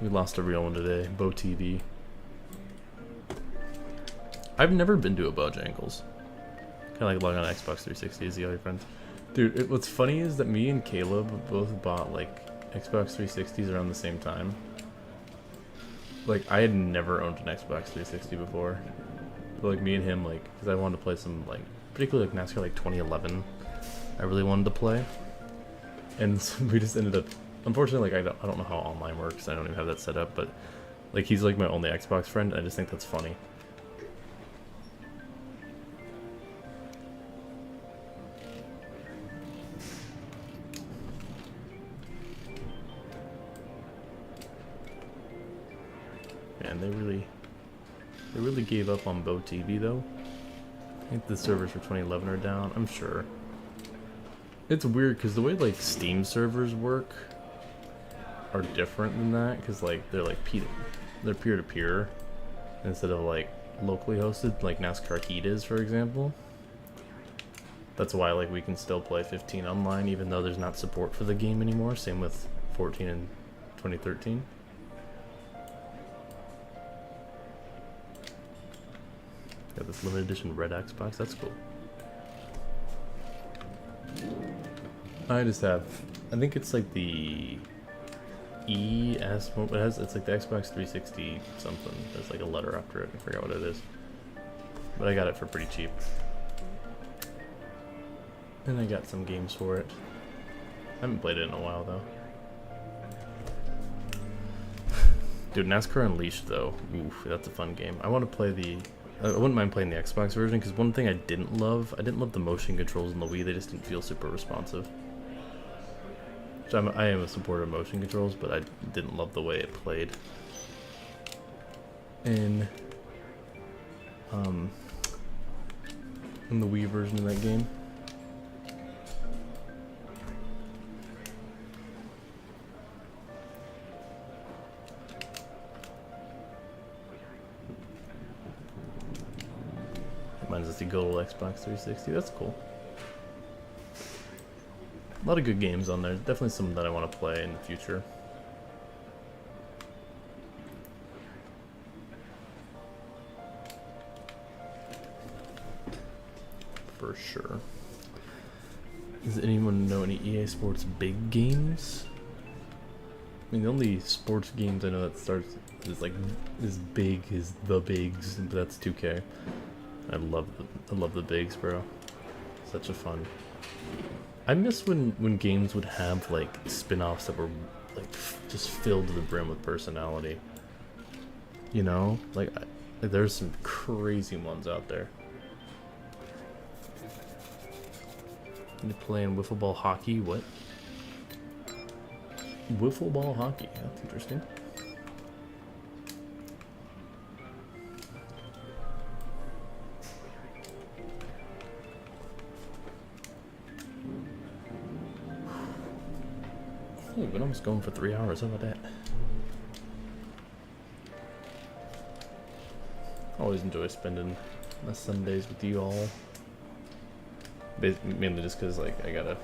We lost a real one today. Bo TV. I've never been to a Bojangles. Kind of like logging on Xbox 360 as the other friends. Dude, what's funny is that me and Caleb both bought like Xbox 360s around the same time. Like I had never owned an Xbox 360 before. But like me and him, like, because I wanted to play some like, particularly like NASCAR like 2011. I really wanted to play, and so we just ended up. Unfortunately, like I don't know how online works. I don't even have that set up. But like he's like my only Xbox friend. I just think that's funny. Man, they really gave up on Bo TV though. I think the servers for 2011 are down. I'm sure. It's weird because the way like Steam servers work are different than that, because like they're like they're peer-to-peer instead of like locally hosted like NASCAR Heat is, for example. That's why like we can still play 15 online even though there's not support for the game anymore. Same with 14 and 2013. Got this limited edition red Xbox. That's cool. I just have, I think it's like the ES. It's like the Xbox 360 something. There's like a letter after it. I forgot what it is. But I got it for pretty cheap. And I got some games for it. I haven't played it in a while though. Dude, NASCAR Unleashed though. Oof, that's a fun game. I want to play the. I wouldn't mind playing the Xbox version because one thing I didn't love the motion controls in the Wii. They just didn't feel super responsive. So I am a supporter of motion controls, but I didn't love the way it played. In the Wii version of that game. Mine's just the good old Xbox 360. That's cool. A lot of good games on there. Definitely some that I want to play in the future. For sure. Does anyone know any EA Sports big games? I mean, the only sports games I know that starts is like as big as the bigs, but that's 2K. I love the bigs, bro. Such a fun. I miss when games would have like spin-offs that were like just filled to the brim with personality. You know, like there's some crazy ones out there. You're playing wiffle ball hockey? What? Wiffle ball hockey. That's interesting. Hey, but I'm just going for 3 hours. How about that? Always enjoy spending my Sundays with you all. Mainly just because like I gotta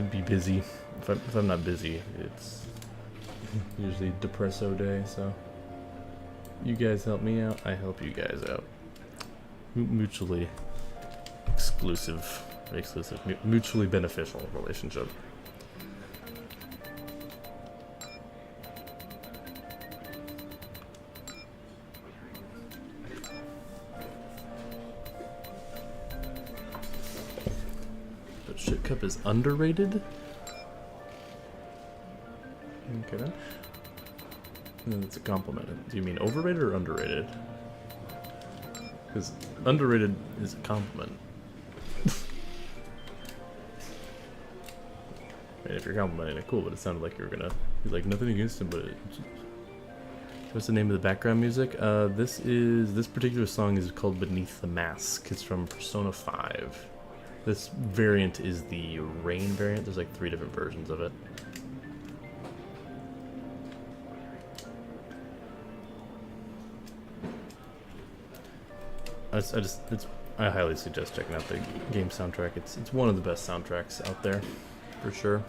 be busy. If I'm not busy, it's usually depresso day. So you guys help me out, I help you guys out. Mutually mutually beneficial relationship. Shit Cup is underrated? Okay then. And then it's a compliment. Do you mean overrated or underrated? Because underrated is a compliment. I mean, if you're complimenting it, cool, but it sounded like you were gonna be like, nothing against him, but what's the name of the background music? This particular song is called Beneath the Mask. It's from Persona 5. This variant is the Rain variant. There's like 3 different versions of it. I highly suggest checking out the game soundtrack. It's one of the best soundtracks out there, for sure.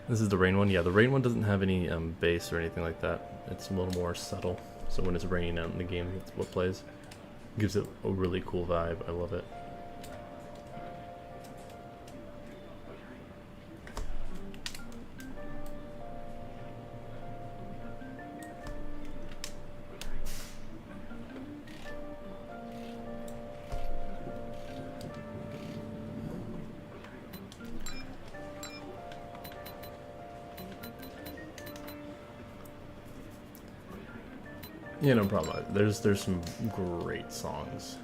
This is the Rain one. Yeah, the Rain one doesn't have any bass or anything like that. It's a little more subtle. So when it's raining out in the game, that's what plays. Gives it a really cool vibe. I love it. Yeah, no problem. There's some great songs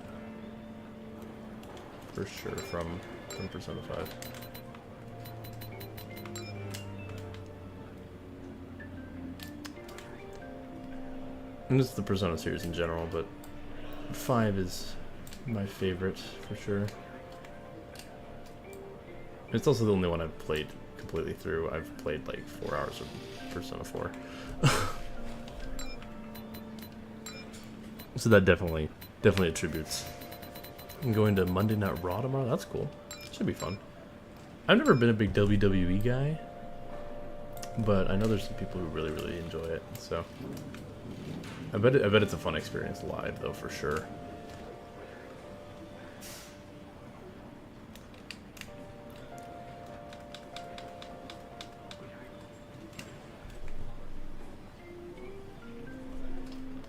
for sure from Persona 5. And just the Persona series in general, but 5 is my favorite for sure. It's also the only one I've played completely through. I've played like 4 hours of Persona 4. So that definitely attributes. I'm going to Monday Night Raw tomorrow. That's cool. Should be fun. I've never been a big WWE guy, but I know there's some people who really, really enjoy it. So I bet it's a fun experience live, though, for sure.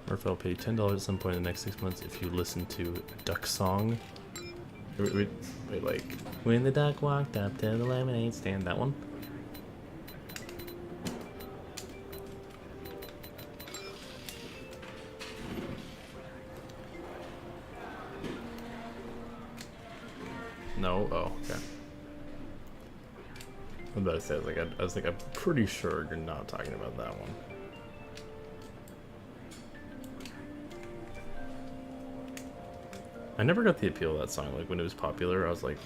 Murph, I'll pay $10 at some point in the next 6 months if you listen to Duck Song. Wait, like, when the duck walked up to the lemonade stand, that one? No? Oh, okay. I was about to say, I was like, I'm pretty sure you're not talking about that one. I never got the appeal of that song. Like when it was popular, I was like,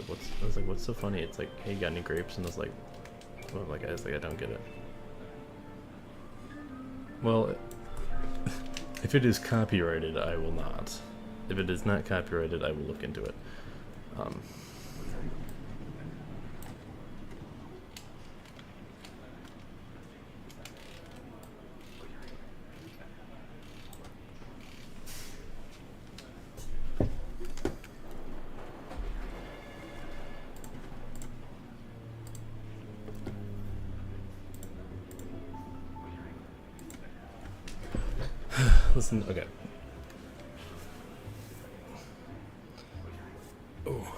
what's so funny? It's like, hey, you got any grapes? And I was like, well, I was like, I don't get it. Well, if it is copyrighted, I will not. If it is not copyrighted, I will look into it. Listen, okay. Oh.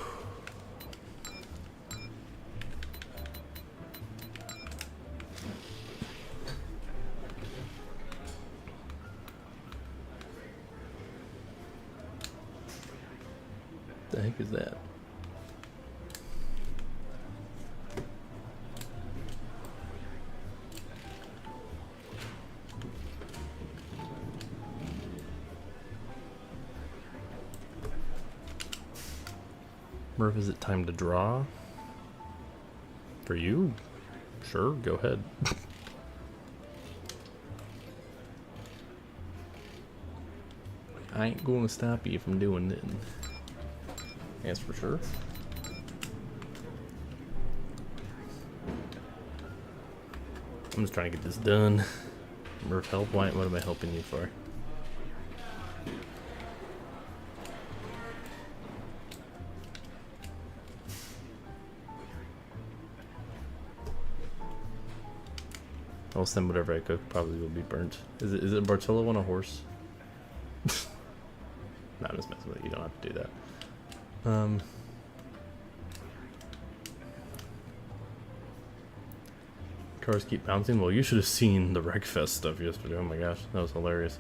The heck is that? Murph, is it time to draw? For you? Sure, go ahead. I ain't going to stop you from doing it. That's for sure. I'm just trying to get this done. Murph, help? What am I helping you for? I'll send whatever I cook probably will be burnt. Is it Bartolo on a horse? No, I'm just messing with it. You don't have to do that. Cars keep bouncing. Well, you should have seen the Wreckfest stuff yesterday. Oh my gosh, that was hilarious.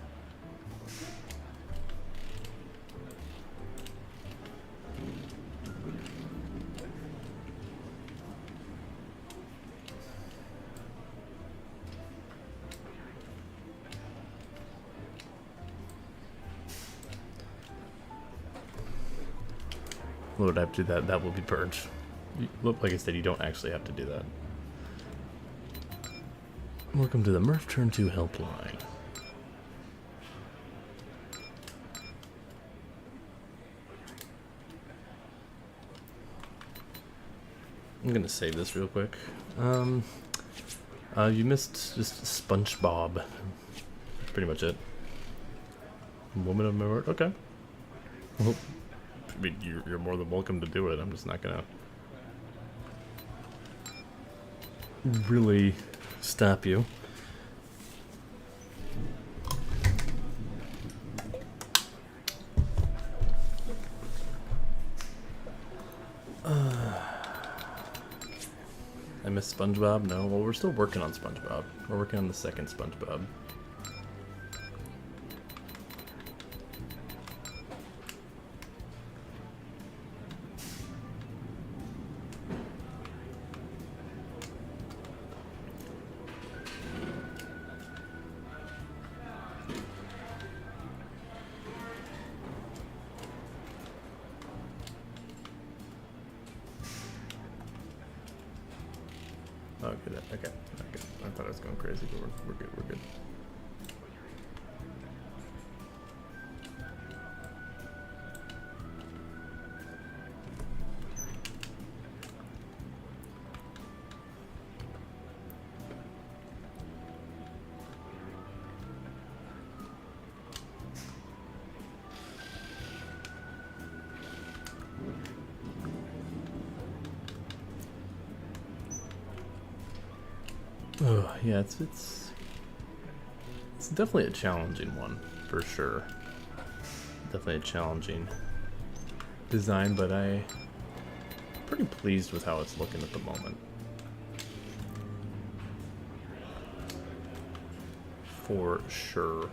Would I have to do that? That will be purged. Look, like I said, you don't actually have to do that. Welcome to the Murph Turn 2 helpline. I'm gonna save this real quick. You missed just Spongebob. That's pretty much it. Woman of my word. Okay. Well, I mean, you're more than welcome to do it. I'm just not gonna really stop you. I missed SpongeBob? No. Well, we're still working on SpongeBob. We're working on the second SpongeBob. Okay. I thought I was going crazy, but we're good. We're good. Yeah, it's definitely a challenging one for sure. Definitely a challenging design, but I'm pretty pleased with how it's looking at the moment. For sure.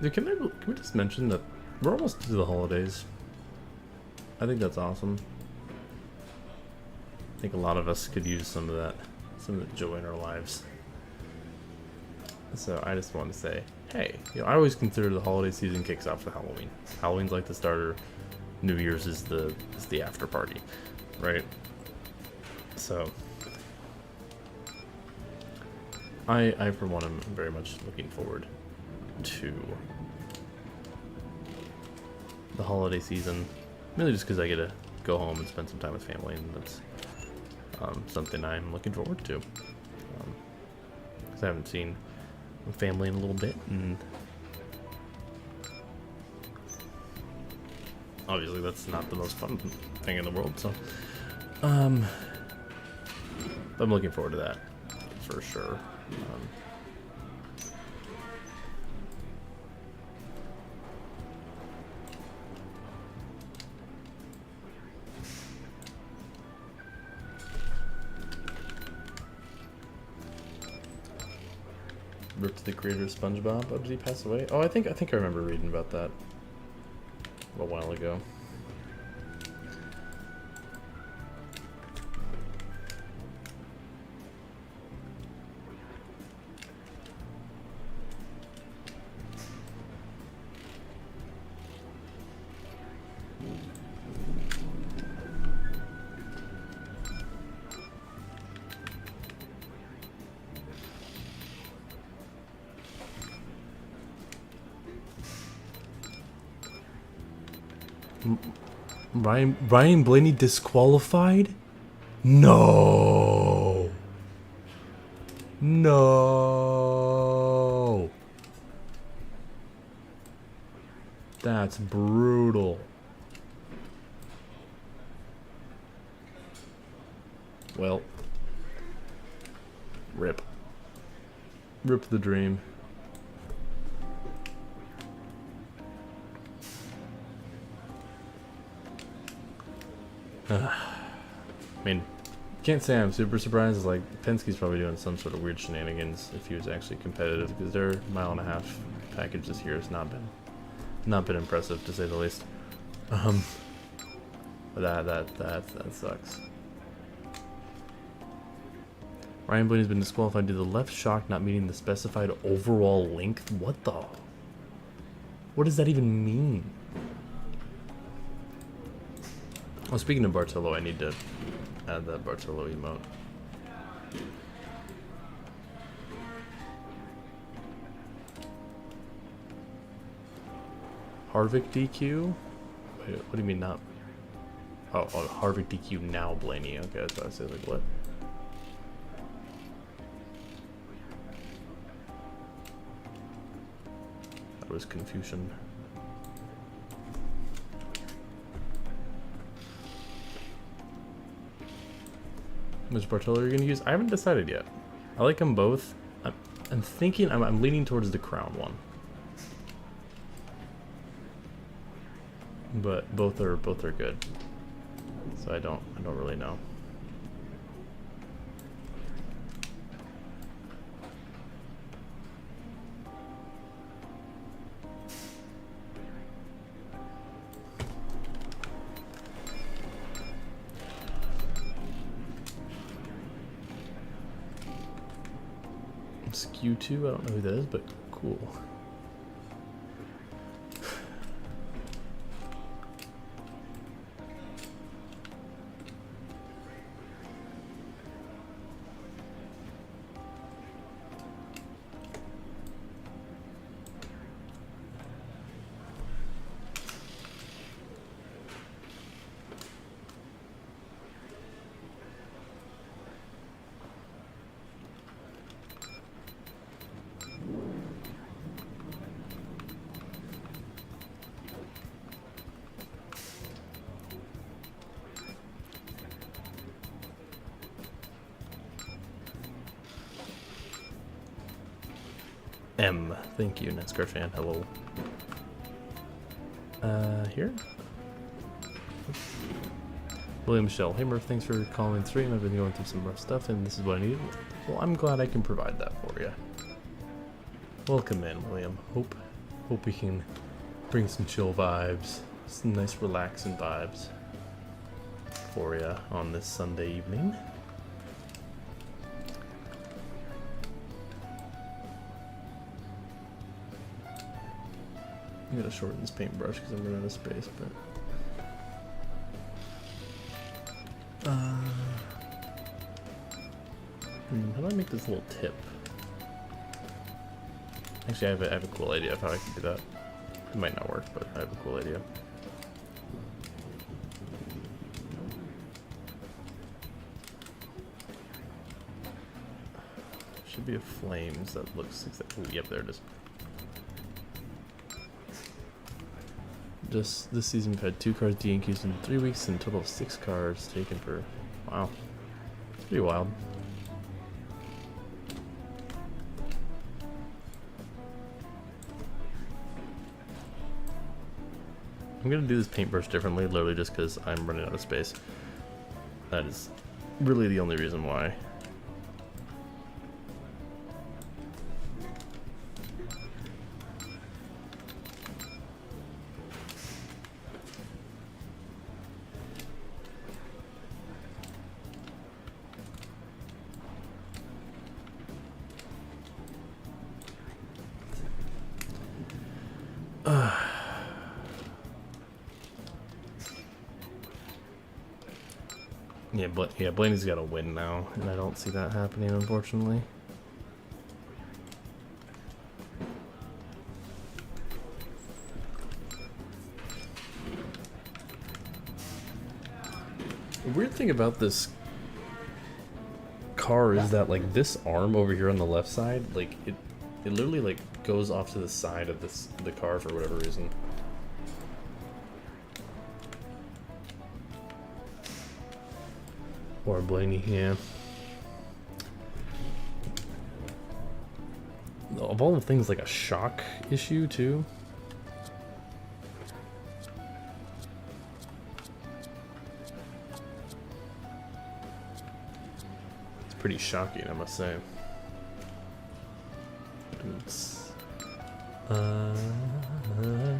Dude, can we just mention that we're almost to the holidays? I think that's awesome. I think a lot of us could use some of that joy in our lives. So I just want to say, hey, I always consider the holiday season kicks off with Halloween. Halloween's like the starter. New Year's is the after party, right? So I for one am very much looking forward to the holiday season, really just because I get to go home and spend some time with family, and that's something I'm looking forward to. Because I haven't seen my family in a little bit, and obviously that's not the most fun thing in the world. So, I'm looking forward to that for sure. Rip to the creator of Spongebob. Oh, did he pass away? Oh, I think I remember reading about that a while ago. Ryan Blaney disqualified? No. No. That's brutal. Well, rip. Rip the dream. I mean, can't say I'm super surprised. Like, Penske's probably doing some sort of weird shenanigans if he was actually competitive, because their 1.5 mile package this year has not been impressive, to say the least. But that sucks. Ryan Blaney's been disqualified due to the left shock not meeting the specified overall length. What does that even mean? Well, speaking of Bartolo, I need to add that Bartolo emote. Harvick DQ? Wait, what do you mean not? Oh, Harvick DQ now Blaney. Okay, that's what I said. Like, what? That was confusion. Which Bartolo you're gonna use? I haven't decided yet. I like them both. I'm thinking I'm leaning towards the Crown one, but both are good. So I don't really know. Q2, I don't know who that is, but cool. M. Thank you, NASCAR fan. Hello. Here? William Michelle. Hey Murph, thanks for calling in stream. I've been going through some rough stuff and this is what I needed. Well, I'm glad I can provide that for you. Welcome in, William. Hope we can bring some chill vibes, some nice relaxing vibes for you on this Sunday evening. I'm gonna shorten this paintbrush because I'm running out of space, but how do I make this little tip? Actually, I have a cool idea of how I can do that. It might not work, but I have a cool idea. Should be a flames that looks exactly. Yep, there it is. Just this season, we've had 2 cars DNQ'd in 3 weeks and a total of 6 cars taken for. Wow. It's pretty wild. I'm gonna do this paintbrush differently, literally just because I'm running out of space. That is really the only reason why. Yeah, Blaney's got to win now, and I don't see that happening, unfortunately. The weird thing about this car is that, like, this arm over here on the left side, like, it literally, like, goes off to the side of the car for whatever reason. Or Blaney, yeah. Of all the things, like a shock issue too. It's pretty shocking, I must say. It's, oh, no,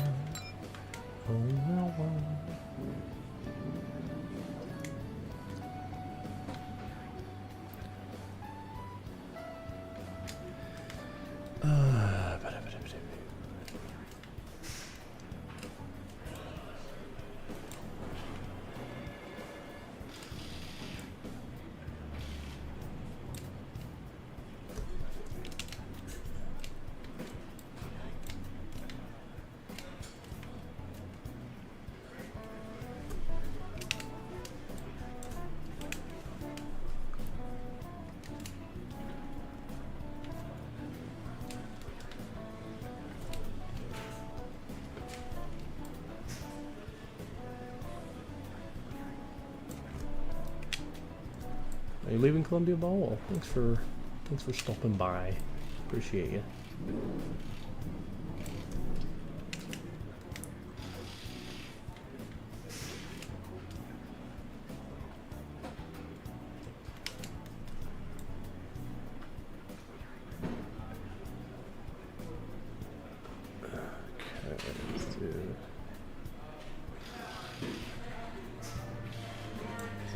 Are you leaving Columbia Bowl? Thanks for stopping by. Appreciate you. Okay, let's do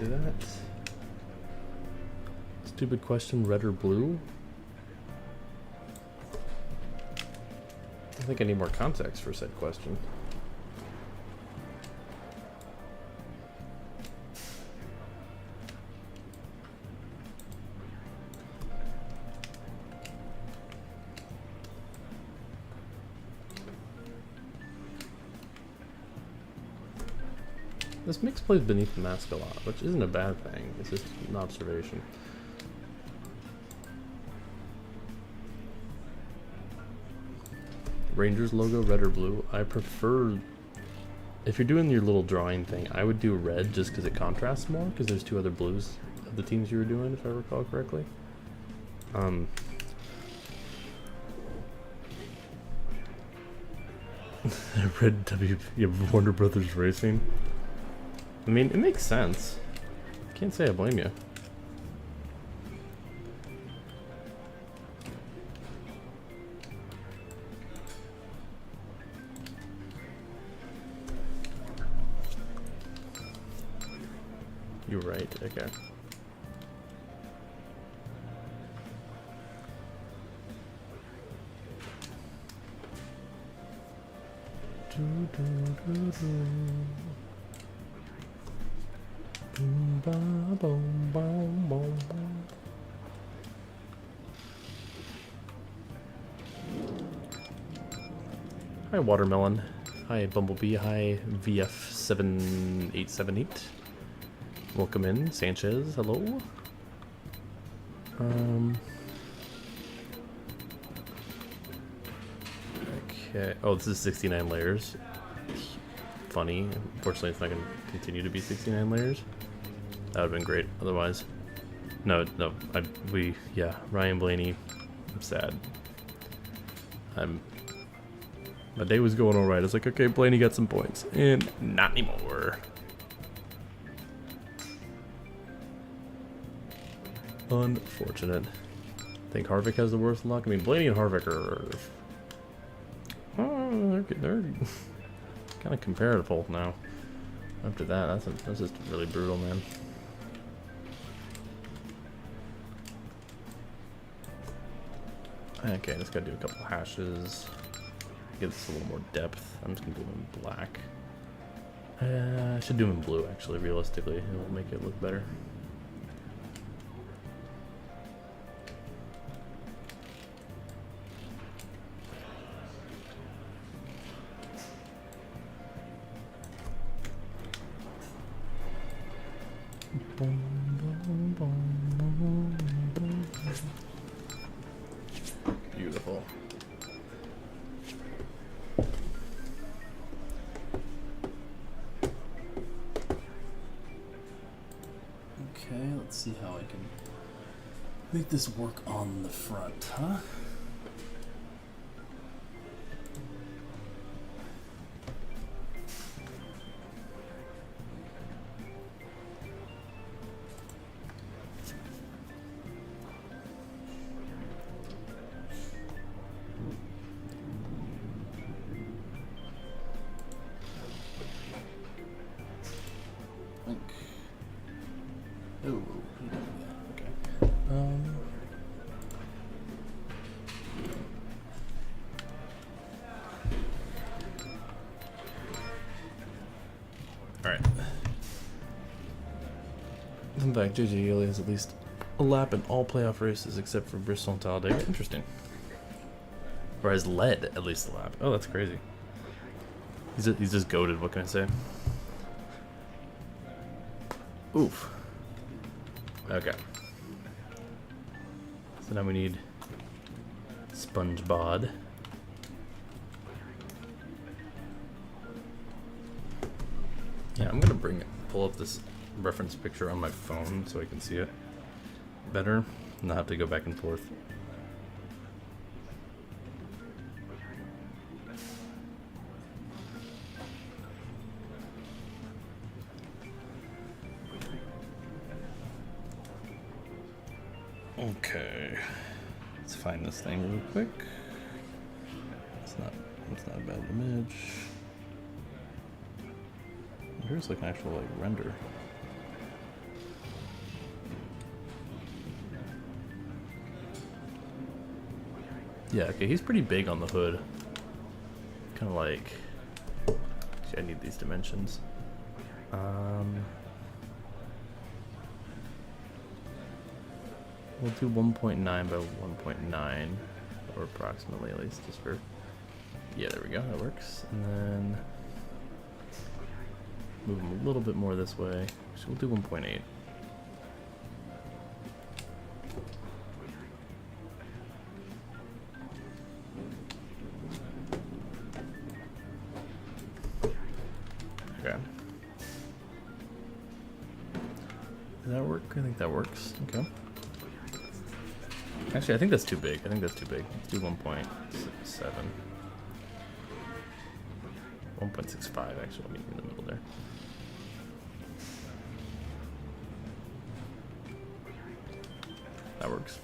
that. Stupid question, red or blue? I think I need more context for said question. This mix plays beneath the mask a lot, which isn't a bad thing. It's just an observation. Rangers logo, red or blue? I prefer, if you're doing your little drawing thing, I would do red just because it contrasts more, because there's 2 other blues of the teams you were doing, if I recall correctly. Red W. Yeah, Warner Brothers Racing. I mean, it makes sense. Can't say I blame you. You're right. Okay. Boom, ba, boom, boom, boom, boom. Hi, Watermelon. Hi, Bumblebee. Hi, VF7878. Welcome in, Sanchez. Hello. Okay. Oh, this is 69 layers. Funny. Unfortunately, it's not going to continue to be 69 layers. That would have been great. Otherwise, no. Yeah. Ryan Blaney. I'm sad. My day was going all right. I was like, okay, Blaney got some points, and not anymore. Unfortunate. I think Harvick has the worst luck. I mean, Blaney and Harvick are. Oh, they're kind of comparable now. After that, that's just really brutal, man. Okay, just gotta do a couple hashes. Get this a little more depth. I'm just gonna do them in black. I should do them in blue, actually, realistically. It'll make it look better. Beautiful. Okay, let's see how I can make this work on the front, huh? Oh, okay. Alright. In fact, JJ Yeley has at least a lap in all playoff races except for Bristol and Talladega. Interesting. Or has led at least a lap. Oh, that's crazy. He's just goated, what can I say? Oof. Okay. So now we need Spongebob. Yeah, I'm gonna pull up this reference picture on my phone so I can see it better and not have to go back and forth. Okay, let's find this thing real quick. It's not a bad image. Here's like an actual like render. Yeah, okay, he's pretty big on the hood. Kind of like, actually, I need these dimensions. We'll do 1.9 by 1.9, or approximately at least, just for, yeah, there we go, that works. And then move them a little bit more this way. So we'll do 1.8. Okay. Does that work? I think that works. Okay. Actually, I think that's too big. Let's do 1.7. 1.65 actually, meet in the middle there. That works.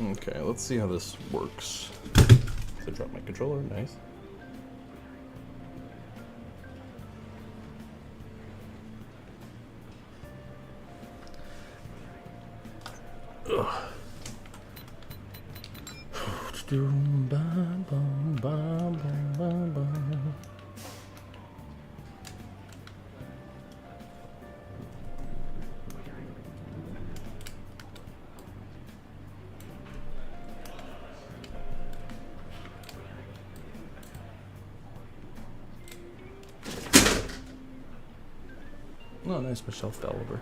Okay, let's see how this works. So drop my controller, nice. Ugh. Oh, nice, my shelf fell over.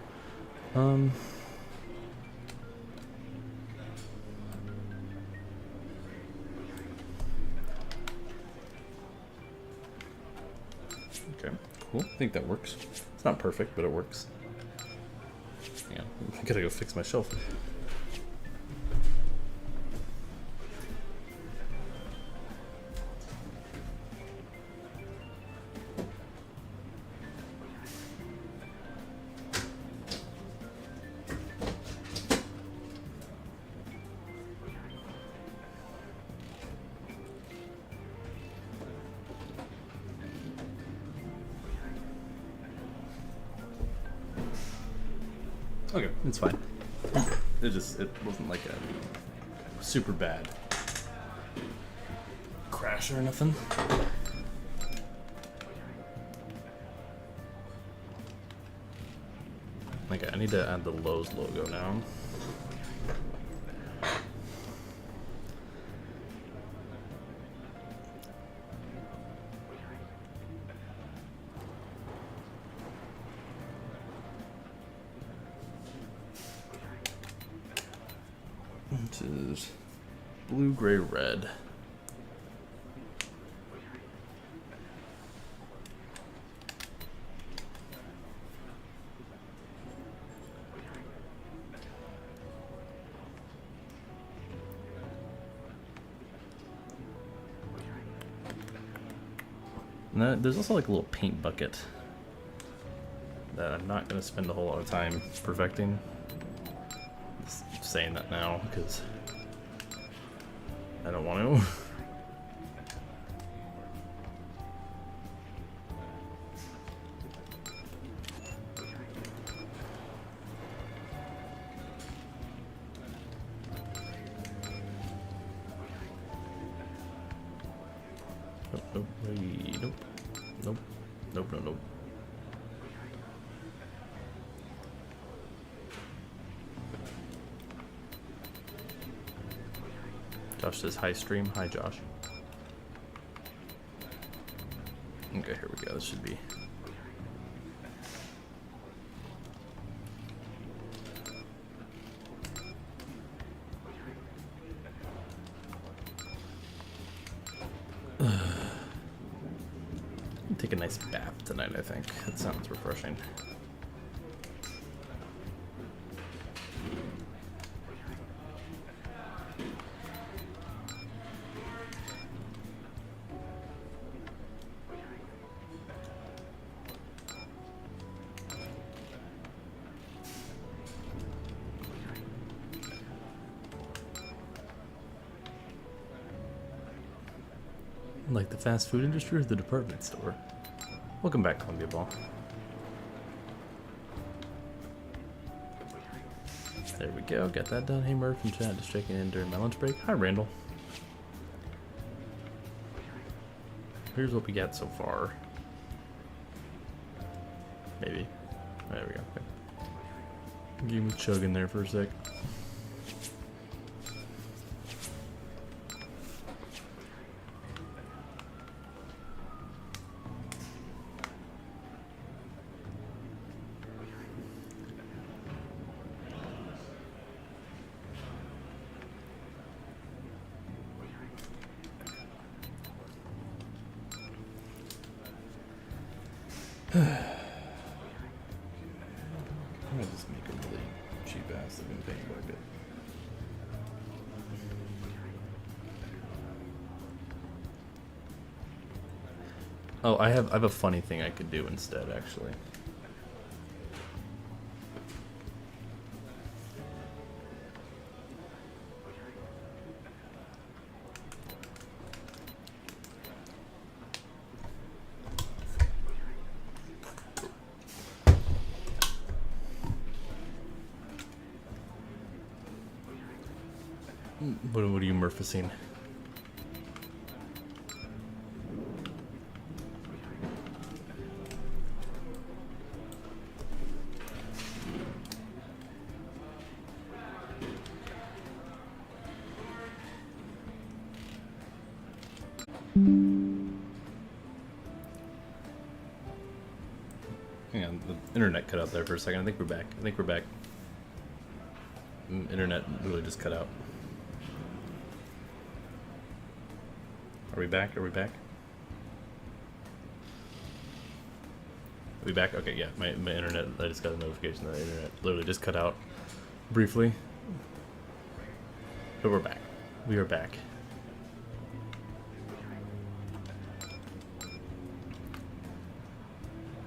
Okay, cool. I think that works. It's not perfect, but it works. Yeah, I gotta go fix my shelf. Okay, it's fine. It wasn't like a super bad crash or nothing. Okay, I need to add the Lowe's logo now. This is blue, gray, red. And there's also like a little paint bucket that I'm not going to spend a whole lot of time perfecting. Just saying that now because I don't want to. Nope, wait, nope, nope, nope, nope, nope. Josh says hi stream. Hi Josh. Okay, here we go. This should be. Take a nice bath tonight, I think. That sounds refreshing. Like the fast food industry or the department store? Welcome back, Columbia Ball. There we go, got that done. Hey Murph from chat, just checking in during my lunch break. Hi Randall. Here's what we got so far. Maybe. There we go. Okay. Give me chugging there for a sec. I'm gonna just make a really cheap ass looking paint bucket. Oh, I have a funny thing I could do instead, actually. What are you murphicing? Hang on, the internet cut out there for a second. I think we're back. Internet really just cut out. Are we back? Are we back? Okay, yeah. My internet, I just got a notification that the internet literally just cut out briefly. But we're back. We are back.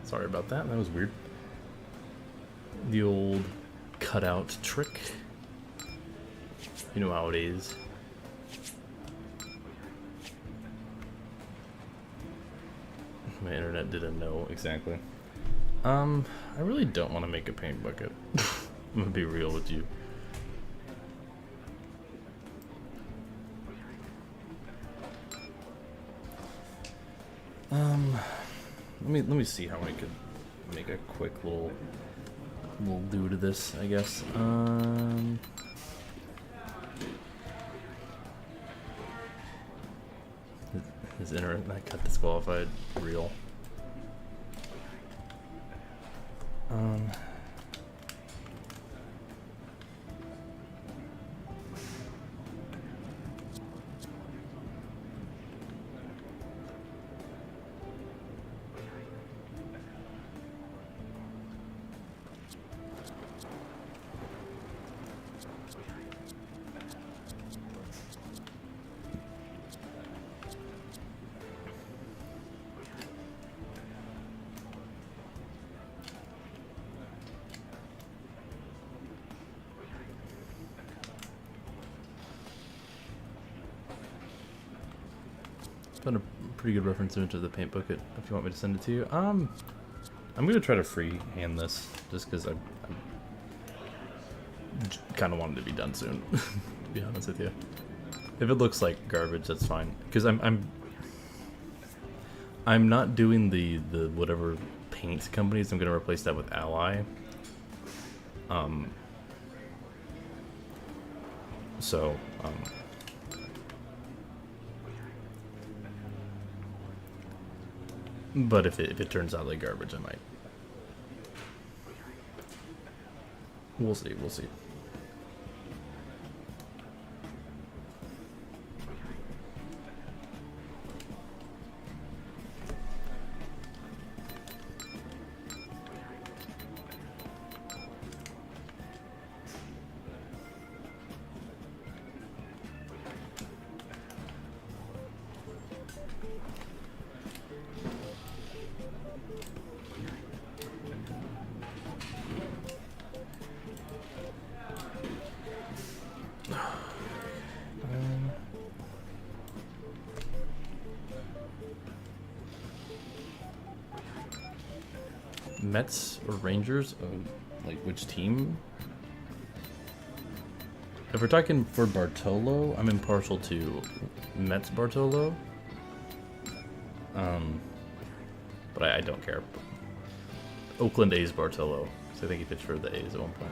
Sorry about that. That was weird. The old cutout trick. You know how it is. My internet didn't know exactly. I really don't want to make a paint bucket. I'm gonna be real with you. Let me see how I could make a quick little do to this, I guess. His internet not got disqualified. Real. Found a pretty good reference image of the paint bucket if you want me to send it to you. I'm gonna try to freehand this just because I kind of wanted to be done soon. To be honest with you, if it looks like garbage, that's fine. Because I'm not doing the whatever paint companies. I'm gonna replace that with Ally. But if it turns out like garbage, I might. We'll see. Mets or Rangers? Like which team? If we're talking for Bartolo, I'm impartial to Mets Bartolo. But I don't care. Oakland A's Bartolo, because I think he pitched for the A's at one point.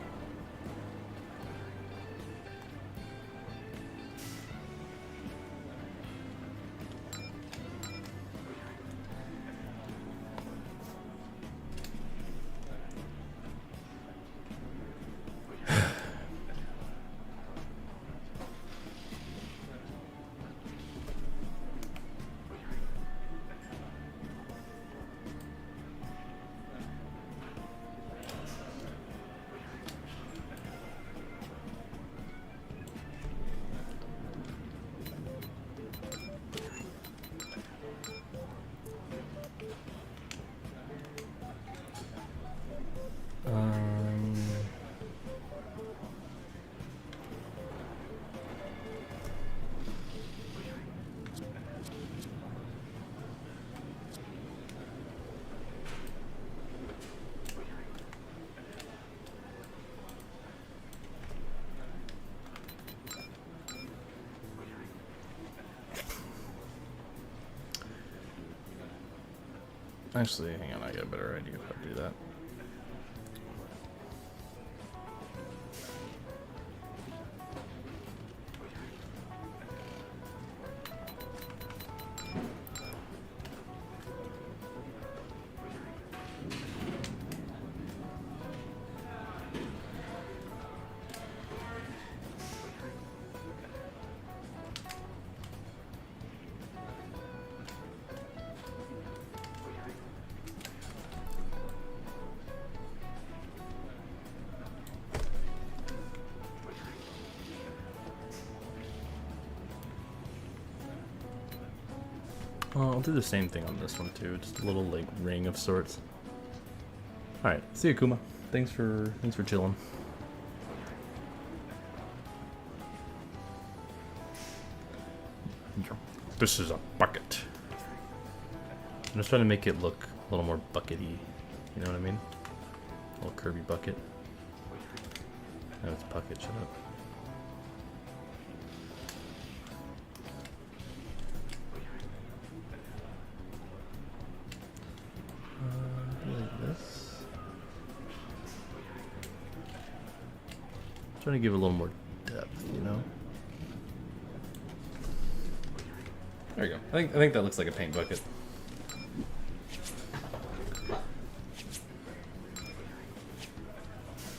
Actually, hang on, I got a better idea of how to do that. I'll do the same thing on this one too, just a little like ring of sorts. All right, see you, Kuma. Thanks for chilling. This is a bucket. I'm just trying to make it look a little more buckety. You know what I mean? A little curvy bucket. No, it's bucket. Shut up. Like this. Trying to give it a little more depth, you know. There you go. I think that looks like a paint bucket.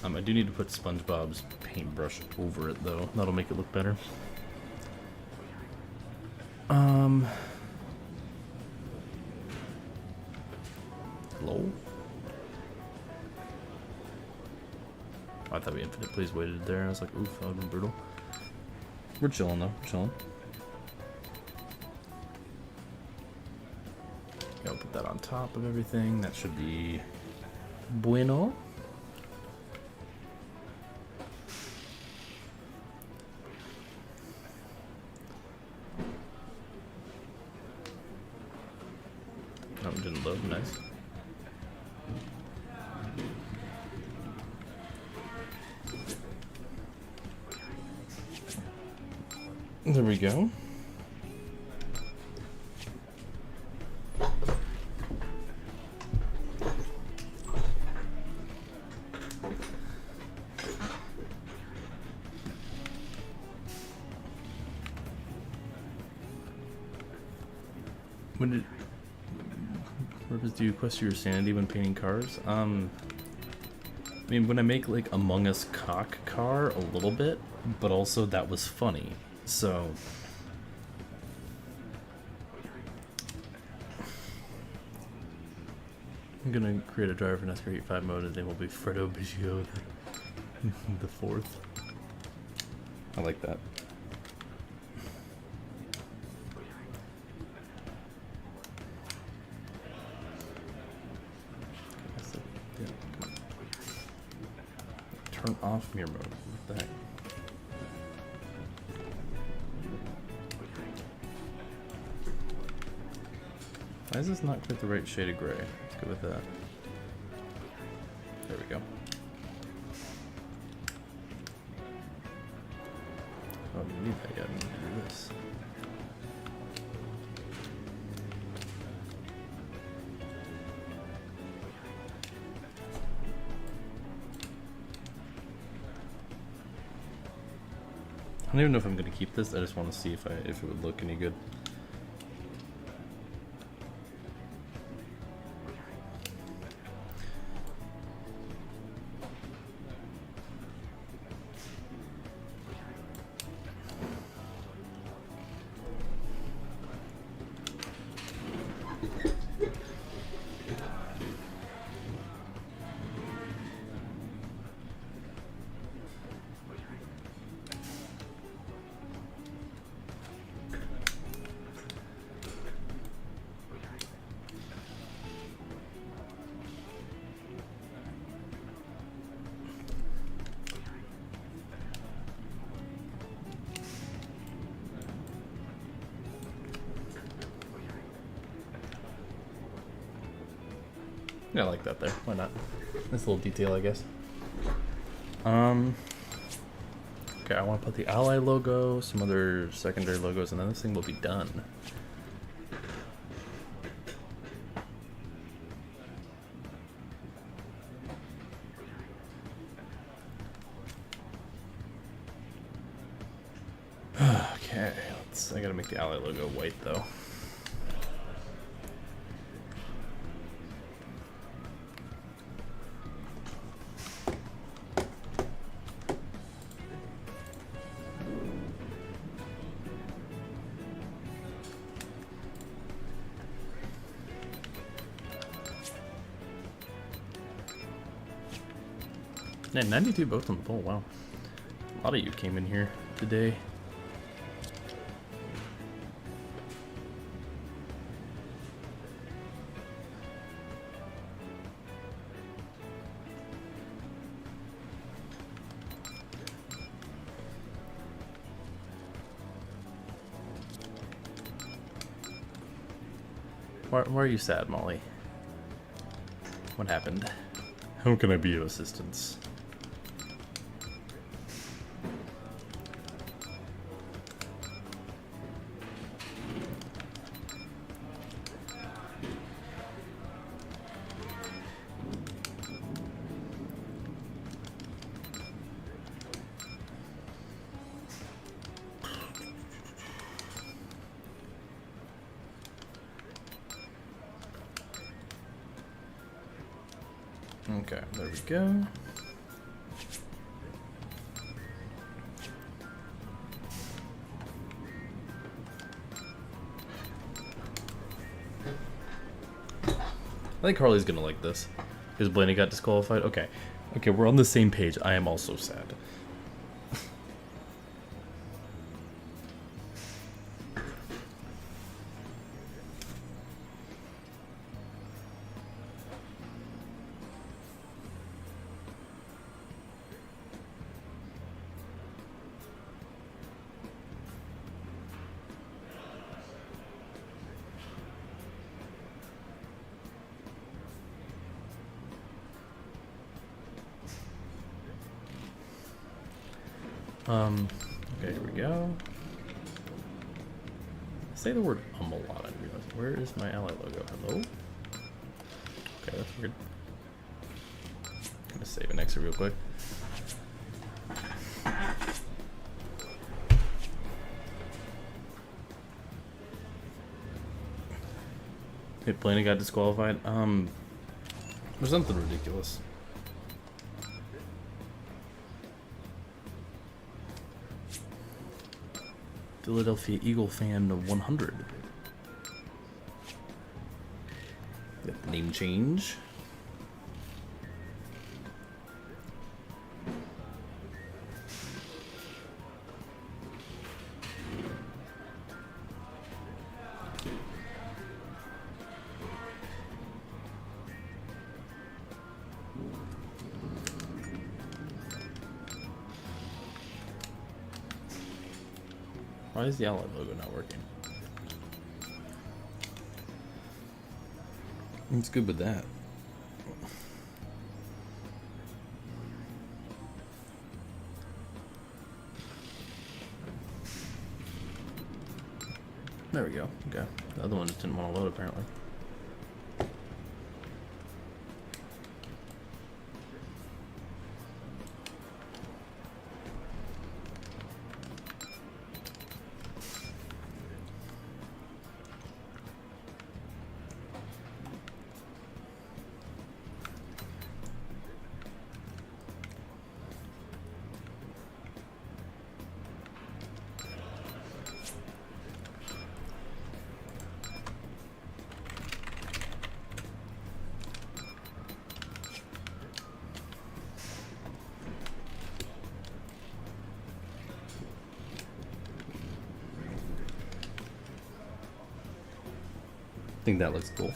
I do need to put Spongebob's paintbrush over it though. That'll make it look better. Hello? Oh, I thought we infinite please waited there. I was like, oof, that would have been brutal. We're chilling though. We're chilling. I'll put that on top of everything. That should be bueno. Oh, it didn't load. Nice. There we go. Do you question your sanity when painting cars? I mean, when I make like Among Us cock car a little bit, but also that was funny, so. I'm gonna create a driver for NASCAR Heat 5 mode. His name will be Fredo Biggio the fourth. I like that. Turn off mirror mode. What the heck? Why is this not quite the right shade of gray? Let's go with that. There we go. Oh, you need that. Yeah, I need to do this. I don't even know if I'm gonna keep this. I just want to see if it would look any good. Yeah, I like that there. Why not? Nice little detail, I guess. Okay, I want to put the Ally logo, some other secondary logos, and then this thing will be done. Okay, I gotta make the ally logo white though. Yeah, 92 both on the poll. Wow, a lot of you came in here today. Why are you sad, Molly? What happened? How can I be of assistance? Okay, there we go. I think Harley's gonna like this. Because Blaney got disqualified. Okay. Okay, we're on the same page. I am also sad. Okay, here we go. Say the word a lot. Where is my ally logo? Hello? Okay, that's weird. I'm gonna save an exit real quick. Hey, Blaney got disqualified. There's something ridiculous. Philadelphia Eagle fan 100. Got the name change. Why is the ally logo not working? It's good with that. There we go. Okay. The other one just didn't want to load apparently. I think that looks cool.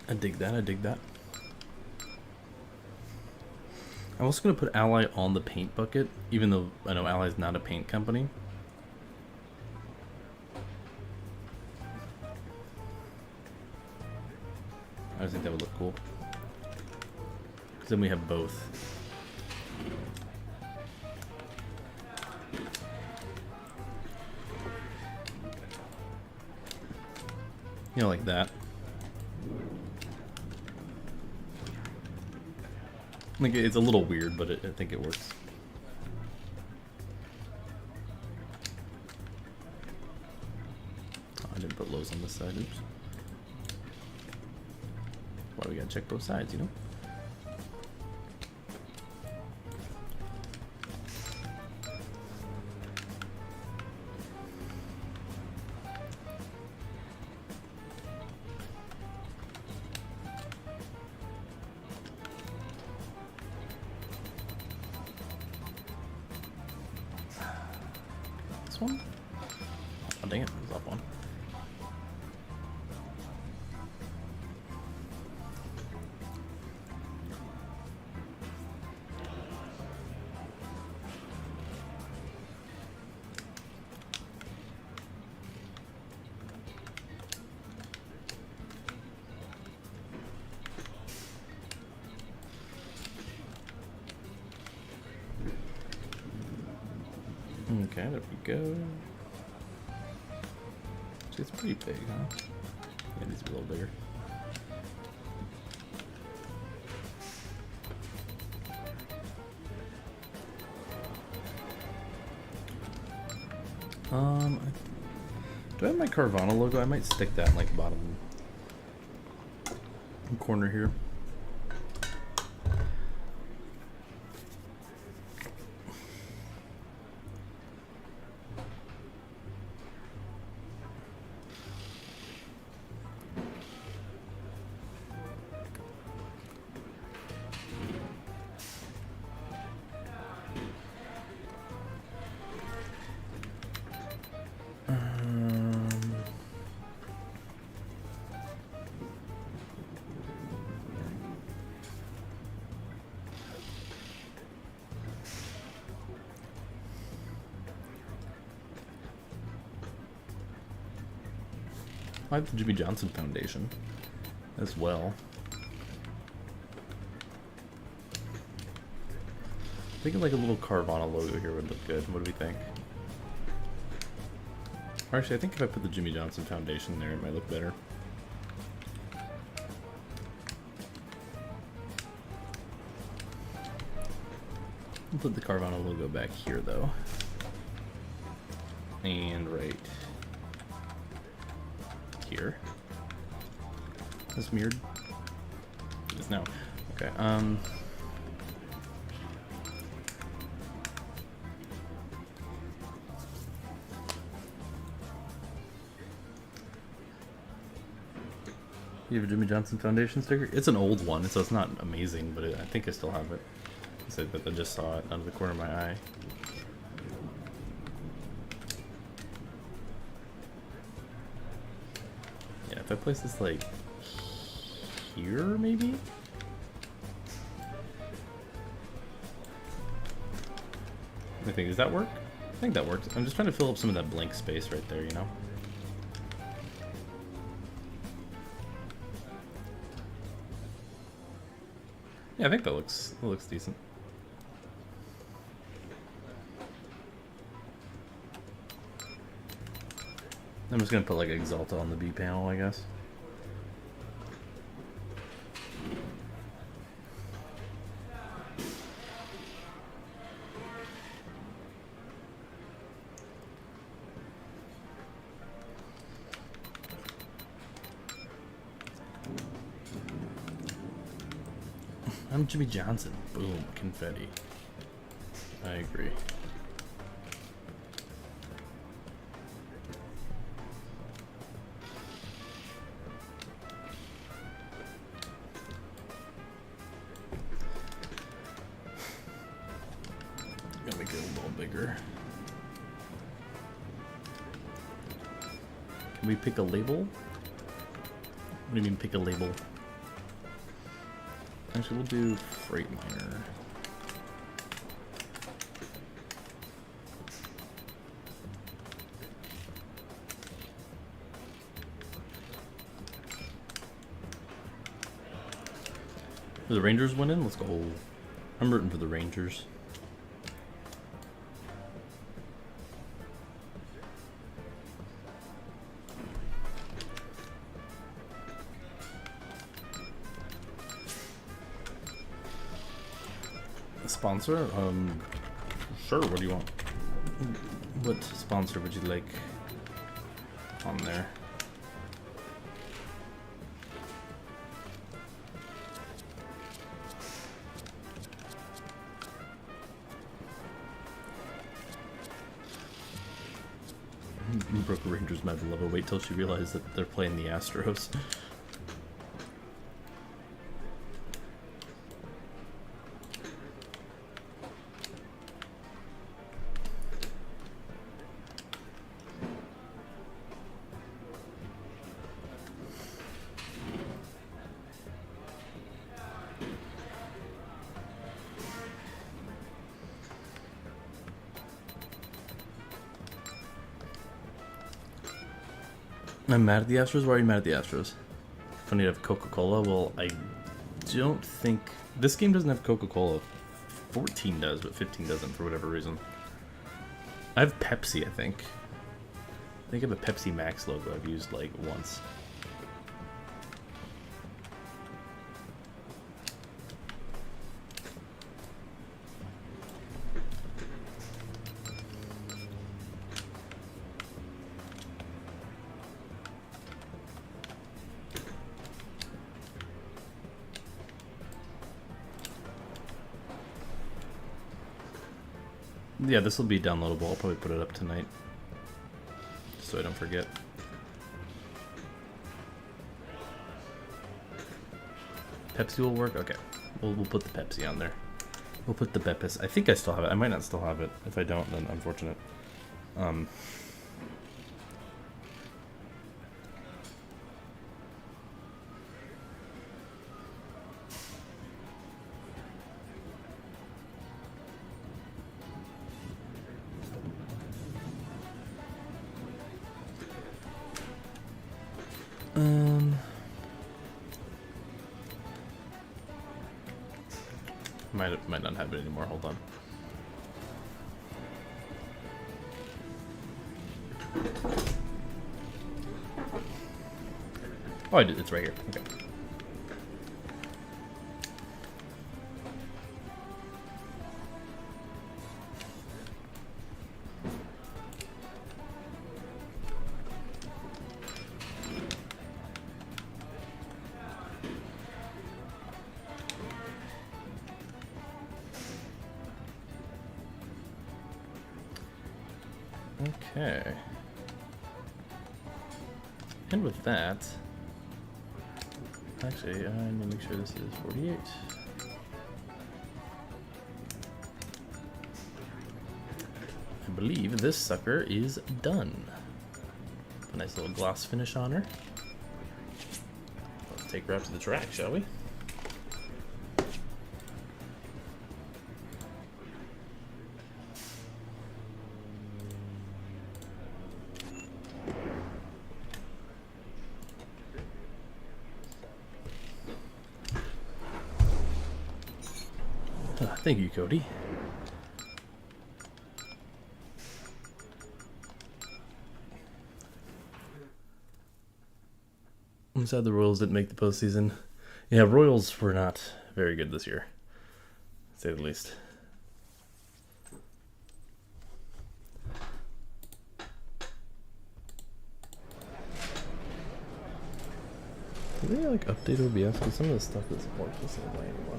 I dig that, I dig that. I'm also going to put Ally on the paint bucket, even though I know Ally's not a paint company. I just think that would look cool. Because then we have both. You know, like that. Like, it's a little weird, but I think it works. Oh, I didn't put lows on this side. Oops. Why we gotta check both sides, you know? This one? Oh, dang it, it was off one. Okay, there we go. See, it's pretty big, huh? Yeah, these are a little bigger. Do I have my Carvana logo? I might stick that in like the bottom corner here. I have the Jimmie Johnson Foundation as well. I think like a little Carvana logo here would look good. What do we think? Or actually, I think if I put the Jimmie Johnson Foundation there, it might look better. I'll put the Carvana logo back here though. And right here. That's mirrored. It is now. Okay, you have a Jimmie Johnson Foundation sticker? It's an old one, so it's not amazing, but I think I still have it. But I just saw it out of the corner of my eye. Yeah, if I place this like here, maybe? I think, does that work? I think that works. I'm just trying to fill up some of that blank space right there, you know? Yeah, I think that looks decent. I'm just gonna put like Exalta on the B panel, I guess. I'm Jimmie Johnson. Boom, confetti. I agree. Gonna make it a little bigger. Can we pick a label? What do you mean pick a label? Actually, we'll do Freightliner. Are the Rangers winning? Let's go. I'm rooting for the Rangers. Sponsor? Sure. What do you want? What sponsor would you like on there? Brooke Rangers might love it. Wait till she realizes that they're playing the Astros. I'm mad at the Astros? Why are you mad at the Astros? Funny to have Coca-Cola? Well, I don't think... This game doesn't have Coca-Cola. 14 does, but 15 doesn't for whatever reason. I have Pepsi, I think. I think I have a Pepsi Max logo I've used, like, once. Yeah, this will be downloadable. I'll probably put it up tonight, so I don't forget. Pepsi will work? Okay. We'll put the Pepsi on there. We'll put the Pepis. I think I still have it. I might not still have it. If I don't, then unfortunate. Might not have it anymore. Hold on. Oh, I did. It's right here. Okay. Okay. And with that, actually, I need to make sure this is 48. I believe this sucker is done. A nice little gloss finish on her. Let's take her out to the track, shall we? Thank you, Cody. I'm sad the Royals didn't make the postseason. Yeah, Royals were not very good this year, to say the least. Do they like update OBS? Because some of the stuff doesn't work the same way anymore.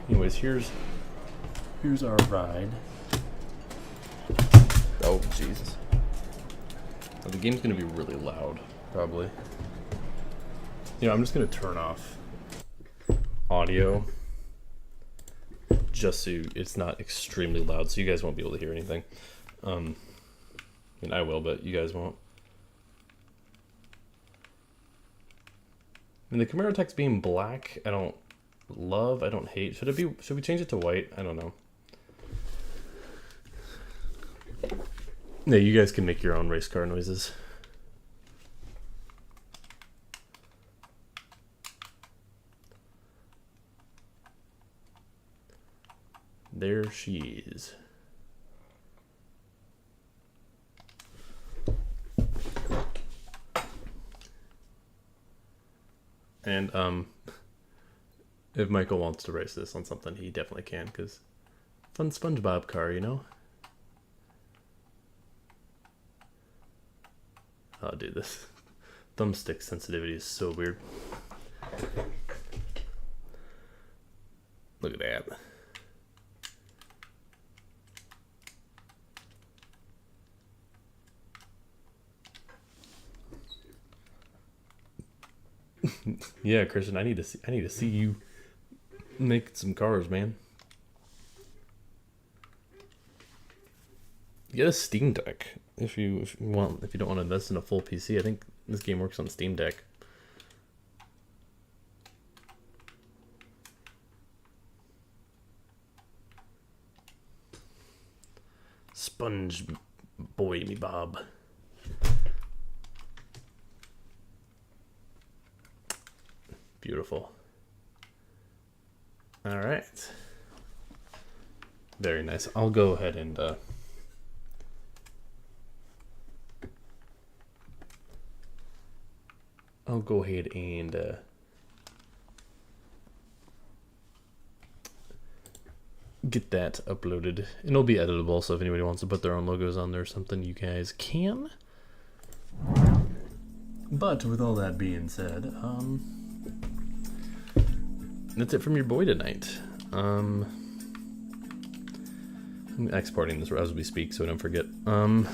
Anyways, here's our ride. Oh, Jesus. Oh, the game's gonna be really loud, probably. You know, I'm just gonna turn off audio just so it's not extremely loud, so you guys won't be able to hear anything. I mean, I will, but you guys won't. I mean, the Camaro text being black, I don't love, I don't hate. Should we change it to white? I don't know. Yeah, you guys can make your own race car noises. There she is. And if Michael wants to race this on something, he definitely can, because fun Spongebob car, you know? Oh, dude, this thumbstick sensitivity is so weird. Look at that. Yeah, Christian, I need to see you make some cars, man. Get a Steam Deck if you want. If you don't want to invest in a full PC, I think this game works on Steam Deck. Sponge boy me Bob. Beautiful. All right. Very nice. I'll go ahead and get that uploaded, and it'll be editable, so if anybody wants to put their own logos on there or something, you guys can. But with all that being said, that's it from your boy tonight. I'm exporting this as we speak so I don't forget. And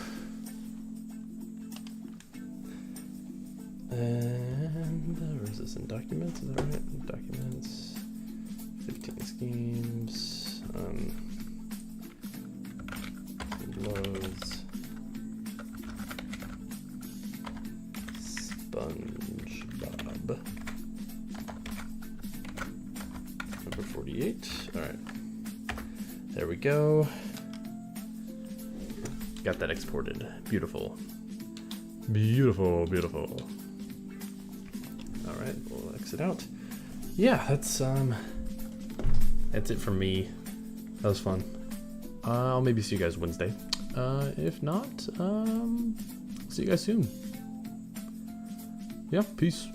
where is this in documents? Is that right? Documents, 15 schemes, loads, Spongebob. Number 48. All right. There we go. Got that exported. Beautiful. Beautiful, beautiful. All right, we'll exit out. Yeah, that's it from me. That was fun. I'll maybe see you guys Wednesday. If not, see you guys soon. Yeah, peace.